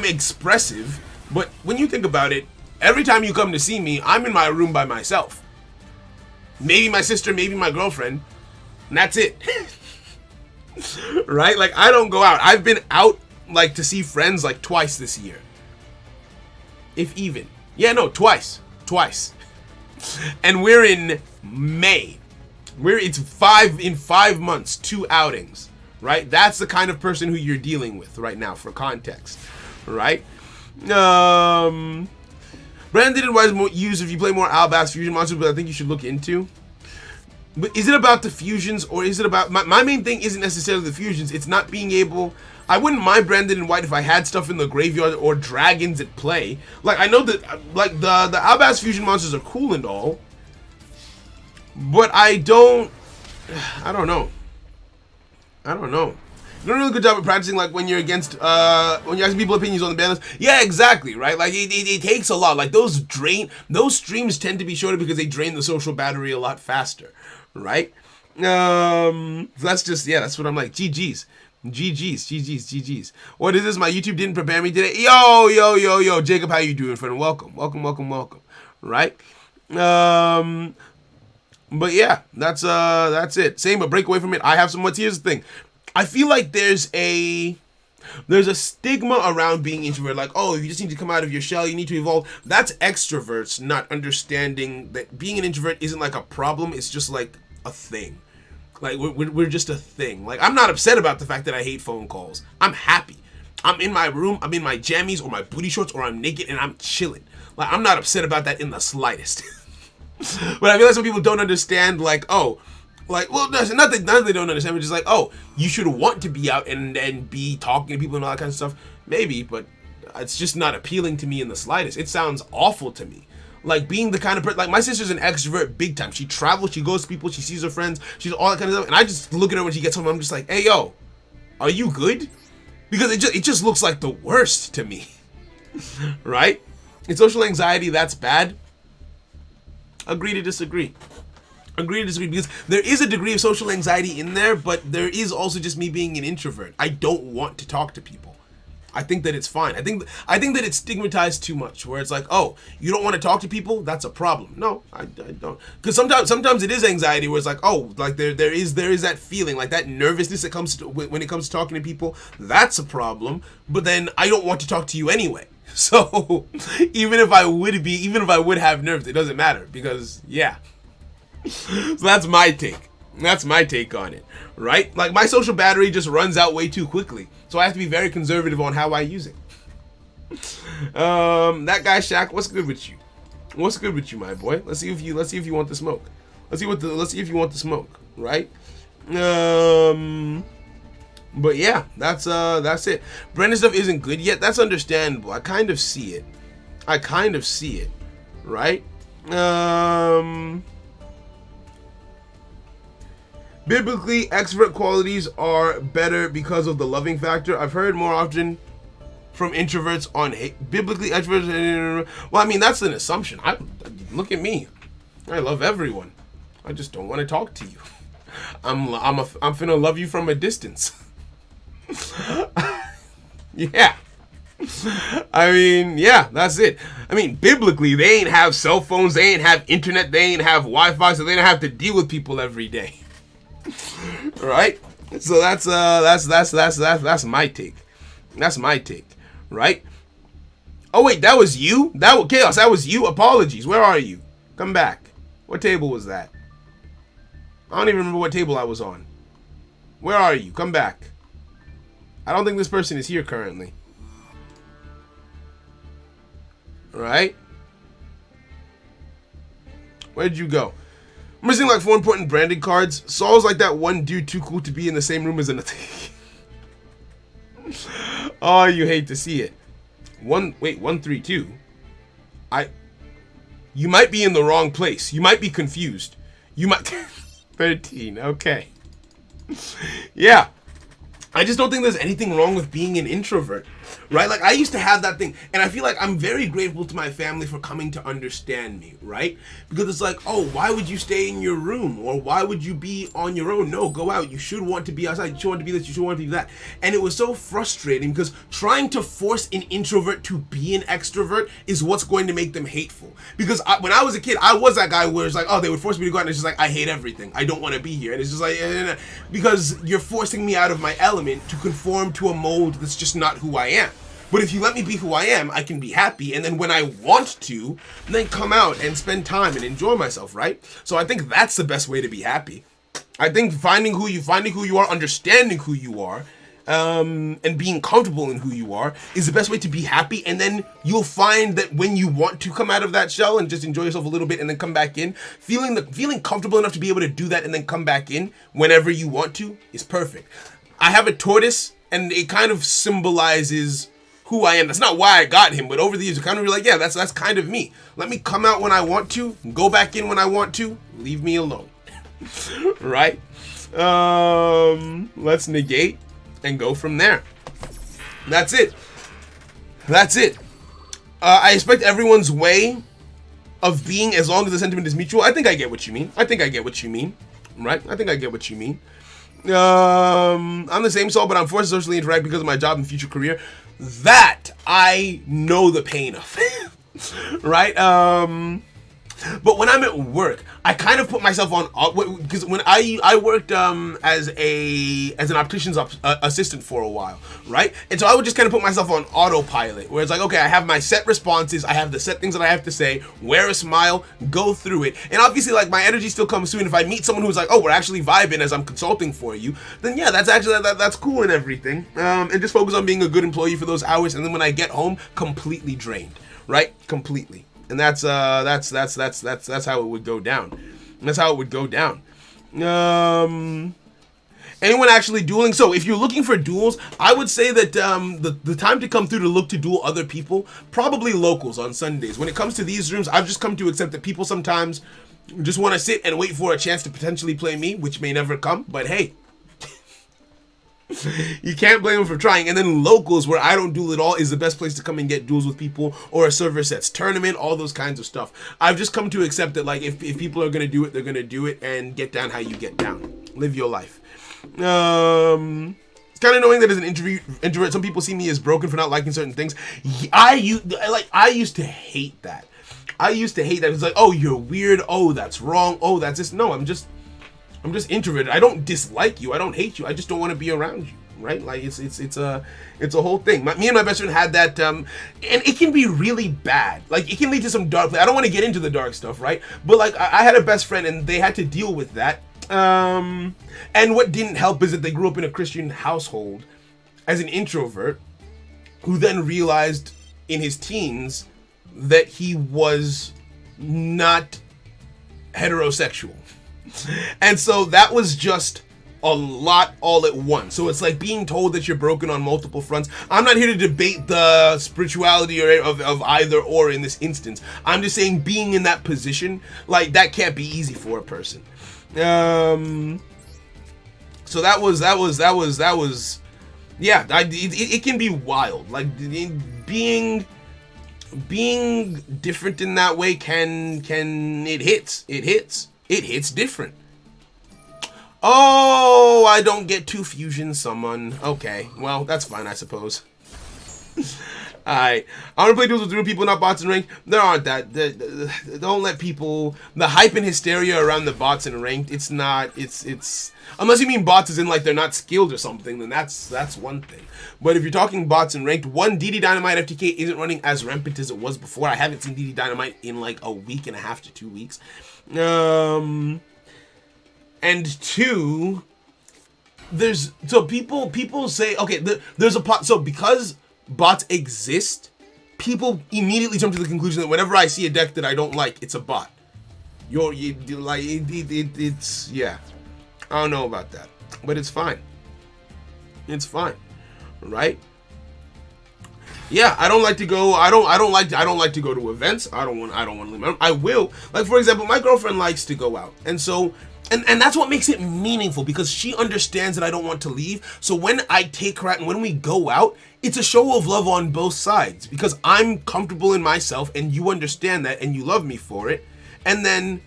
Speaker 1: expressive, but when you think about it, every time you come to see me, I'm in my room by myself. Maybe my sister, maybe my girlfriend, and that's it. Right? Like I don't go out. I've been out like to see friends like twice this year, if even. Yeah, no, twice, and we're in May. It's 5 months, 2 outings, right? That's the kind of person who you're dealing with right now, for context, right? Brandon and wise use if you play more Albas fusion monsters, but I think you should look into. But is it about the fusions, or is it about my main thing isn't necessarily the fusions, it's not being able. I wouldn't mind branded in white if I had stuff in the graveyard or dragons at play. Like, I know that like the Albaz fusion monsters are cool and all, but I don't know. You're doing a really good job of practicing, like, when you're against, when you're asking people opinions on the ban list. Yeah, exactly, right? Like, it takes a lot. Like, those streams tend to be shorter because they drain the social battery a lot faster, right? That's just, yeah, that's what I'm like. GG's. What is this? My YouTube didn't prepare me today. Yo, Jacob, how you doing, friend? Welcome. Right? But yeah, that's it. Same, but break away from it. I have some what's. Here's the thing. I feel like there's a stigma around being introvert, like, oh, you just need to come out of your shell, you need to evolve. That's extroverts not understanding that being an introvert isn't like a problem, it's just like a thing. Like, we're just a thing. Like, I'm not upset about the fact that I hate phone calls. I'm happy. I'm in my room, I'm in my jammies or my booty shorts, or I'm naked and I'm chilling. Like, I'm not upset about that in the slightest. But I feel like some people don't understand, like, oh, like, well, not that they don't understand, but just like, oh, you should want to be out and be talking to people and all that kind of stuff. Maybe, but it's just not appealing to me in the slightest. It sounds awful to me. Like, being the kind of person, like, my sister's an extrovert big time. She travels, she goes to people, she sees her friends, she's all that kind of stuff. And I just look at her when she gets home, I'm just like, hey, yo, are you good? Because it just looks like the worst to me. Right? In social anxiety, that's bad. Agree to disagree. Because there is a degree of social anxiety in there, but there is also just me being an introvert. I don't want to talk to people. I think that it's fine. I think that it's stigmatized too much, where it's like, oh, you don't want to talk to people? That's a problem. No, I don't. Because sometimes it is anxiety, where it's like, oh, like there is that feeling, like that nervousness that comes to, when it comes to talking to people. That's a problem. But then I don't want to talk to you anyway. So even if I would have nerves, it doesn't matter, because yeah. So that's my take. That's my take on it, right? Like, my social battery just runs out way too quickly, so I have to be very conservative on how I use it. That guy Shaq, what's good with you? What's good with you, my boy? Let's see if you want the smoke. Let's see if you want the smoke, right? But yeah, that's it. Brendan stuff isn't good yet. That's understandable. I kind of see it, right? Biblically, extrovert qualities are better because of the loving factor. I've heard more often from introverts on hate. Biblically, extroverts. Well, I mean, that's an assumption. Look at me. I love everyone. I just don't want to talk to you. I'm finna love you from a distance. Yeah. I mean, yeah, that's it. I mean, biblically, they ain't have cell phones, they ain't have internet, they ain't have Wi-Fi, so they don't have to deal with people every day. Right? So that's my take. That's my take, right? Oh wait, that was you? Chaos, that was you? Apologies. Where are you? Come back. What table was that? I don't even remember what table I was on. Where are you? Come back. I don't think this person is here currently. Right? Where'd you go? I'm missing like 4 important branding cards. Saul's like that one dude too cool to be in the same room as another. Oh, you hate to see it. 132. You might be in the wrong place. You might be confused. You might 13. Okay. Yeah. I just don't think there's anything wrong with being an introvert, right? Like, I used to have that thing, and I feel like I'm very grateful to my family for coming to understand me, right? Because it's like, oh, why would you stay in your room? Or why would you be on your own? No, go out. You should want to be outside. You should want to be this. You should want to be that. And it was so frustrating because trying to force an introvert to be an extrovert is what's going to make them hateful. Because when I was a kid, I was that guy where it's like, oh, they would force me to go out, and it's just like, I hate everything. I don't want to be here. And it's just like, because you're forcing me out of my element to conform to a mold that's just not who I am. But if you let me be who I am, I can be happy, and then when I want to, then come out and spend time and enjoy myself, right? So I think that's the best way to be happy. I think finding who you are, understanding who you are, and being comfortable in who you are is the best way to be happy. And then you'll find that when you want to come out of that shell and just enjoy yourself a little bit and then come back in, feeling comfortable enough to be able to do that and then come back in whenever you want to is perfect. I have a tortoise, and it kind of symbolizes who I am. That's not why I got him, but over the years, I kind of be like, yeah, that's kind of me. Let me come out when I want to, go back in when I want to, leave me alone. Right? Let's negate and go from there. That's it. I expect everyone's way of being, as long as the sentiment is mutual. I think I get what you mean. Right? I think I get what you mean. I'm the same soul, but I'm forced to socially interact because of my job and future career. That I know the pain of. Right? But when I'm at work, I kind of put myself on, because when I worked as an optician's assistant for a while, right? And so I would just kind of put myself on autopilot, where it's like, okay, I have my set responses, I have the set things that I have to say, wear a smile, go through it. And obviously, like, my energy still comes through, and if I meet someone who's like, oh, we're actually vibing as I'm consulting for you, then yeah, that's actually, that's cool and everything. And just focus on being a good employee for those hours, and then when I get home, completely drained, right? Completely. And that's how it would go down. Anyone actually dueling? So if you're looking for duels, I would say that the time to come through to look to duel other people, probably locals on Sundays. When it comes to these rooms, I've just come to accept that people sometimes just want to sit and wait for a chance to potentially play me, which may never come, but hey. You can't blame them for trying. And then locals, where I don't duel at all, is the best place to come and get duels with people, or a server sets tournament, all those kinds of stuff. I've just come to accept that, like, if people are gonna do it, they're gonna do it, and get down how you get down. Live your life. It's kind of knowing that as an introvert, some people see me as broken for not liking certain things. I used to hate that. It's like, oh, you're weird. Oh, that's wrong. Oh, that's this. No, I'm just introverted. I don't dislike you. I don't hate you. I just don't want to be around you, right? Like, it's a whole thing. Me and my best friend had that, and it can be really bad. Like, it can lead to some dark play. I don't want to get into the dark stuff, right? But like, I had a best friend, and they had to deal with that. And what didn't help is that they grew up in a Christian household as an introvert, who then realized in his teens that he was not heterosexual. And so that was just a lot all at once. So it's like being told that you're broken on multiple fronts. I'm not here to debate the spirituality of either or in this instance. I'm just saying, being in that position, like, that can't be easy for a person. So that was yeah. It can be wild. Like, being different in that way it hits different. Oh, I don't get to fusion someone. Okay, well, that's fine, I suppose. Alright, I want to play duels with real people, not bots and ranked. There aren't that. Don't let people... The hype and hysteria around the bots and ranked, it's not... It's... Unless you mean bots as in, like, they're not skilled or something, then that's one thing. But if you're talking bots and ranked, DD Dynamite FTK isn't running as rampant as it was before. I haven't seen DD Dynamite in, like, a week and a half to 2 weeks. And two, there's... So people say... Okay, there's a pot... So because bots exist, people immediately jump to the conclusion that whenever I see a deck that I don't like, it's a bot. It's yeah. I don't know about that, but it's fine. It's fine, right? Yeah, I don't like to go. I don't like to go to events. I don't want to leave. I will. Like, for example, my girlfriend likes to go out, and so. And that's what makes it meaningful, because she understands that I don't want to leave. So when I take her out and when we go out, it's a show of love on both sides, because I'm comfortable in myself and you understand that and you love me for it. And then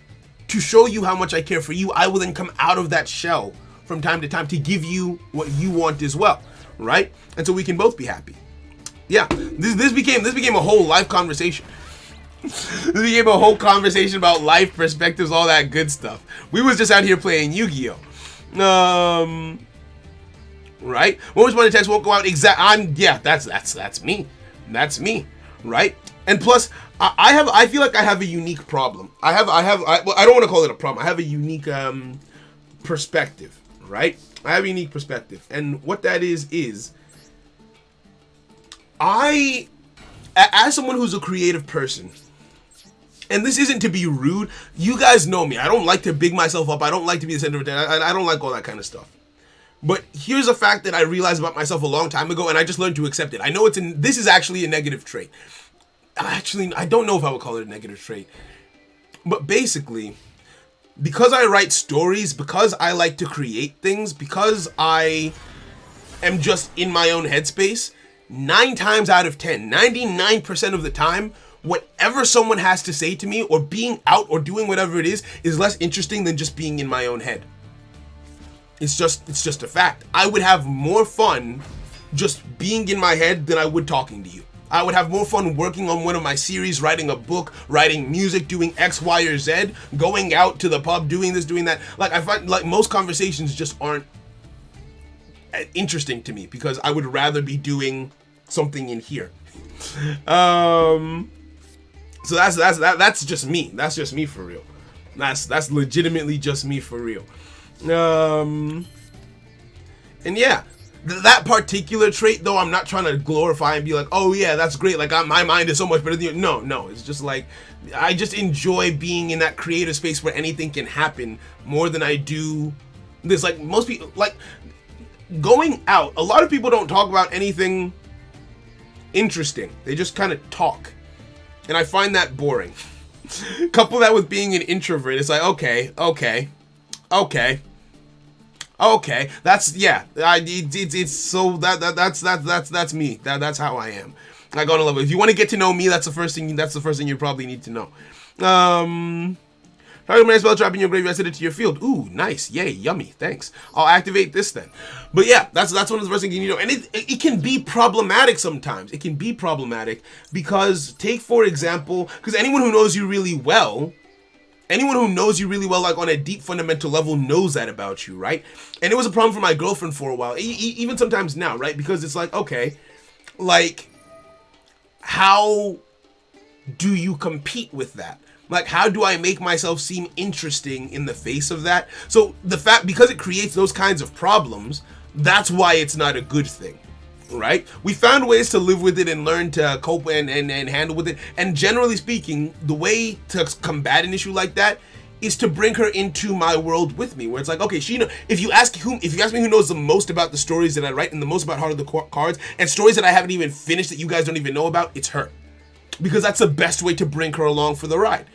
Speaker 1: to show you how much I care for you, I will then come out of that shell from time to time to give you what you want as well, right? And so we can both be happy. Yeah, this became a whole life conversation. This became a whole conversation about life perspectives, all that good stuff. We was just out here playing Yu-Gi-Oh. Right? When was one text won't go out that's me. That's me, right? And plus, I feel like I have a unique problem. I don't want to call it a problem. I have a unique perspective, right? I have a unique perspective. And what that is I, as someone who's a creative person, and this isn't to be rude, you guys know me. I don't like to big myself up. I don't like to be the center of attention. I don't like all that kind of stuff. But here's a fact that I realized about myself a long time ago, and I just learned to accept it. I know this is actually a negative trait. Actually, I don't know if I would call it a negative trait. But basically, because I write stories, because I like to create things, because I am just in my own headspace, 9 times out of 10, 99% of the time, whatever someone has to say to me, or being out or doing whatever it is less interesting than just being in my own head. It's just a fact. I would have more fun just being in my head than I would talking to you. I would have more fun working on one of my series, writing a book, writing music, doing X, Y, or Z, going out to the pub, doing this, doing that. Like, I find like most conversations just aren't interesting to me because I would rather be doing something in here. So that's just me. That's just me for real. That's legitimately just me for real. And yeah, that particular trait, though, I'm not trying to glorify and be like, oh yeah, that's great, like my mind is so much better than you. No, it's just like I just enjoy being in that creative space where anything can happen more than I do this. Like most people, like going out, a lot of people don't talk about anything interesting. They just kind of talk, and I find that boring. Couple that with being an introvert, it's like okay, that's yeah. It's so that's me. That's how I am. I go on a level. If you want to get to know me, that's the first thing you probably need to know. Target my spell trap in your graveyard, set it to your field. Ooh, nice. Yay, yummy. Thanks. I'll activate this then. But yeah, that's one of the first things you need to know. And it can be problematic sometimes. It can be problematic because take for example, because anyone who knows you really well, like on a deep fundamental level, knows that about you, right? And it was a problem for my girlfriend for a while, even sometimes now, right? Because it's like, okay, like, how do you compete with that? Like, how do I make myself seem interesting in the face of that? So the fact, because it creates those kinds of problems, that's why it's not a good thing. Right? We found ways to live with it and learn to cope and handle with it. And generally speaking, the way to combat an issue like that is to bring her into my world with me, where it's like, okay, if you ask me who knows the most about the stories that I write and the most about Heart of the Cards and stories that I haven't even finished that you guys don't even know about, it's her. Because that's the best way to bring her along for the ride.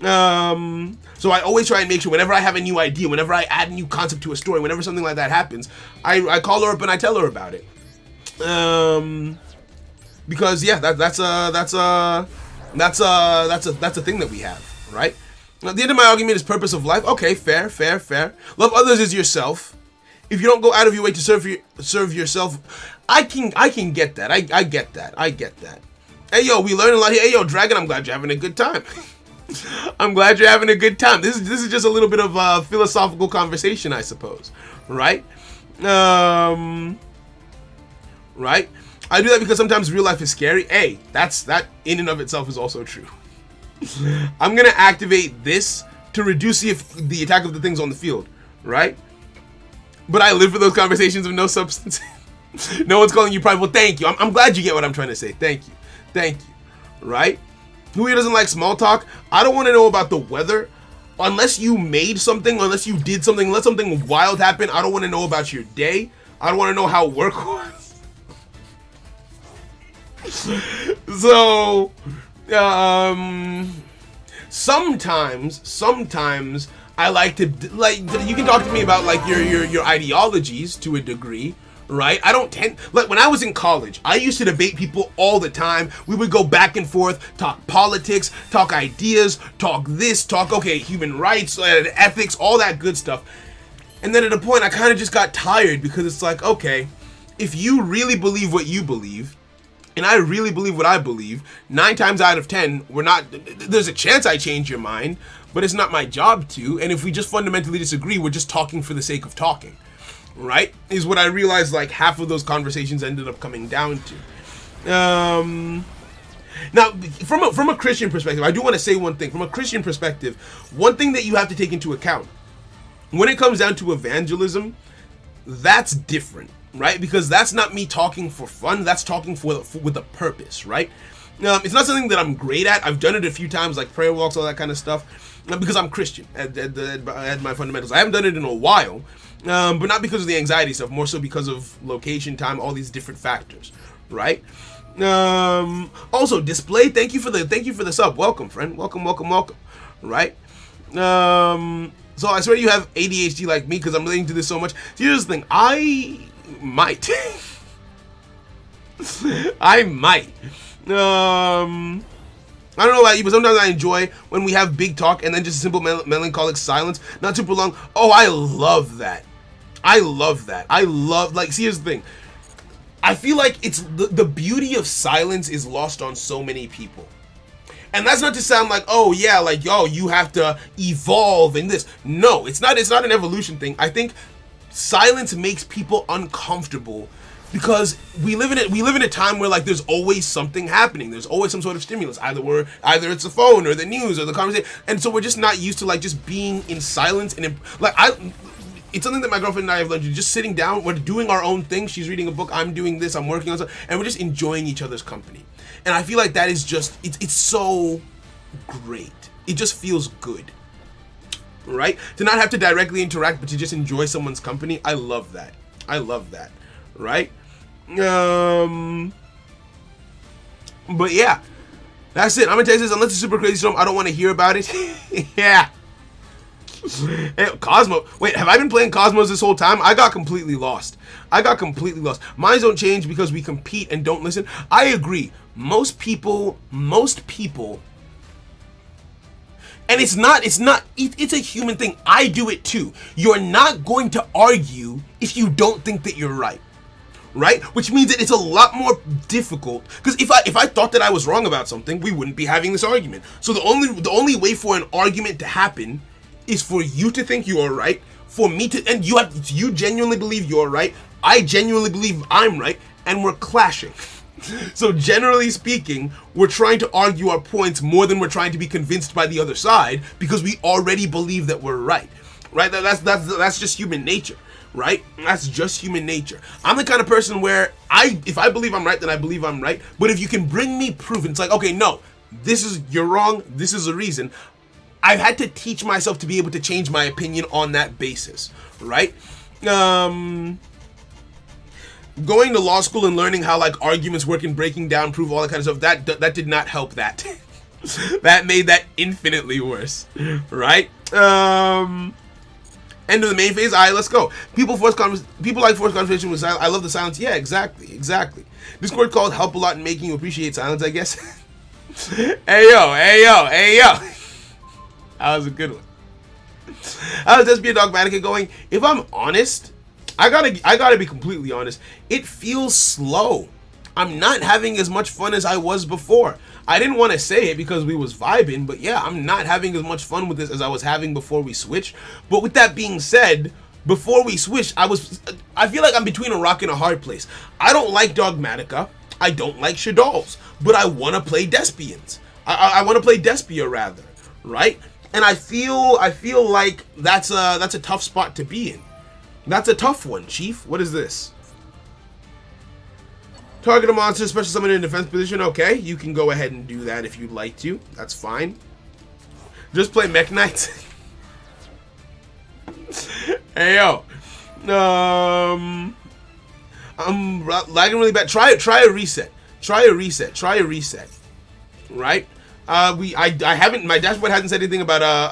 Speaker 1: So I always try and make sure whenever I have a new idea, whenever I add a new concept to a story, whenever something like that happens, I call her up and I tell her about it. Because yeah, that's a thing that we have, right? At the end of my argument is purpose of life. Okay, fair. Love others as yourself. If you don't go out of your way to serve yourself, I can get that. I get that. Hey yo, we learn a lot here. Hey yo, Dragon, I'm glad you're having a good time. I'm glad you're having a good time. This is just a little bit of a philosophical conversation, I suppose, right? Right? I do that because sometimes real life is scary. Hey, that in and of itself is also true. I'm gonna activate this to reduce the attack of the things on the field, right? But I live for those conversations of no substance. No one's calling you private. Well, thank you. I'm glad you get what I'm trying to say. Thank you. Right? Who here doesn't like small talk? I don't want to know about the weather. Unless you made something, unless you did something, unless something wild happened, I don't want to know about your day. I don't want to know how work was. So, sometimes I like to, like, you can talk to me about like your ideologies to a degree, right? I don't tend, like when I was in college, I used to debate people all the time. We would go back and forth, talk politics, talk ideas, talk this, talk, okay, human rights, ethics, all that good stuff. And then at a point I kind of just got tired because it's like, okay, if you really believe what you believe, and I really believe what I believe, 9 times out of 10, there's a chance I change your mind, but it's not my job to. And if we just fundamentally disagree, we're just talking for the sake of talking, right? Is what I realized like half of those conversations ended up coming down to. Now, from a Christian perspective, I do want to say one thing. From a Christian perspective, one thing that you have to take into account, when it comes down to evangelism, that's different, right? Because that's not me talking for fun. That's talking with a purpose, right? It's not something that I'm great at. I've done it a few times, like prayer walks, all that kind of stuff, because I'm Christian at my fundamentals. I haven't done it in a while, but not because of the anxiety stuff, more so because of location, time, all these different factors, right? Also, display. Thank you for the sub. Welcome, friend. Welcome. Right? So I swear you have ADHD like me because I'm relating to this so much. So here's the thing. I might. I might. I don't know about you, but sometimes I enjoy when we have big talk and then just a simple melancholic silence, not super long. Oh, I love that. Like, see, here's the thing. I feel like it's the beauty of silence is lost on so many people. And that's not to sound like, oh yeah, like, oh, you have to evolve in this. No, it's not an evolution thing. I think silence makes people uncomfortable because we live in a time where, like, there's always something happening. There's always some sort of stimulus. Either it's the phone or the news or the conversation. And so we're just not used to, like, just being in silence and it's something that my girlfriend and I have learned to do, just sitting down, we're doing our own thing. She's reading a book, I'm doing this, I'm working on something, and we're just enjoying each other's company. And I feel like that is just, it's so great. It just feels good, right? To not have to directly interact, but to just enjoy someone's company. I love that, right? But yeah, that's it. I'm gonna text this, unless it's super crazy storm, I don't want to hear about it. Yeah. Hey, Cosmo. Wait, have I been playing Cosmos this whole time? I got completely lost. Mine don't change because we compete and don't listen. I agree. Most people, and it's a human thing. I do it too. You're not going to argue if you don't think that you're right. Right? Which means that it's a lot more difficult, because if I thought that I was wrong about something, we wouldn't be having this argument. So the only way for an argument to happen is for you to think you are right, for me to, and you genuinely believe you're right, I genuinely believe I'm right, and we're clashing. So generally speaking, we're trying to argue our points more than we're trying to be convinced by the other side, because we already believe that we're right. Right? That's just human nature. Right? That's just human nature. I'm the kind of person where if I believe I'm right, then I believe I'm right. But if you can bring me proof, it's like, okay, no, you're wrong, this is the reason. I've had to teach myself to be able to change my opinion on that basis, right? Going to law school and learning how, like, arguments work and breaking down proof, all that kind of stuff, that did not help that. That made that infinitely worse, right? End of the main phase. All right, let's go. People like forced conversation with silence. I love the silence. Yeah, exactly. Discord called help a lot in making you appreciate silence, I guess. Hey yo. That was a good one. How is Despia Dogmatica going? If I'm honest, I gotta be completely honest. It feels slow. I'm not having as much fun as I was before. I didn't want to say it because we was vibing, but yeah, I'm not having as much fun with this as I was having before we switched. But with that being said, before we switched, I feel like I'm between a rock and a hard place. I don't like Dogmatica. I don't like Shadows, but I want to play Despians. I want to play Despia rather, right? And I feel like that's a tough spot to be in. That's a tough one, Chief. What is this? Target a monster, special summon in a defense position. Okay, you can go ahead and do that if you'd like to. That's fine. Just play Mech Knights. Hey yo. I'm lagging really bad. Try a reset. Right? I haven't. My dashboard hasn't said anything about a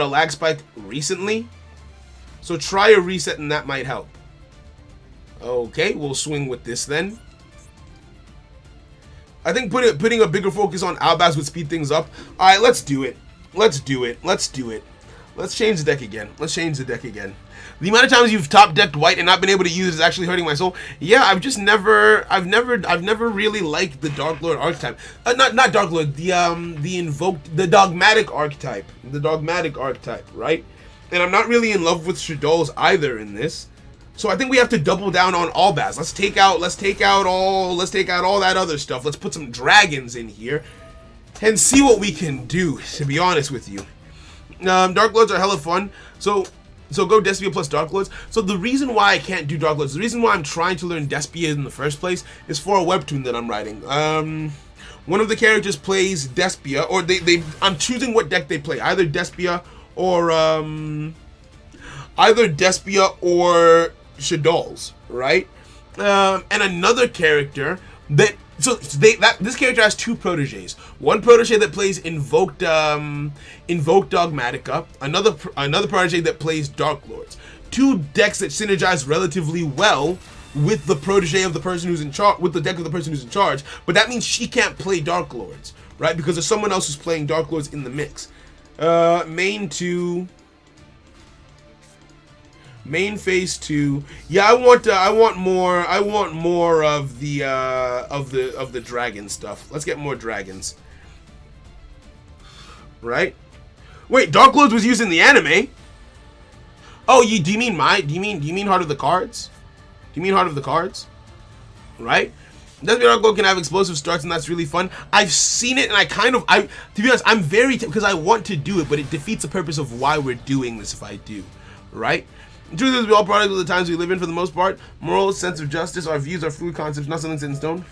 Speaker 1: lag spike recently. So try a reset and that might help. Okay, we'll swing with this then. I think putting a bigger focus on Albaz would speed things up. All right, let's do it. Let's change the deck again. The amount of times you've top decked white and not been able to use it is actually hurting my soul. Yeah, I've never really liked the Dark Lord archetype. Not Dark Lord, the dogmatic archetype. Right? And I'm not really in love with Shadows either in this. So I think we have to double down on Albaz. Let's take out all that other stuff. Let's put some dragons in here and see what we can do, to be honest with you. Dark Lords are hella fun. So So go Despia plus Dark Lords. So the reason why I can't do Dark Lords, the reason why I'm trying to learn Despia in the first place is for a webtoon that I'm writing. One of the characters plays Despia, or I'm choosing what deck they play, either Despia or Shaddolls, right? And another character that this character has two proteges. One protege that plays Invoke Dogmatica. Another protege that plays Dark Lords. Two decks that synergize relatively well with the protege of the person who's in charge, with the deck of the person who's in charge. But that means she can't play Dark Lords, right? Because there's someone else who's playing Dark Lords in the mix. Main phase 2. Yeah, I want more of the dragon stuff. Let's get more dragons. Right? Wait, Dark Lords was used in the anime. Oh, do you mean Heart of the Cards? Do you mean Heart of the Cards? Right? Despia Dark Lord can have explosive starts, and that's really fun. I've seen it, and to be honest, I'm very because I want to do it, but it defeats the purpose of why we're doing this if I do. Right? The truth is, we all product of the times we live in for the most part. Morals, sense of justice, our views are fluid concepts, not something set in stone.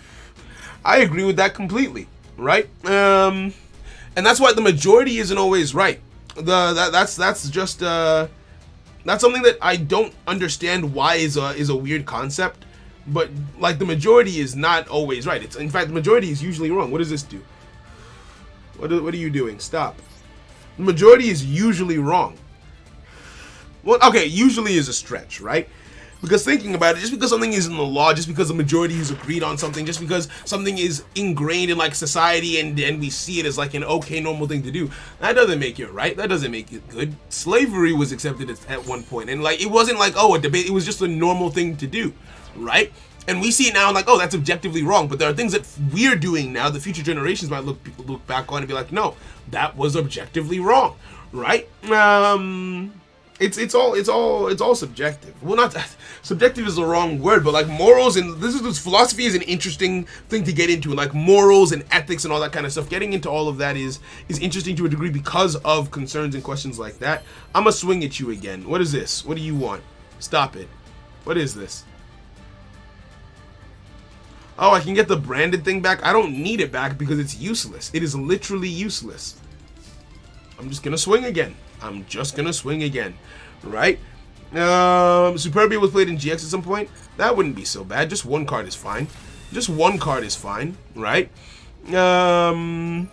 Speaker 1: I agree with that completely, right? And that's why the majority isn't always right. That's something that I don't understand why is a weird concept, but like the majority is not always right. In fact, the majority is usually wrong. What does this do? What are you doing? Stop. The majority is usually wrong. Well, okay, usually is a stretch, right? Because thinking about it, just because something is in the law, just because the majority has agreed on something, just because something is ingrained in like society and we see it as like an okay, normal thing to do, that doesn't make it right. That doesn't make it good. Slavery was accepted at one point, and like it wasn't like, oh, a debate. It was just a normal thing to do, right? And we see it now and like, oh, that's objectively wrong. But there are things that we're doing now that future generations might look back on and be like, no, that was objectively wrong, right? It's all subjective. Well, not subjective is the wrong word, but like morals and this philosophy is an interesting thing to get into, like morals and ethics and all that kind of stuff. Getting into all of that is interesting to a degree because of concerns and questions like that. I'm gonna swing at you again. What is this? What do you want? Stop it. What is this? Oh, I can get the branded thing back. I don't need it back because it's useless. It is literally useless. I'm just gonna swing again. Right? Superbia was played in GX at some point. That wouldn't be so bad. Just one card is fine. Right? Bro,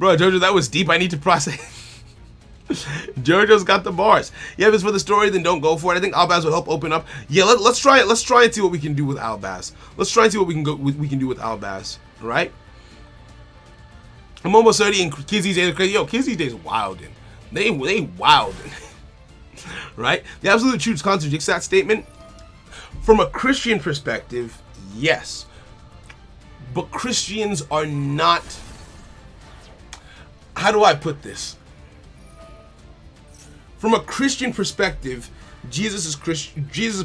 Speaker 1: Jojo, that was deep. I need to process. Jojo's got the bars. Yeah, if it's for the story, then don't go for it. I think Albaz will help open up. Yeah, let's try it. Let's try and see what we can do with Albaz. Right? I'm almost 30 and Kizzy's days are crazy. Yo, Kizzy's days wildin'. They wildin'. Right? The absolute truth contradicts that statement. From a Christian perspective, yes. But Christians are not... How do I put this? From a Christian perspective, Jesus is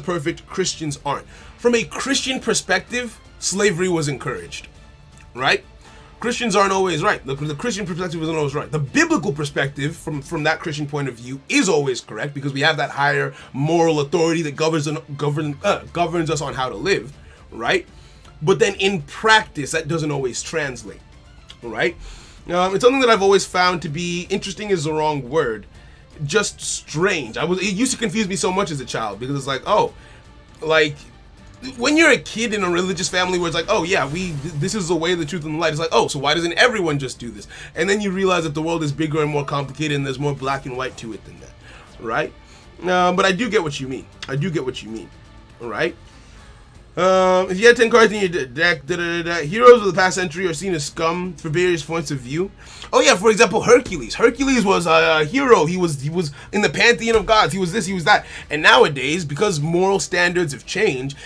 Speaker 1: perfect, Christians aren't. From a Christian perspective, slavery was encouraged. Right? Christians aren't always right. The Christian perspective isn't always right. The biblical perspective, from that Christian point of view, is always correct because we have that higher moral authority that governs us on how to live, right? But then in practice, that doesn't always translate, right? It's something that I've always found to be interesting is the wrong word, just strange. It used to confuse me so much as a child because it's like, oh, like. When you're a kid in a religious family where it's like, oh yeah, this is the way, the truth, and the light. It's like, oh, so why doesn't everyone just do this? And then you realize that the world is bigger and more complicated, and there's more black and white to it than that, right? But I do get what you mean. Right? If you had 10 cards in your deck, heroes of the past century are seen as scum for various points of view. Oh yeah, for example, Hercules. Hercules was a hero. He was in the pantheon of gods. He was this, he was that. And nowadays, because moral standards have changed,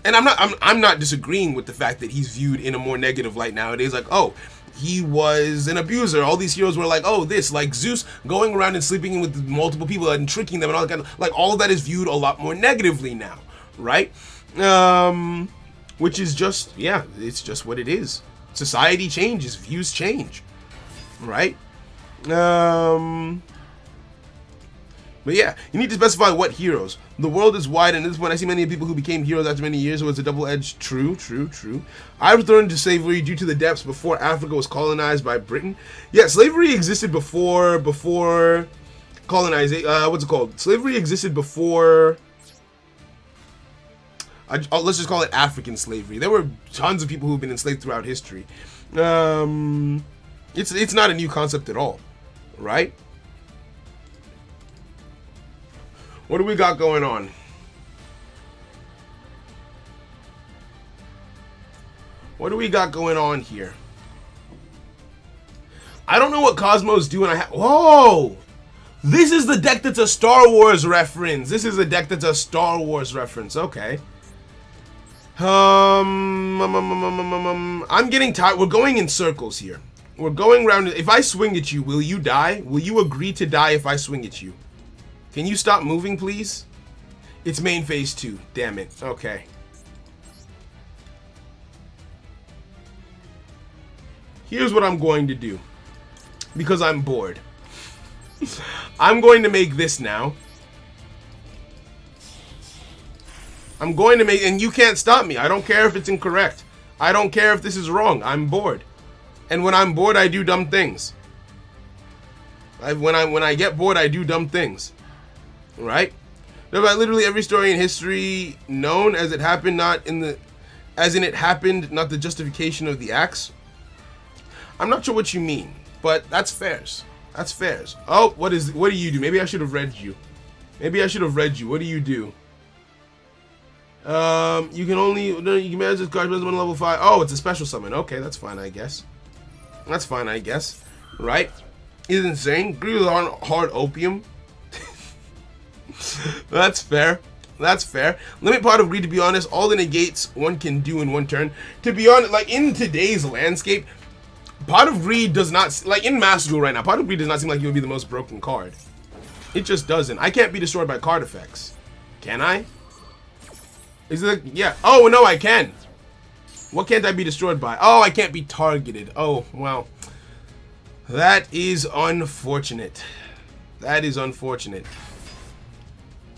Speaker 1: I'm not disagreeing with the fact that he's viewed in a more negative light nowadays. Like, oh, he was an abuser. All these heroes were like, oh, this, like Zeus going around and sleeping with multiple people and tricking them and all that kind of, like, all of that is viewed a lot more negatively now, right? Which is just, yeah, it's just what it is. Society changes, views change, right? But yeah, you need to specify what heroes. The world is wide, and at this point I see many people who became heroes after many years, so it's a double-edged. True. I returned to slavery due to the depths before Africa was colonized by Britain. Yeah, slavery existed before colonization. What's it called? Slavery existed before. Let's just call it African slavery. There were tons of people who've been enslaved throughout history. It's not a new concept at all, right? What do we got going on? What do we got going on here? I don't know what Cosmos do, and whoa! This is the deck that's a Star Wars reference. This is a deck that's a Star Wars reference. Okay. I'm getting tired. We're going in circles here. We're going around. If I swing at you, will you die? Will you agree to die if I swing at you? Can you stop moving, please? It's main phase 2. Damn it. Okay. Here's what I'm going to do. Because I'm bored. I'm going to make this now. I'm going to make... And you can't stop me. I don't care if it's incorrect. I don't care if this is wrong. I'm bored. And when I'm bored, I do dumb things. When I get bored, I do dumb things. Right? About literally every story in history known as it happened, as in it happened, not the justification of the acts. I'm not sure what you mean, but that's fairs. That's fairs. Oh, what do you do? Maybe I should have read you. What do you do? You can manage this card on level 5. Oh, it's a special summon. Okay, that's fine, I guess. Right? He's insane. Greed with hard opium. That's fair. Limit Pot of Greed, to be honest, all the negates one can do in one turn. To be honest, like in today's landscape, Pot of Greed does not, like in Master Duel right now, Pot of Greed does not seem like it would be the most broken card. It just doesn't. I can't be destroyed by card effects. Can I? Is it? Yeah. Oh, no, I can. What can't I be destroyed by? Oh, I can't be targeted. Oh, well. That is unfortunate.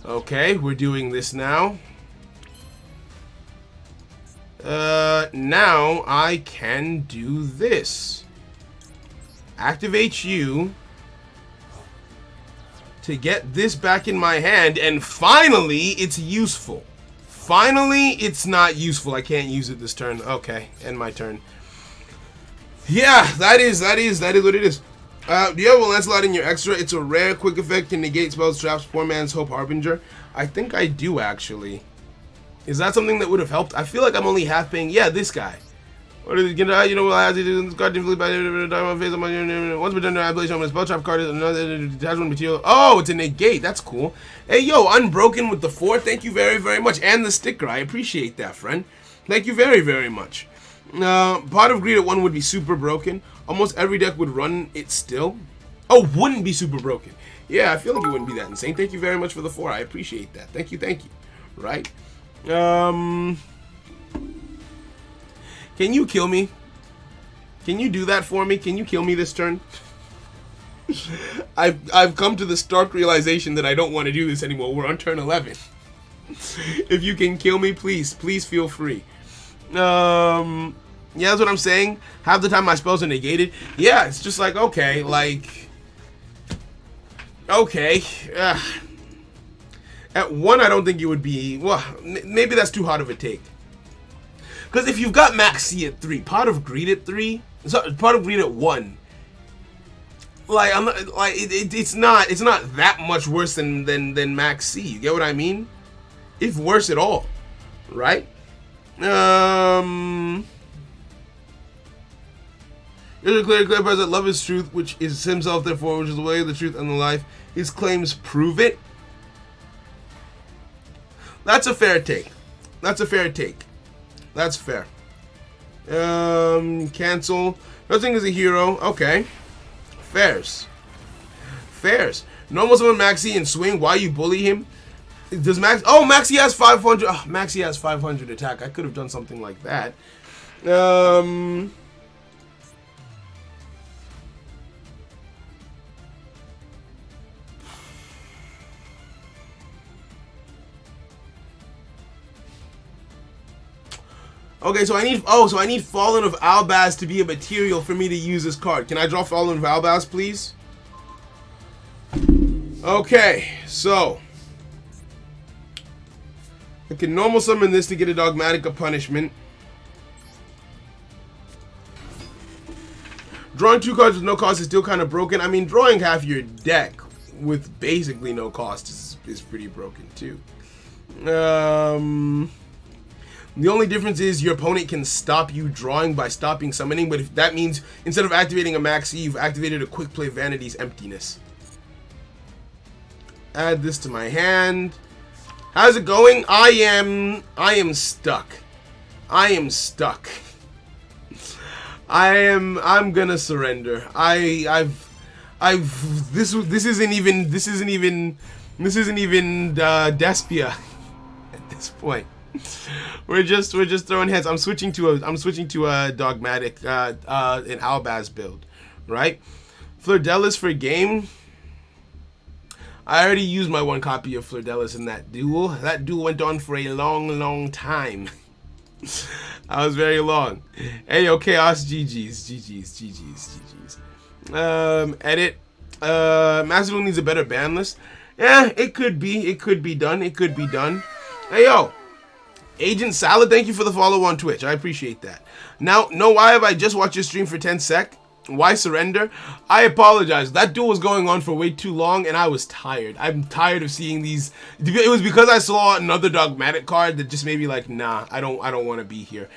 Speaker 1: Okay, we're doing this now. Now I can do this. Activate you to get this back in my hand, and finally it's useful. Finally, it's not useful. I can't use it this turn. Okay, end my turn. Yeah, that is what it is. Do you have a Lancelot in your extra? It's a rare, quick effect, can negate spells, traps, Poor Man's Hope, Harbinger. I think I do, actually. Is that something that would have helped? I feel like I'm only half paying. Yeah, this guy. What is it? You know what I have to do? This card once we're done, I place on my spell trap card is another detachment material. Oh, it's a negate. That's cool. Hey, yo, Unbroken with the 4. Thank you very, very much. And the sticker. I appreciate that, friend. Thank you very, very much. Pot of Greed at 1 would be super broken. Almost every deck would run it still. Oh, wouldn't be super broken. Yeah, I feel like it wouldn't be that insane. Thank you very much for the 4. I appreciate that. Thank you. Right. Can you kill me? Can you do that for me? Can you kill me this turn? I've come to the stark realization that I don't want to do this anymore. We're on turn 11. If you can kill me, please feel free. Yeah, that's what I'm saying. Half the time my spells are negated. Yeah, it's just like, okay, at 1, I don't think it would be, well, maybe that's too hot of a take. Because if you've got Max C at 3, Pot of Greed at 3, Pot of Greed at 1, like, I'm not, like, it's not that much worse than Max C. You get what I mean? If worse at all, right? Here's a clear present. Love is truth, which is himself, therefore, which is the way, the truth, and the life. His claims prove it. That's a fair take. That's fair. Cancel. Nothing is a hero. Okay. Fairs. Normal summon Maxi and swing. Why you bully him? Does Max? Oh, Maxi has 500. Oh, Maxi has 500 attack. I could have done something like that. Okay, so I need Fallen of Albaz to be a material for me to use this card. Can I draw Fallen of Albaz, please? Okay, so I can normal summon this to get a Dogmatica punishment. Drawing 2 cards with no cost is still kind of broken. I mean, drawing half your deck with basically no cost is pretty broken too. The only difference is your opponent can stop you drawing by stopping summoning, but if that means instead of activating a Maxi, you've activated a Quick Play Vanity's Emptiness. Add this to my hand. How's it going? I am stuck. I am stuck. I'm gonna surrender. This isn't even Despia at this point. We're just throwing heads. I'm switching to a Dogmatic an Albaz build, right? Flordelis for game. I already used my 1 copy of Flordelis in that duel. That duel went on for a long time. I was very long. Hey, yo, Chaos, GG's. Edit. Master Duel needs a better ban list. Yeah, it could be done. Hey, yo, Agent Salad, thank you for the follow on Twitch. I appreciate that. Now, no, why have I just watched your stream for 10 sec? Why surrender? I apologize. That duel was going on for way too long, and I was tired. I'm tired of seeing these. It was because I saw another Dogmatic card that just made me like, nah, I don't want to be here.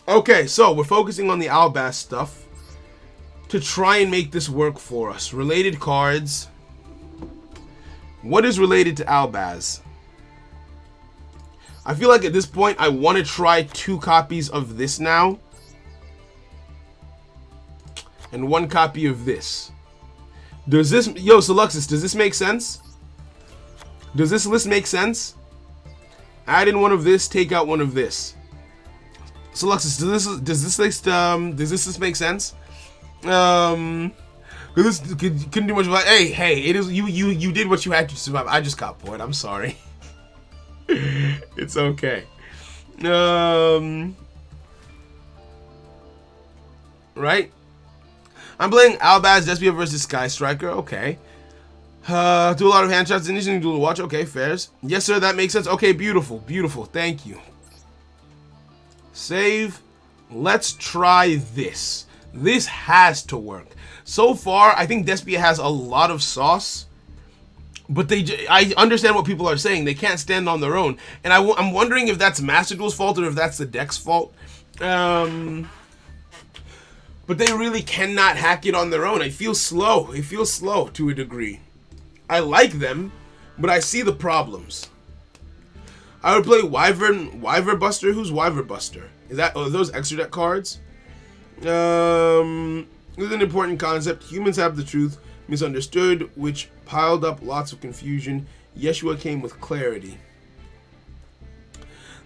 Speaker 1: Okay, so we're focusing on the Albaz stuff to try and make this work for us. Related cards. What is related to Albaz? I feel like at this point I want to try 2 copies of this now. And 1 copy of this. Does this... Yo, Soluxus, does this make sense? Does this list make sense? Add in 1 of this, take out 1 of this. Soluxus, does this list make sense? This couldn't do much about... Hey, it is... You did what you had to survive. I just got bored. I'm sorry. It's okay. Right? I'm playing Albaz, Despia versus Sky Striker. Okay. Do a lot of hand shots. Initially do the watch. Okay, fairs. Yes, sir. That makes sense. Okay, beautiful. Thank you. Save. Let's try this. This has to work. So far, I think Despia has a lot of sauce. But I understand what people are saying. They can't stand on their own. And I'm wondering if that's Master Duel's fault or if that's the deck's fault. But they really cannot hack it on their own. It feels slow. It feels slow to a degree. I like them, but I see the problems. I would play Wyvern Buster. Who's Wyvern Buster? Are those extra deck cards? This is an important concept. Humans have the truth misunderstood, which piled up lots of confusion. Yeshua came with clarity.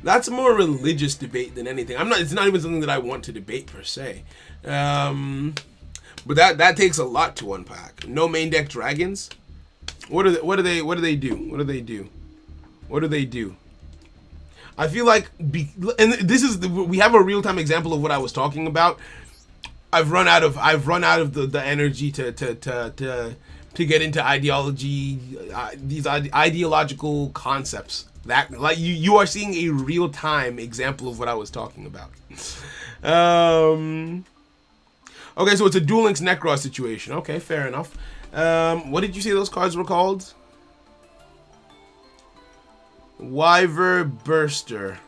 Speaker 1: That's a more religious debate than anything. It's not even something that I want to debate per se. But that takes a lot to unpack. No main deck dragons. What do they do? I feel like we have a real time example of what I was talking about. I've run out of the energy to get into ideology, these ideological concepts. That like you are seeing a real time example of what I was talking about. Okay, so it's a Duel Links Necros situation. Okay, fair enough. What did you say those cards were called? Wyver Burster.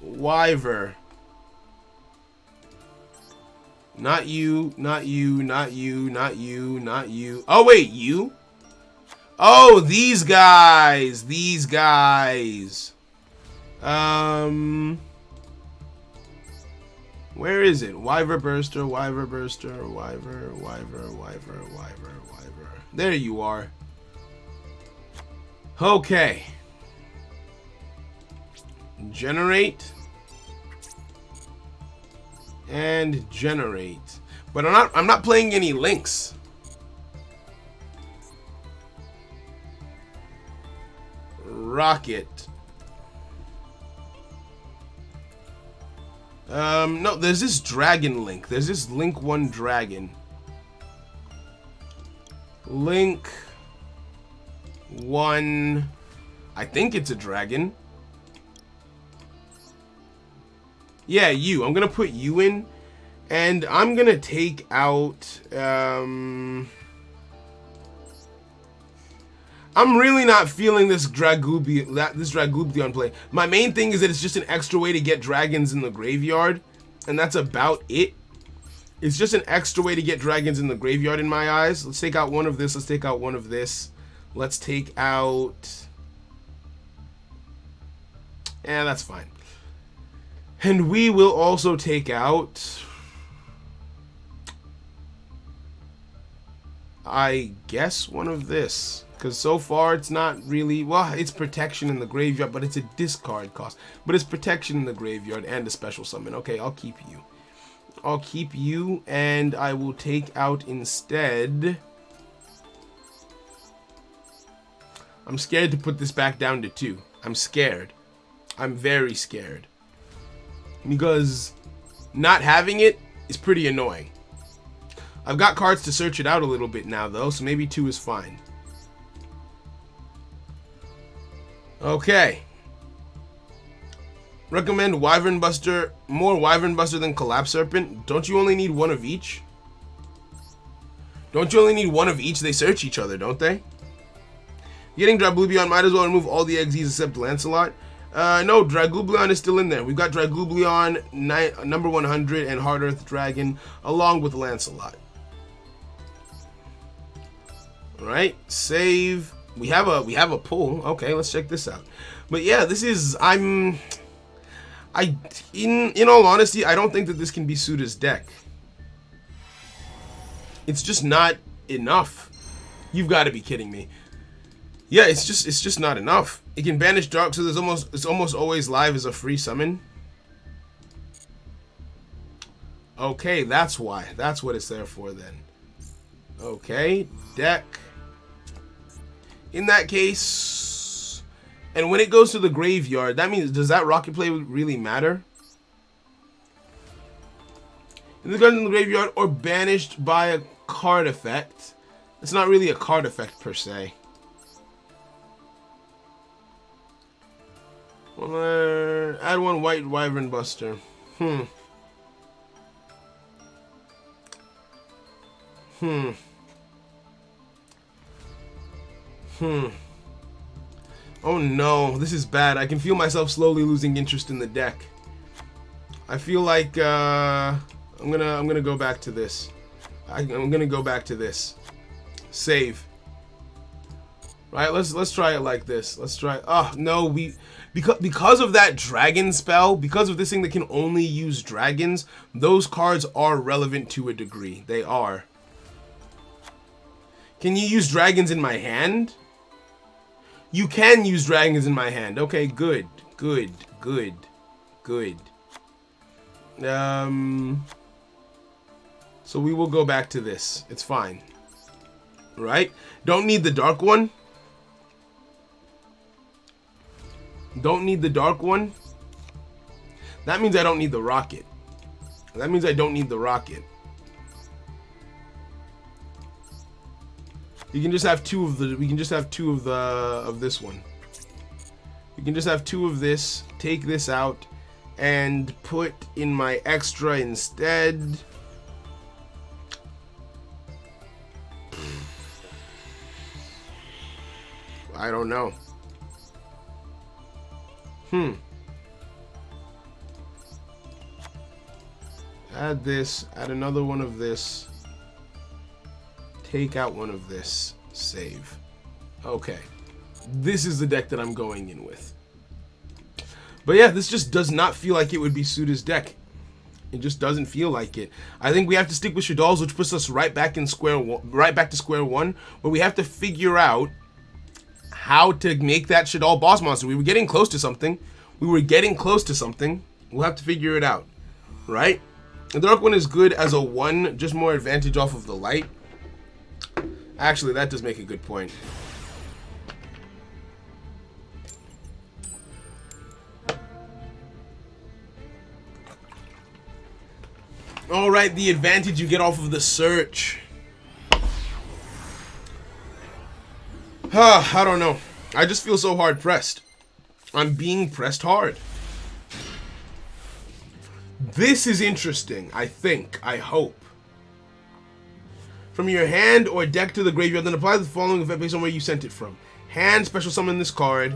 Speaker 1: Wyver. Not you. Oh, wait, you? Oh, these guys. Where is it? Wyver Burster. Wyver. There you are. Okay. Generate. And generate. But I'm not playing any links. Rocket. No, there's this dragon link. There's this link 1 dragon. Link 1. I think it's a dragon. Yeah, you. I'm gonna put you in, and I'm gonna take out. I'm really not feeling this Dragooblion play. My main thing is that it's just an extra way to get dragons in the graveyard, and that's about it. It's just an extra way to get dragons in the graveyard in my eyes. Let's take out one of this. Let's take out one of this. Let's take out. Yeah, that's fine. And we will also take out, I guess, one of this. Because so far it's not really, well, it's protection in the graveyard, but it's a discard cost. But it's protection in the graveyard and a special summon. Okay, I'll keep you. I'll keep you, and I will take out instead. I'm scared to put this back down to 2. I'm scared. I'm very scared. Because not having it is pretty annoying. I've got cards to search it out a little bit now, though, so maybe 2 is fine. Okay. Recommend Wyvern Buster, more Wyvern Buster than Collapse Serpent. Don't you only need 1 of each? Don't you only need 1 of each? They search each other, don't they? Getting Dragooblion, might as well remove all the XYZs except Lancelot. No, Dragooblion is still in there. We've got Dragooblion, number 100, and Hard Earth Dragon, along with Lancelot. Alright, save. We have a pull. Okay, let's check this out. But yeah, this is, in all honesty, I don't think that this can be Suda's deck. It's just not enough. You've got to be kidding me. Yeah, it's just not enough. It can banish dark, so it's almost always live as a free summon. Okay, that's why. That's what it's there for then. Okay, deck. In that case, and when it goes to the graveyard, that means, does that rocket play really matter? In the graveyard or banished by a card effect. It's not really a card effect per se. Well, add 1 white Wyvern Buster. Oh no, this is bad. I can feel myself slowly losing interest in the deck. I feel like I'm gonna go back to this. I'm gonna go back to this. Save. Right, let's try it like this. Let's try. Oh no, because of that dragon spell, because of this thing that can only use dragons, those cards are relevant to a degree. They are. Can you use dragons in my hand? You can use dragons in my hand. Okay, good. Good. Good. Good. So we will go back to this. It's fine. Right? Don't need the dark one. Don't need the dark one. That means I don't need the rocket. That means I don't need the rocket. You can just have 2 of the. We can just have 2 of this one. You can just have 2 of this. Take this out, and put in my extra instead. I don't know. Add this. Add another one of this. Take out one of this. Save. Okay. This is the deck that I'm going in with. But yeah, this just does not feel like it would be Suda's deck. It just doesn't feel like it. I think we have to stick with Shaddolls, which puts us right back to square one, where we have to figure out how to make that Shaddol boss monster. We were getting close to something. We'll have to figure it out. Right? The dark one is good as a 1, just more advantage off of the light. Actually, that does make a good point. Alright, the advantage you get off of the search. I don't know. I just feel so hard pressed. I'm being pressed hard. This is interesting, I think. I hope. From your hand or deck to the graveyard, then apply the following effect based on where you sent it from. Hand, special summon this card.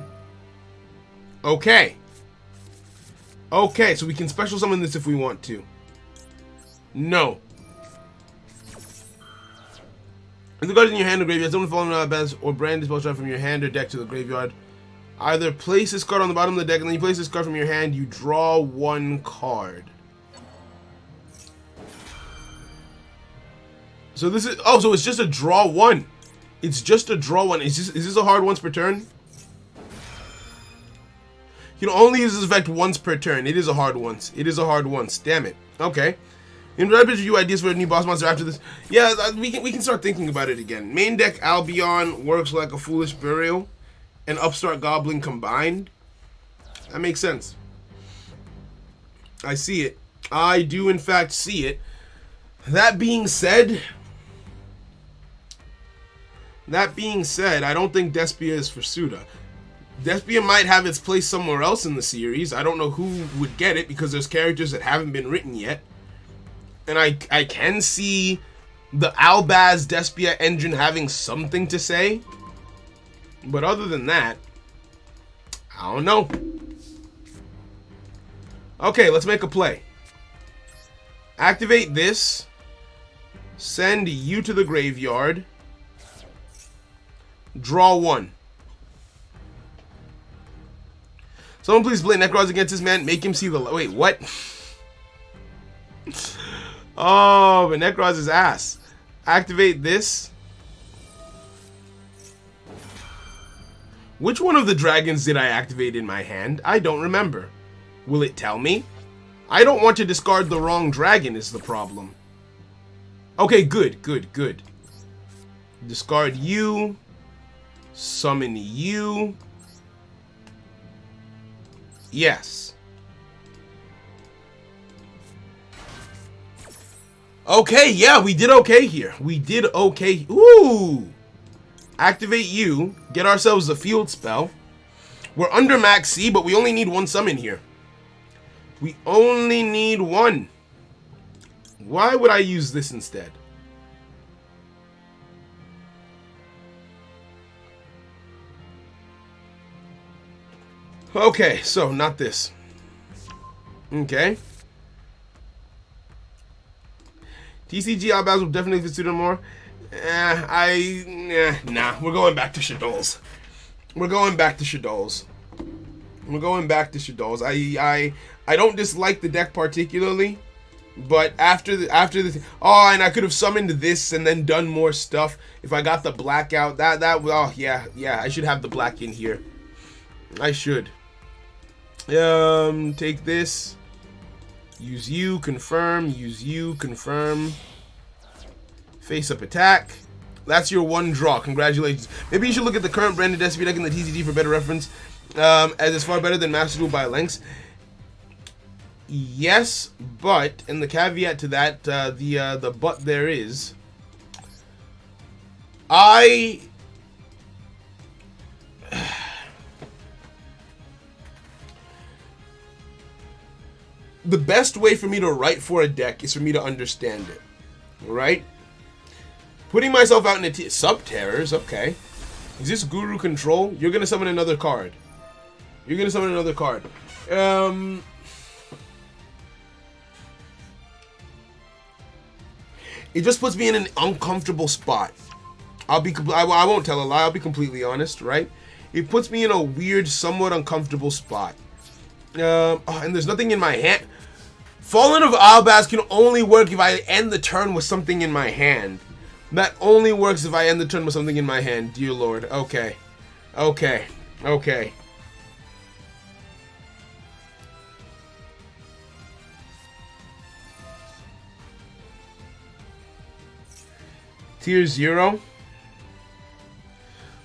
Speaker 1: Okay. Okay, so we can special summon this if we want to. No. If the card is in your hand or graveyard, someone following best or brand is supposed to from your hand or deck to the graveyard. Either place this card on the bottom of the deck, and then you place this card from your hand, you draw one card. So this is, oh, so it's just a draw one. It's just a draw one. Is this a hard once per turn? You can only use this effect once per turn. It is a hard once. It is a hard once. Damn it. Okay. In rapid review ideas for a new boss monster after this. Yeah, we can start thinking about it again. Main deck Albion works like a Foolish Burial and Upstart Goblin combined. That makes sense. I see it. I do in fact see it. That being said, I don't think Despia is for Suda. Despia might have its place somewhere else in the series. I don't know who would get it because there's characters that haven't been written yet. And I can see the Albaz Despia engine having something to say. But other than that, I don't know. Okay, let's make a play. Activate this. Send you to the graveyard. Draw one. Someone please play Necroz against this man. Make him see the... Wait, what? Oh, but Necroz is ass. Activate this. Which one of the dragons did I activate in my hand? I don't remember. Will it tell me? I don't want to discard the wrong dragon is the problem. Okay, good. Discard you. Summon you. Yes. Okay, yeah, we did okay here. We did okay. Ooh. Activate you. Get ourselves a field spell. We're under max C, but we only need one summon here. We only need one. Why would I use this instead? Okay, so not this. Okay. TCG Albaz will definitely fit Suda more. Nah. We're going back to Shadows. I don't dislike the deck particularly, but after the oh, and I could have summoned this and then done more stuff if I got the blackout. Oh yeah, I should have the black in here. I should. Take this. Use you, confirm. Use you, confirm. Face up attack. That's your one draw. Congratulations. Maybe you should look at the current branded Despia deck in the TCG for better reference. As it's far better than Master Duel by lengths. Yes, but, and the caveat to that, the but there is, the best way for me to write for a deck is for me to understand it, right? Putting myself out in a sub-terrors, okay. Is this Guru Control? You're gonna summon another card. It just puts me in an uncomfortable spot. I won't tell a lie. I'll be completely honest, right? It puts me in a weird, somewhat uncomfortable spot. And there's nothing in my hand. Fallen of Albaz can only work if I end the turn with something in my hand. That only works if I end the turn with something in my hand. Dear Lord. Okay. Tier 0.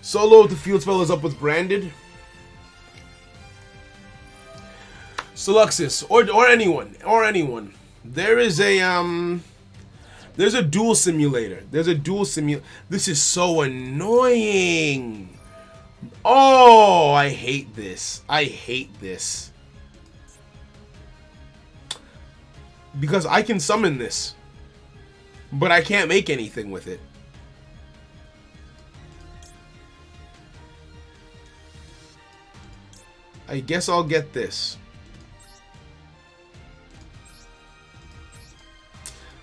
Speaker 1: Solo if the field spell is up with branded. Seluxis or anyone. There is a there's a duel simulator. There's a duel simulator. This is so annoying. Oh, I hate this. I hate this. Because I can summon this, but I can't make anything with it. I guess I'll get this.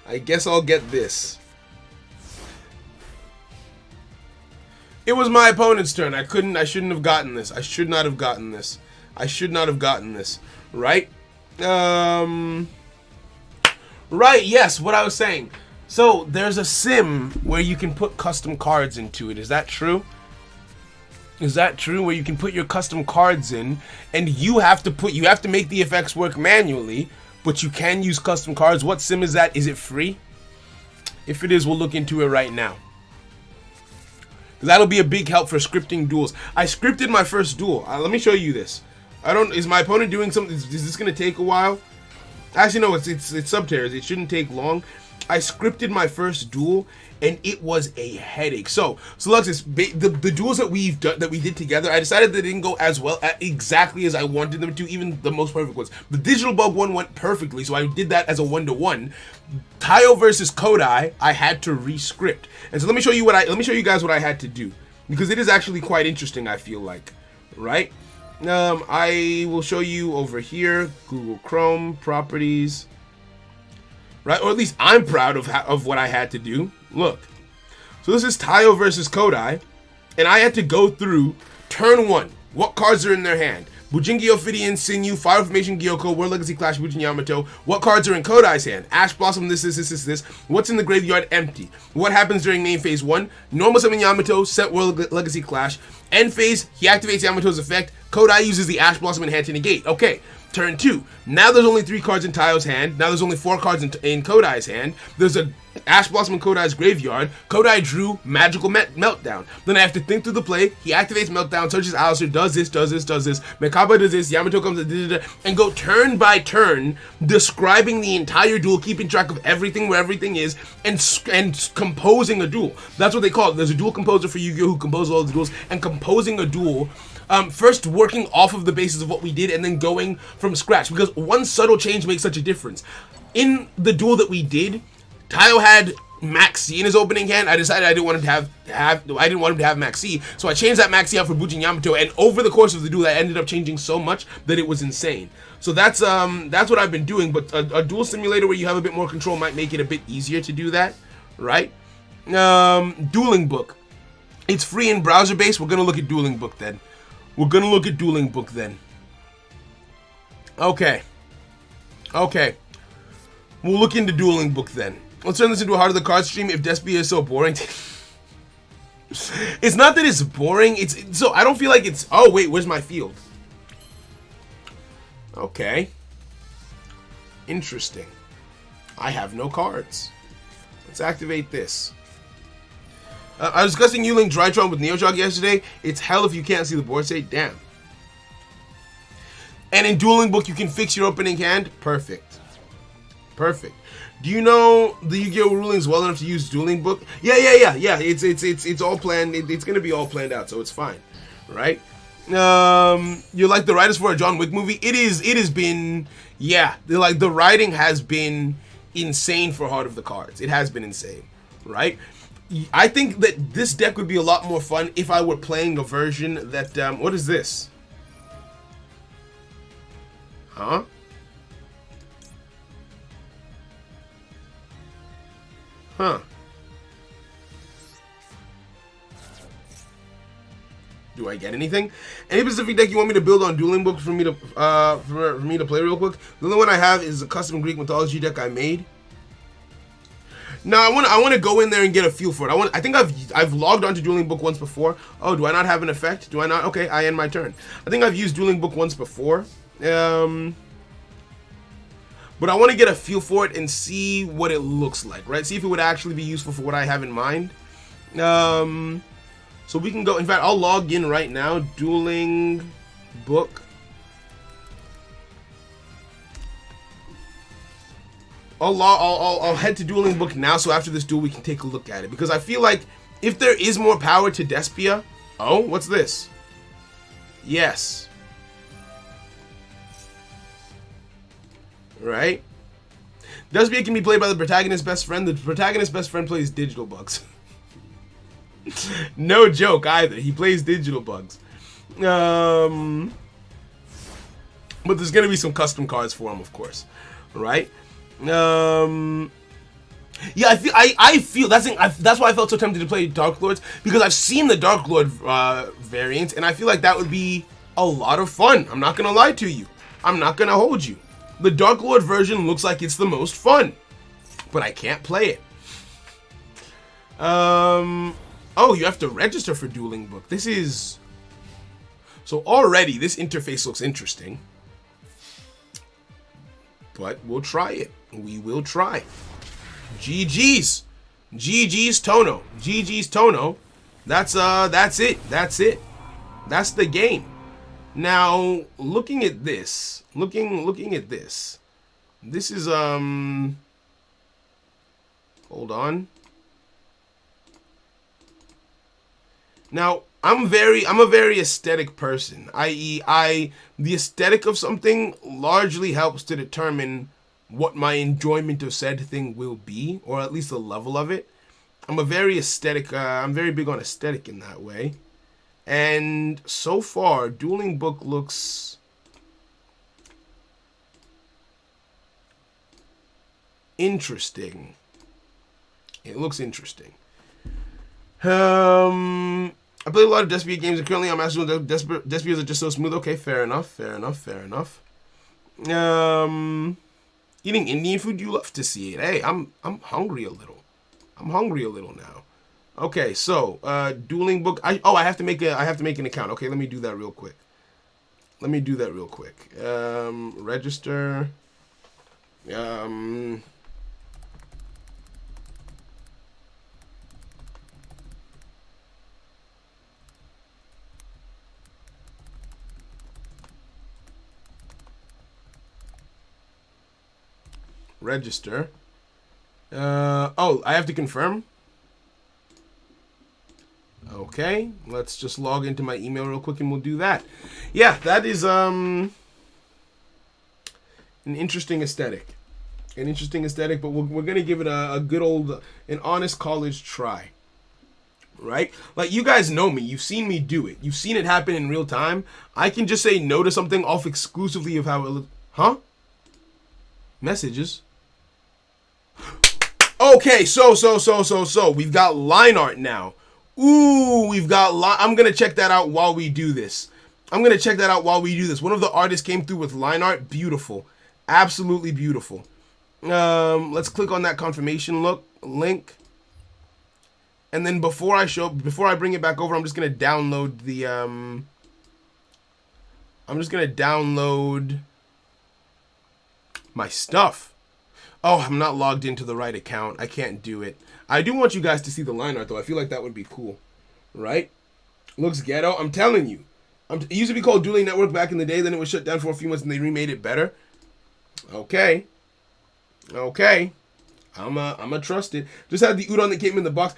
Speaker 1: I guess I'll get this. It was my opponent's turn. I shouldn't have gotten this. I should not have gotten this. I should not have gotten this. Right? Right, yes, what I was saying. So, there's a sim where you can put custom cards into it. Is that true? Is that true? Where you can put your custom cards in, and you have to make the effects work manually, but you can use custom cards. What sim is that? Is it free? If it is, we'll look into it right now. That'll be a big help for scripting duels. I scripted my first duel. Let me show you this. Is my opponent doing something? Is this gonna take a while? Actually, no, it's subterraneous. It shouldn't take long. I scripted my first duel, and it was a headache. So Luxus, the duels that we did together, I decided they didn't go as well, exactly as I wanted them to, even the most perfect ones. The digital bug one went perfectly, so I did that as a 1-to-1. Tayo versus Kodai, I had to re-script, and so let me show you guys what I had to do, because it is actually quite interesting. I feel like, right? I will show you over here, Google Chrome, properties, right? Or at least I'm proud of what I had to do. Look, so this is Tayo versus Kodai, and I had to go through turn 1. What cards are in their hand? Bujingi Ophidian, Sinew, Fire Formation, Gyoko, World Legacy Clash, Bujin Yamato. What cards are in Kodai's hand? Ash Blossom, this. What's in the graveyard? Empty. What happens during main phase 1? Normal summon Yamato, set World Legacy Clash. End phase, he activates Yamato's effect. Kodai uses the Ash Blossom in hand to negate. Okay, turn 2. Now there's only 3 cards in Tayo's hand. Now there's only 4 cards in Kodai's hand. There's a Ash Blossom in Kodai's graveyard. Kodai drew Magical Meltdown. Then I have to think through the play. He activates Meltdown, searches Alistair, does this. Mekaba does this, Yamato comes, and go turn by turn, describing the entire duel, keeping track of everything, where everything is, and composing a duel. That's what they call it. There's a duel composer for Yu-Gi-Oh! Who composes all the duels, and composing a duel. First working off of the basis of what we did, and then going from scratch, because one subtle change makes such a difference. In the duel that we did, Tayo had Maxi in his opening hand. I decided I didn't want him to have Maxi, so I changed that Maxi out for Bujin Yamato, and over the course of the duel, I ended up changing so much that it was insane. So that's what I've been doing. But a duel simulator where you have a bit more control might make it a bit easier to do that, right? Dueling Book. It's free and browser based. We're gonna look at Dueling Book then. Okay. We'll look into Dueling Book then. Let's turn this into a Heart of the Cards stream if Despia is so boring. It's not that it's boring. So I don't feel like it's... Oh, wait, where's my field? Okay. Interesting. I have no cards. Let's activate this. I was discussing Yuling Drytron with Neojog yesterday. It's hell if you can't see the board state. Damn. And in Dueling Book, you can fix your opening hand. Perfect. Do you know the Yu-Gi-Oh! Rulings well enough to use Dueling Book? Yeah. It's all planned. It's gonna be all planned out, so it's fine, right? You like the writers for a John Wick movie? It has been, yeah. The writing has been insane for Heart of the Cards. It has been insane, right? I think that this deck would be a lot more fun if I were playing a version that, what is this? Huh? Do I get anything? Any specific deck you want me to build on Dueling Books for me to play real quick? The only one I have is a custom Greek mythology deck I made. No, I want to go in there and get a feel for it. I think I've logged onto Dueling Book once before. Oh, do I not have an effect? Do I not? Okay, I end my turn. I think I've used Dueling Book once before. But I want to get a feel for it and see what it looks like, right? See if it would actually be useful for what I have in mind. So we can go, in fact, I'll log in right now. Dueling Book. I'll head to Dueling Book now, so after this duel we can take a look at it, because I feel like if there is more power to Despia. Oh, what's this? Yes. Right? Despia can be played by the protagonist's best friend. The protagonist's best friend plays digital bugs. No joke either. He plays digital bugs. But there's gonna be some custom cards for him, of course. Right? Yeah, I feel that's why I felt so tempted to play Dark Lords, because I've seen the Dark Lord variants, and I feel like that would be a lot of fun. I'm not gonna lie to you. I'm not gonna hold you. The Dark Lord version looks like it's the most fun, but I can't play it. Oh, you have to register for Dueling Book. This is... So already, this interface looks interesting. But we'll try it. We will try. GG's. GG's Tono. GG's Tono. That's it. That's it. That's the game. Now, looking at this. Looking at this. This is, hold on. Now, I'm a very aesthetic person, i.e. the aesthetic of something largely helps to determine what my enjoyment of said thing will be, or at least the level of it. I'm a very aesthetic, I'm very big on aesthetic in that way. And so far, Dueling Book looks interesting. It looks interesting. I play a lot of Despia games, and currently I'm asking Despias are just so smooth. Okay, fair enough, fair enough, fair enough. Eating Indian food, you love to see it. Hey, I'm hungry a little. I'm hungry a little now. Okay, so Dueling Book. I have to make an account. Okay, let me do that real quick. Register. Register. Oh, I have to confirm. Okay, let's just log into my email real quick and we'll do that. Yeah, that is an interesting aesthetic. An interesting aesthetic, but we're gonna give it a good old, an honest college try. Right? Like, you guys know me. You've seen me do it. You've seen it happen in real time. I can just say no to something off exclusively of how it looks. Huh? Messages. Okay, so we've got line art now. Ooh, we've got I'm gonna check that out while we do this. One of the artists came through with line art. Beautiful. Absolutely beautiful. Let's click on that confirmation link. And then before I bring it back over, I'm just gonna download the my stuff. Oh, I'm not logged into the right account. I can't do it. I do want you guys to see the line art, though. I feel like that would be cool. Right? Looks ghetto. I'm telling you. It used to be called Dueling Network back in the day. Then it was shut down for a few months, and they remade it better. Okay. Okay. I'ma trust it. Just had the udon that came in the box.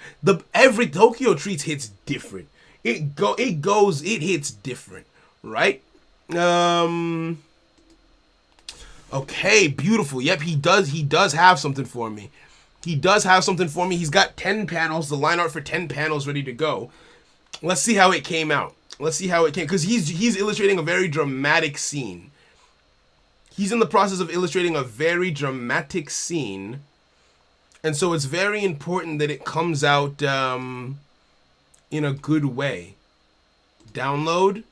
Speaker 1: Every Tokyo Treats hits different. It hits different. Right? Okay, beautiful. Yep, he does have something for me. He's got 10 panels, the line art for 10 panels ready to go. Let's see how it came out. Because he's illustrating a very dramatic scene. He's in the process of illustrating a very dramatic scene. And so it's very important that it comes out in a good way. Download.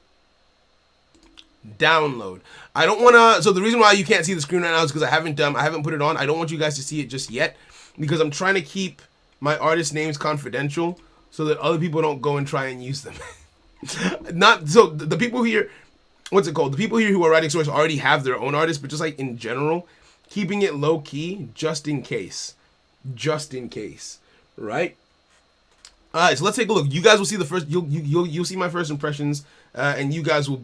Speaker 1: I don't want to. So the reason why you can't see the screen right now is because I haven't put it on. I don't want you guys to see it just yet, because I'm trying to keep my artist names confidential so that other people don't go and try and use them. Not so the people here. What's it called? The people here who are writing stories already have their own artists, but just like in general, keeping it low key just in case, right? All right, so let's take a look. You guys will see the first. You'll see my first impressions, and you guys will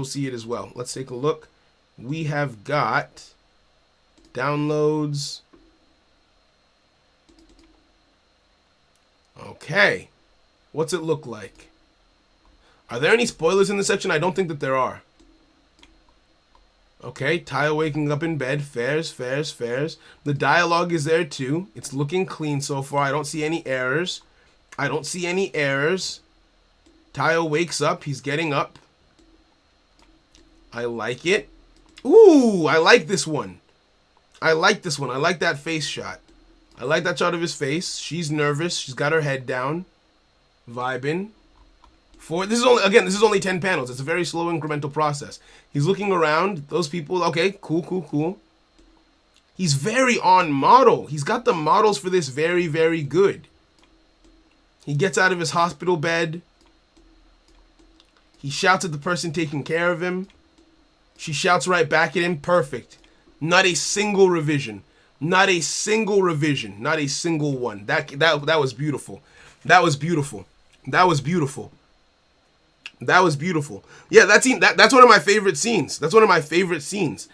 Speaker 1: see it as well. Let's take a look. We have got downloads. Okay. What's it look like? Are there any spoilers in this section? I don't think that there are. Okay, Taya waking up in bed. Fairs, fairs, fairs. The dialogue is there too. It's looking clean so far. I don't see any errors. I don't see any errors. Taya wakes up. He's getting up. I like it. Ooh, I like this one. I like this one. I like that face shot. I like that shot of his face. She's nervous. She's got her head down. Vibing. This is only 10 panels. It's a very slow incremental process. He's looking around. Those people, okay, cool, cool, cool. He's very on model. He's got the models for this very, very good. He gets out of his hospital bed. He shouts at the person taking care of him. She shouts right back at him. Perfect. Not a single revision. Not a single revision. Not a single one. That was beautiful. That was beautiful. That was beautiful. That was beautiful. Yeah, that's one of my favorite scenes. That's one of my favorite scenes.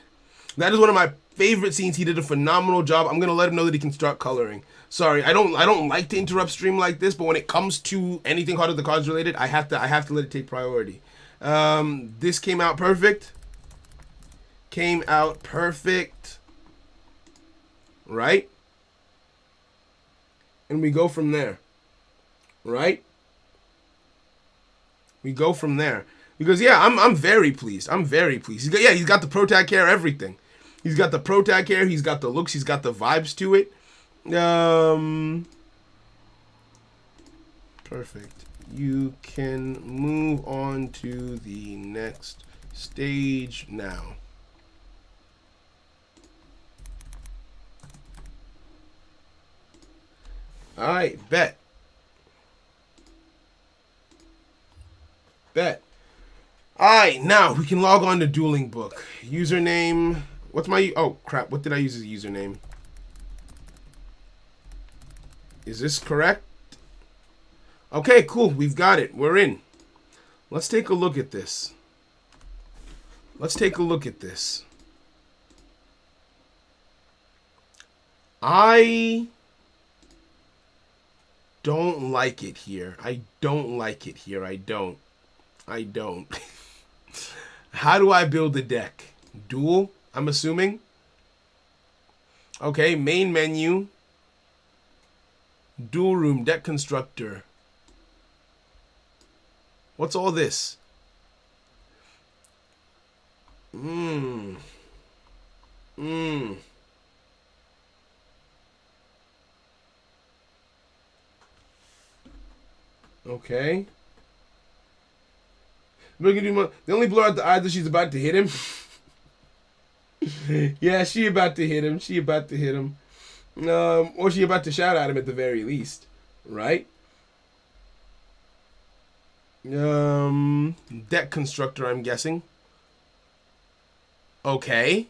Speaker 1: That is one of my favorite scenes. He did a phenomenal job. I'm gonna let him know that he can start coloring. Sorry, I don't like to interrupt stream like this, but when it comes to anything Heart of the Cards related, I have to let it take priority. This came out perfect. Came out perfect. Right? And we go from there. Right? We go from there. Because yeah, I'm very pleased. I'm very pleased. He's got the pro tag hair, everything. He's got the pro tag hair, he's got the looks, he's got the vibes to it. Perfect. You can move on to the next stage now. Alright, bet. Bet. Alright, now we can log on to Dueling Book. Username. What's my... Oh, crap. What did I use as a username? Is this correct? Okay, cool. We've got it. We're in. Let's take a look at this. Let's take a look at this. I don't like it here. I don't like it here. I don't. How do I build a deck? Duel, I'm assuming. Okay, main menu. Duel room, deck constructor. What's all this? Okay. The only blow out the eyes that she's about to hit him. Yeah, she about to hit him. She about to hit him. Or she about to shout at him at the very least. Right? Deck constructor, I'm guessing. Okay.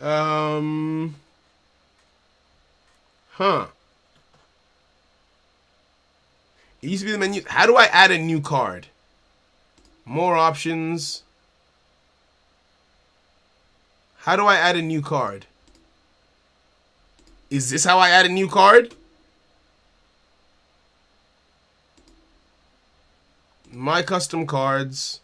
Speaker 1: Huh. It used to be the menu. How do I add a new card? More options. How do I add a new card? Is this how I add a new card? My custom cards.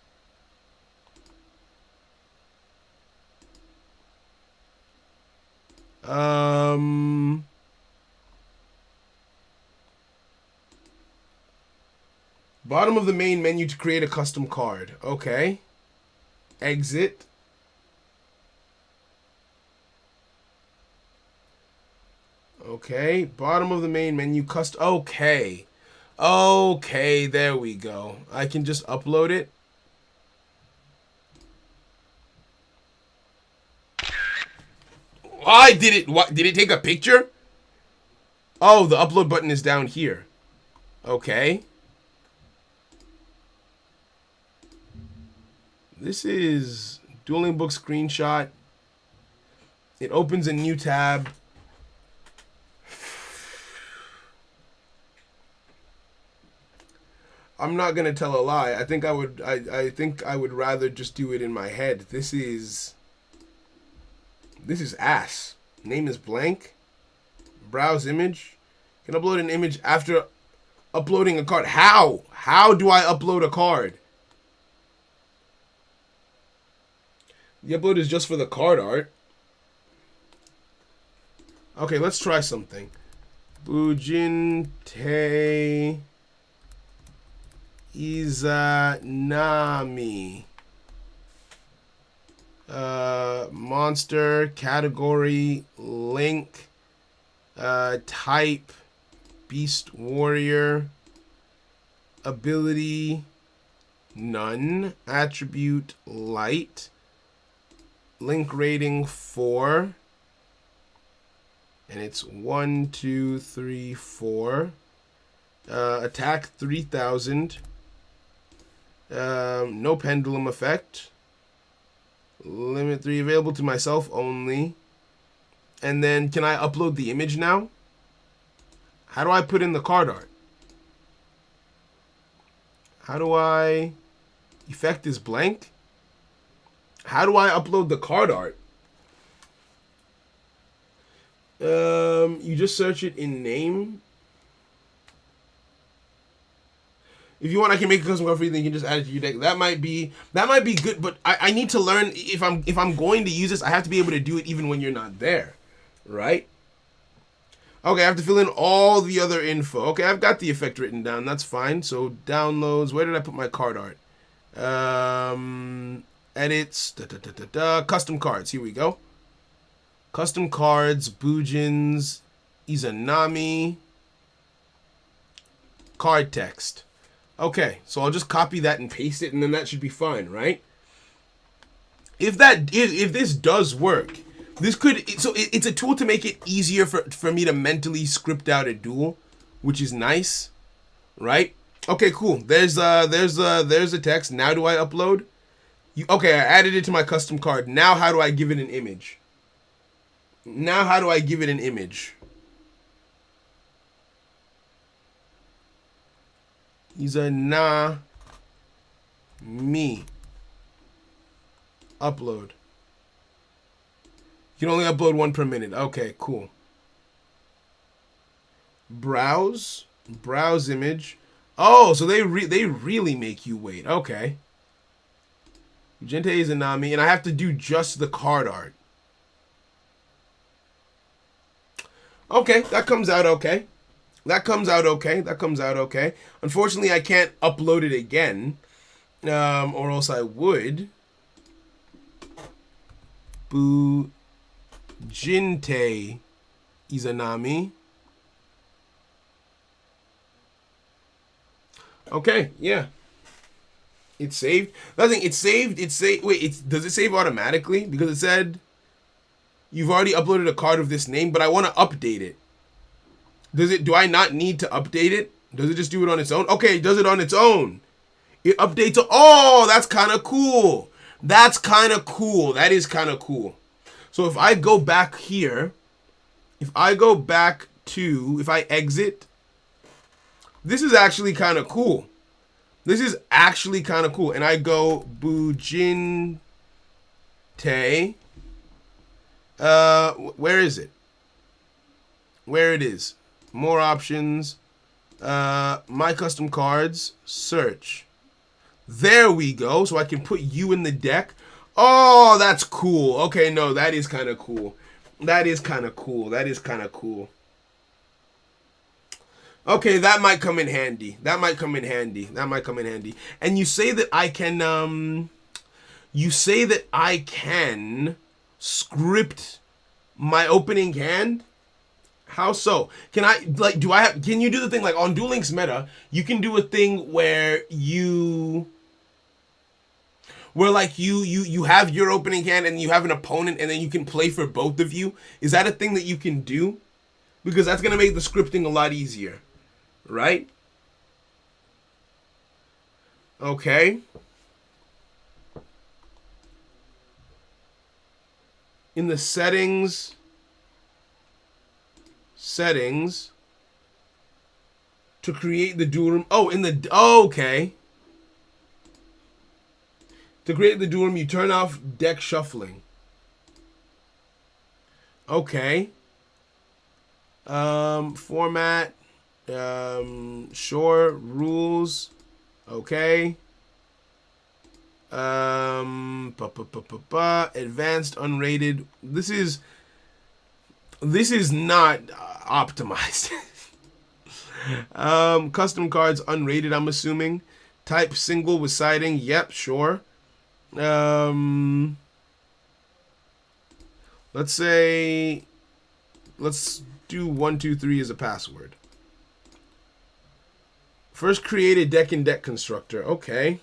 Speaker 1: Bottom of the main menu to create a custom card. Okay. Exit. Okay. Bottom of the main menu. Okay. Okay, there we go. I can just upload it. I did it. What? Did it take a picture? Oh, the upload button is down here. Okay. This is Dueling Book screenshot. It opens a new tab. I'm not gonna tell a lie. I think I would rather just do it in my head. This is ass. Name is blank. Browse image. Can upload an image after uploading a card. How? How do I upload a card? The upload is just for the card art. Okay, let's try something. Bujinte Izanami. Monster, category, link, type, beast warrior, ability, none, attribute, light, link rating 4, and it's 1, 2, 3, 4, attack 3000, no pendulum effect, limit 3, available to myself only. And then can I upload the image now? How do I put in the card art? How do I... Effect is blank? How do I upload the card art? You just search it in name. If you want, I can make a custom card for you. Then you can just add it to your deck. That might be good, but I need to learn if I'm going to use this. I have to be able to do it even when you're not there, right? Okay, I have to fill in all the other info. Okay, I've got the effect written down. That's fine. So downloads. Where did I put my card art? Edits. Custom cards. Here we go. Custom cards. Bujins. Izanami. Card text. Okay, so I'll just copy that and paste it, and then that should be fine, right? If this does work, this could, so it's a tool to make it easier for me to mentally script out a duel, which is nice, right? Okay, cool. There's the text. Now do I upload? Okay, I added it to my custom card. Now how do I give it an image? Now how do I give it an image? Izanami. Upload. You can only upload 1 per minute. Okay, cool. Browse. Browse image. Oh, so they really make you wait. Okay. Gente Izanami, and I have to do just the card art. Okay, that comes out okay. That comes out okay. That comes out okay. Unfortunately, I can't upload it again, or else I would. Bujinte Izanami. Okay, yeah. It's saved. Nothing. It's saved. It's saved. Wait, does it save automatically? Because it said you've already uploaded a card of this name, but I want to update it. Do I not need to update it? Does it just do it on its own? Okay, it does it on its own. It updates. Oh, that's kind of cool. That's kind of cool. That is kind of cool. So if I go back here, if I exit, this is actually kind of cool. This is actually kind of cool. And I go Bujinte. Where is it? Where it is. More options. My custom cards. Search. There we go. So I can put you in the deck. Oh, that's cool. Okay, no, that is kind of cool. That is kind of cool. That is kind of cool. Okay, that might come in handy. That might come in handy. That might come in handy. And you say that I can, script my opening hand? How so? Can I, like, can you do the thing, like, on Duel Links meta, you can do a thing where you have your opening hand and you have an opponent and then you can play for both of you? Is that a thing that you can do? Because that's going to make the scripting a lot easier, right? Okay. In the settings, to create the duel room. Oh, okay. To create the duel room, you turn off deck shuffling. Okay. Format. Sure. Rules. Okay. Advanced, unrated. This is not optimized. Custom cards, unrated, I'm assuming. Type single with siding. Yep, sure. Let's say, let's do 1, 2, 3 as a password. First created deck and deck constructor. Okay.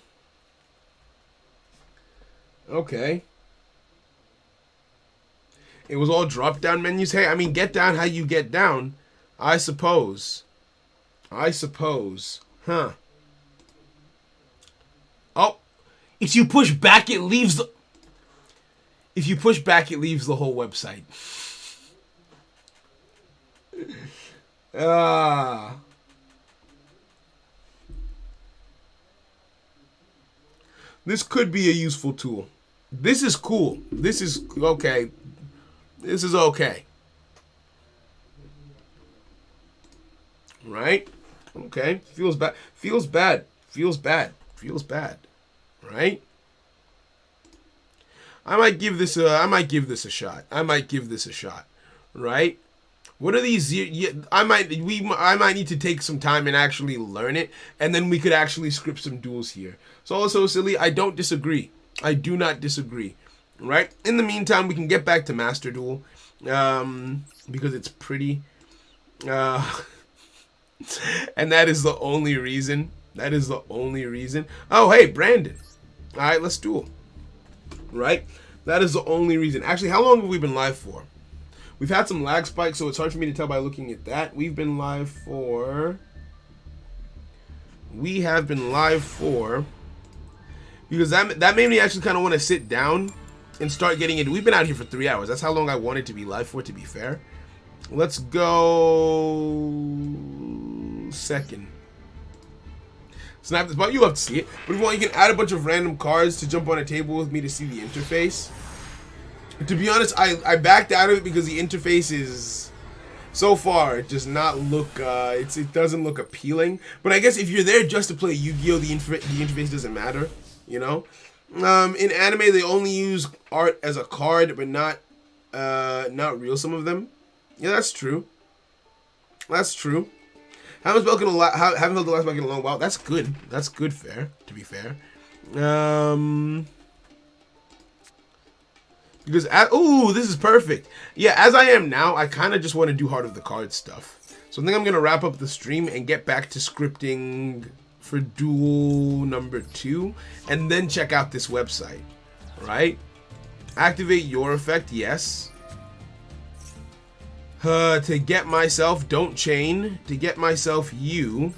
Speaker 1: Okay. It was all drop down menus. Hey, I mean, get down how you get down. I suppose. Huh. Oh. If you push back, it leaves the... If you push back, it leaves the whole website. This could be a useful tool. This is cool. This is okay. This is okay. Right? Okay. Feels bad. Feels bad. Feels bad. Feels bad. Right? I might give this a shot. Right? What are these? I might need to take some time and actually learn it, and then we could actually script some duels here. So also silly. I don't disagree. I do not disagree. Right? In the meantime, we can get back to Master Duel, because it's pretty, and that is the only reason. Oh, hey, Brandon. All right, let's duel. Right? That is the only reason. Actually, how long have we been live for? We've had some lag spikes, so it's hard for me to tell by looking at that. We have been live for... Because that made me actually kind of want to sit down and start getting into... We've been out here for 3 hours. That's how long I wanted to be live for, to be fair. Let's go... Second. Snap this button. You love to see it. But if you want, you can add a bunch of random cards to jump on a table with me to see the interface. To be honest, I backed out of it because the interface is... So far, it does not look... it doesn't look appealing. But I guess if you're there just to play Yu-Gi-Oh!, the interface doesn't matter. You know? In anime, they only use art as a card, but not real, some of them. Yeah, that's true. Haven't held the last spell in a long while. That's good. That's good, fair, to be fair. Because, this is perfect. Yeah, as I am now, I kind of just want to do Heart of the Cards stuff. So I think I'm going to wrap up the stream and get back to scripting for Duel number 2. And then check out this website. Right? Activate your effect, yes. To get myself, don't chain. To get myself you.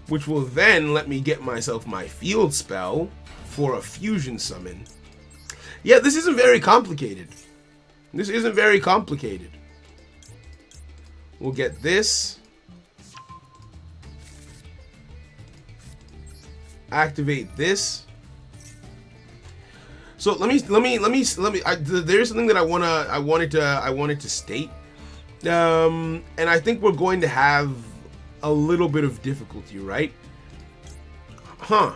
Speaker 1: Which will then let me get myself my field spell for a fusion summon. Yeah, this isn't very complicated. We'll get this. Activate this. So there's something that I wanted to state. And I think we're going to have a little bit of difficulty, right? Huh.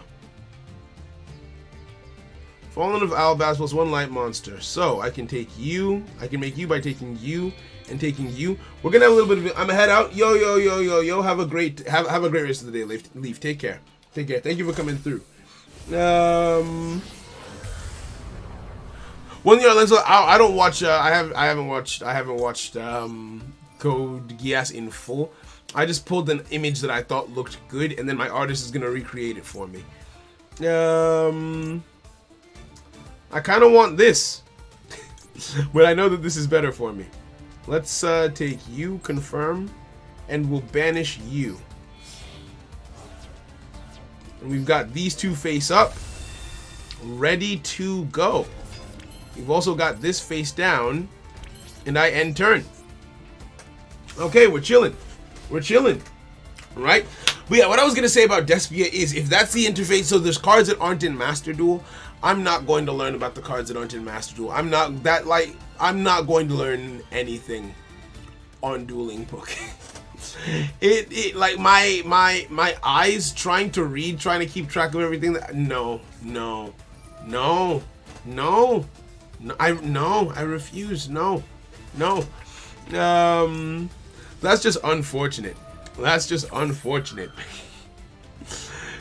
Speaker 1: Fallen of Albaz plus 1 light monster. So I can take you. I can make you by taking you and taking you. We're gonna have a little bit of. I'm gonna head out. Yo. Have a great rest of the day. Leaf. Take care. Thank you for coming through. One year, I don't watch. I haven't watched Code Geass in full. I just pulled an image that I thought looked good, and then my artist is gonna recreate it for me. I kind of want this, but I know that this is better for me. Let's take you, confirm, and we'll banish you. And we've got these two face up, ready to go. We've also got this face down, and I end turn. Okay, we're chilling, right? But yeah, what I was gonna say about Despia is, if that's the interface, so there's cards that aren't in Master Duel. I'm not going to learn about the cards that aren't in Master Duel. I'm not going to learn anything on Dueling Book. it like my eyes trying to read, trying to keep track of everything. No, I refuse. No. That's just unfortunate.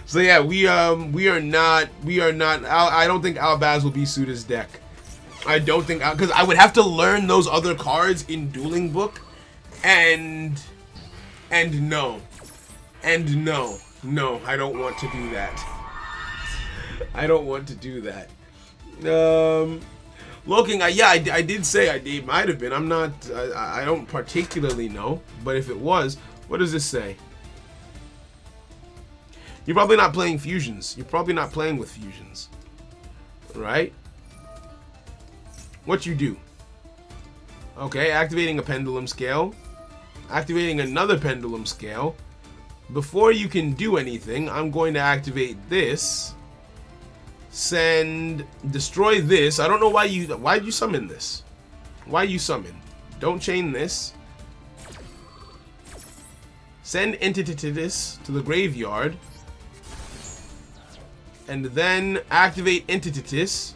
Speaker 1: So yeah, we are not. I don't think Albaz will be Suda's deck. I don't think, because I would have to learn those other cards in Dueling Book, and no, I don't want to do that. Looking, I did say it might have been. I'm not. I don't particularly know, but if it was, what does this say? You're probably not playing fusions. You're probably not playing with fusions, right? What you do? Okay, activating a pendulum scale, activating another pendulum scale. Before you can do anything, I'm going to activate this. Destroy this. I don't know why'd you summon this? Why you summon? Don't chain this. Send Entitatis to the graveyard. And then activate Entitatis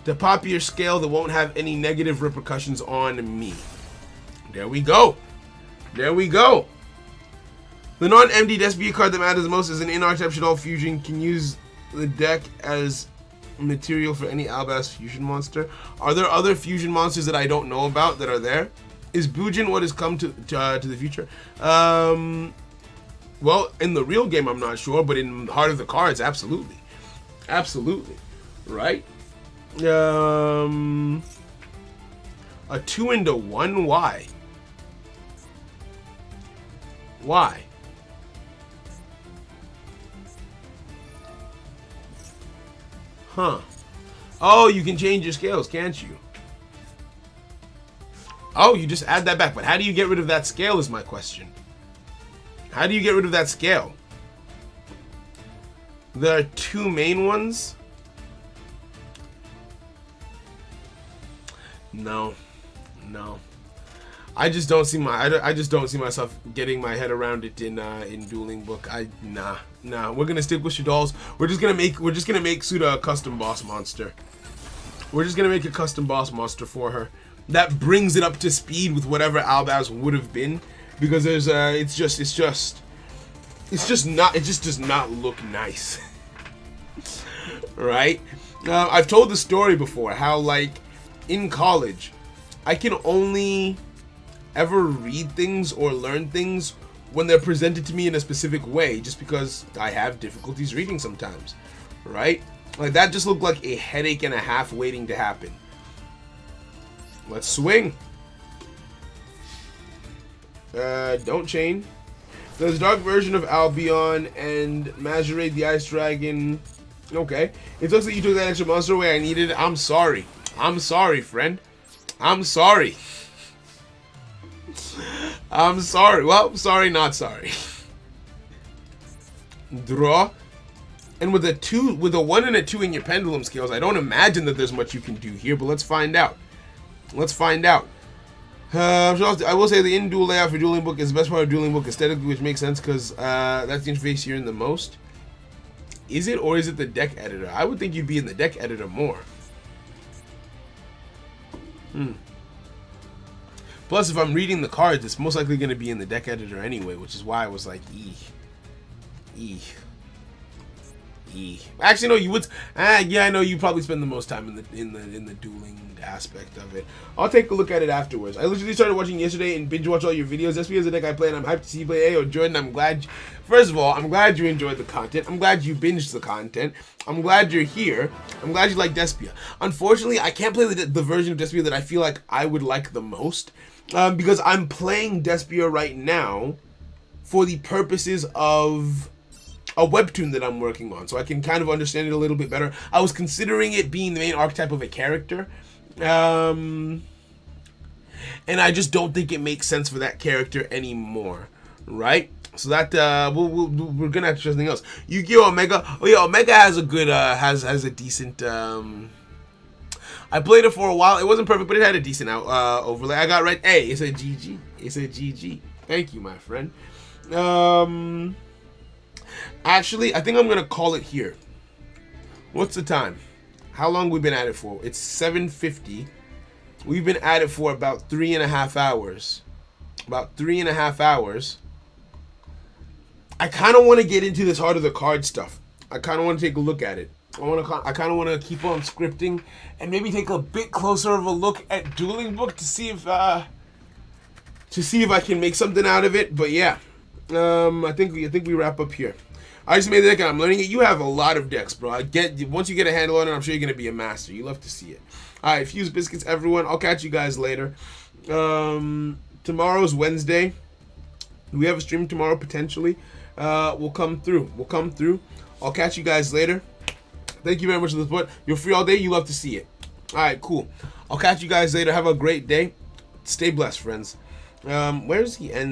Speaker 1: to pop your scale that won't have any negative repercussions on me. There we go. The non-MD Despia card that matters the most is an in-archetype Shadow fusion. Can use the deck as material for any Albaz fusion monster. Are there other fusion monsters that I don't know about that are there? Is Bujin what has come to the future? Well, in the real game, I'm not sure, but in Heart of the Cards, absolutely. Right? A 2-1. Why? Huh. Oh, you can change your scales, can't you? Oh, you just add that back. But how do you get rid of that scale is my question. How do you get rid of that scale? There are two main ones. No. I just don't see myself getting my head around it in Dueling Book. Nah. We're gonna stick with Shadol's. We're just gonna make Suda a custom boss monster. We're just gonna make a custom boss monster for her that brings it up to speed with whatever Albaz would have been, because there's it just does not look nice. Right? I've told the story before how, like, in college I can only ever read things or learn things when they're presented to me in a specific way, just because I have difficulties reading sometimes, right? Like, that just looked like a headache and a half waiting to happen. Let's swing. Don't chain. There's Dark Version of Albion and Mazurade the Ice Dragon. Okay. It looks like you took that extra monster away I needed. I'm sorry, friend. I'm sorry. Well, sorry, not sorry. Draw. And with a 1 and a 2 in your pendulum scales, I don't imagine that there's much you can do here, but let's find out. I will say the in-duel layout for Dueling Book is the best part of Dueling Book aesthetically, which makes sense because that's the interface you're in the most. Is it, or is it the deck editor? I would think you'd be in the deck editor more. Plus, if I'm reading the cards, it's most likely going to be in the deck editor anyway, which is why I was like, Actually, no, you would. Yeah, I know you probably spend the most time in the dueling aspect of it. I'll take a look at it afterwards. I literally started watching yesterday and binge watch all your videos. Despia is the deck I play, and I'm hyped to see you play. Ayo, Jordan, I'm glad. First of all, I'm glad you enjoyed the content. I'm glad you binged the content. I'm glad you're here. I'm glad you like Despia. Unfortunately, I can't play the version of Despia that I feel like I would like the most, because I'm playing Despia right now for the purposes of a webtoon that I'm working on, so I can kind of understand it a little bit better. I was considering it being the main archetype of a character, and I just don't think it makes sense for that character anymore, right? So that we're gonna have to try something else. Yu-Gi-Oh! Omega. Oh yeah, Omega has a good has a decent. I played it for a while. It wasn't perfect, but it had a decent overlay. I got red. Hey, it's a GG. He said GG. Thank you, my friend. Actually, I think I'm gonna call it here. What's the time? How long we been at it for? It's 7:50. We've been at it for about 3.5 hours. About 3.5 hours. I kind of want to get into this Heart of the Card stuff. I kind of want to take a look at it. I kind of want to keep on scripting and maybe take a bit closer of a look at Dueling Book to see if I can make something out of it. But yeah, I think we wrap up here. I just made the deck and I'm learning it. You have a lot of decks, bro. Once you get a handle on it, I'm sure you're gonna be a master. You love to see it. All right, Fuse Biscuits, everyone. I'll catch you guys later. Tomorrow's Wednesday. We have a stream tomorrow potentially. We'll come through. I'll catch you guys later. Thank you very much for the support. You're free all day. You love to see it. All right, cool. I'll catch you guys later. Have a great day. Stay blessed, friends. Where's the end?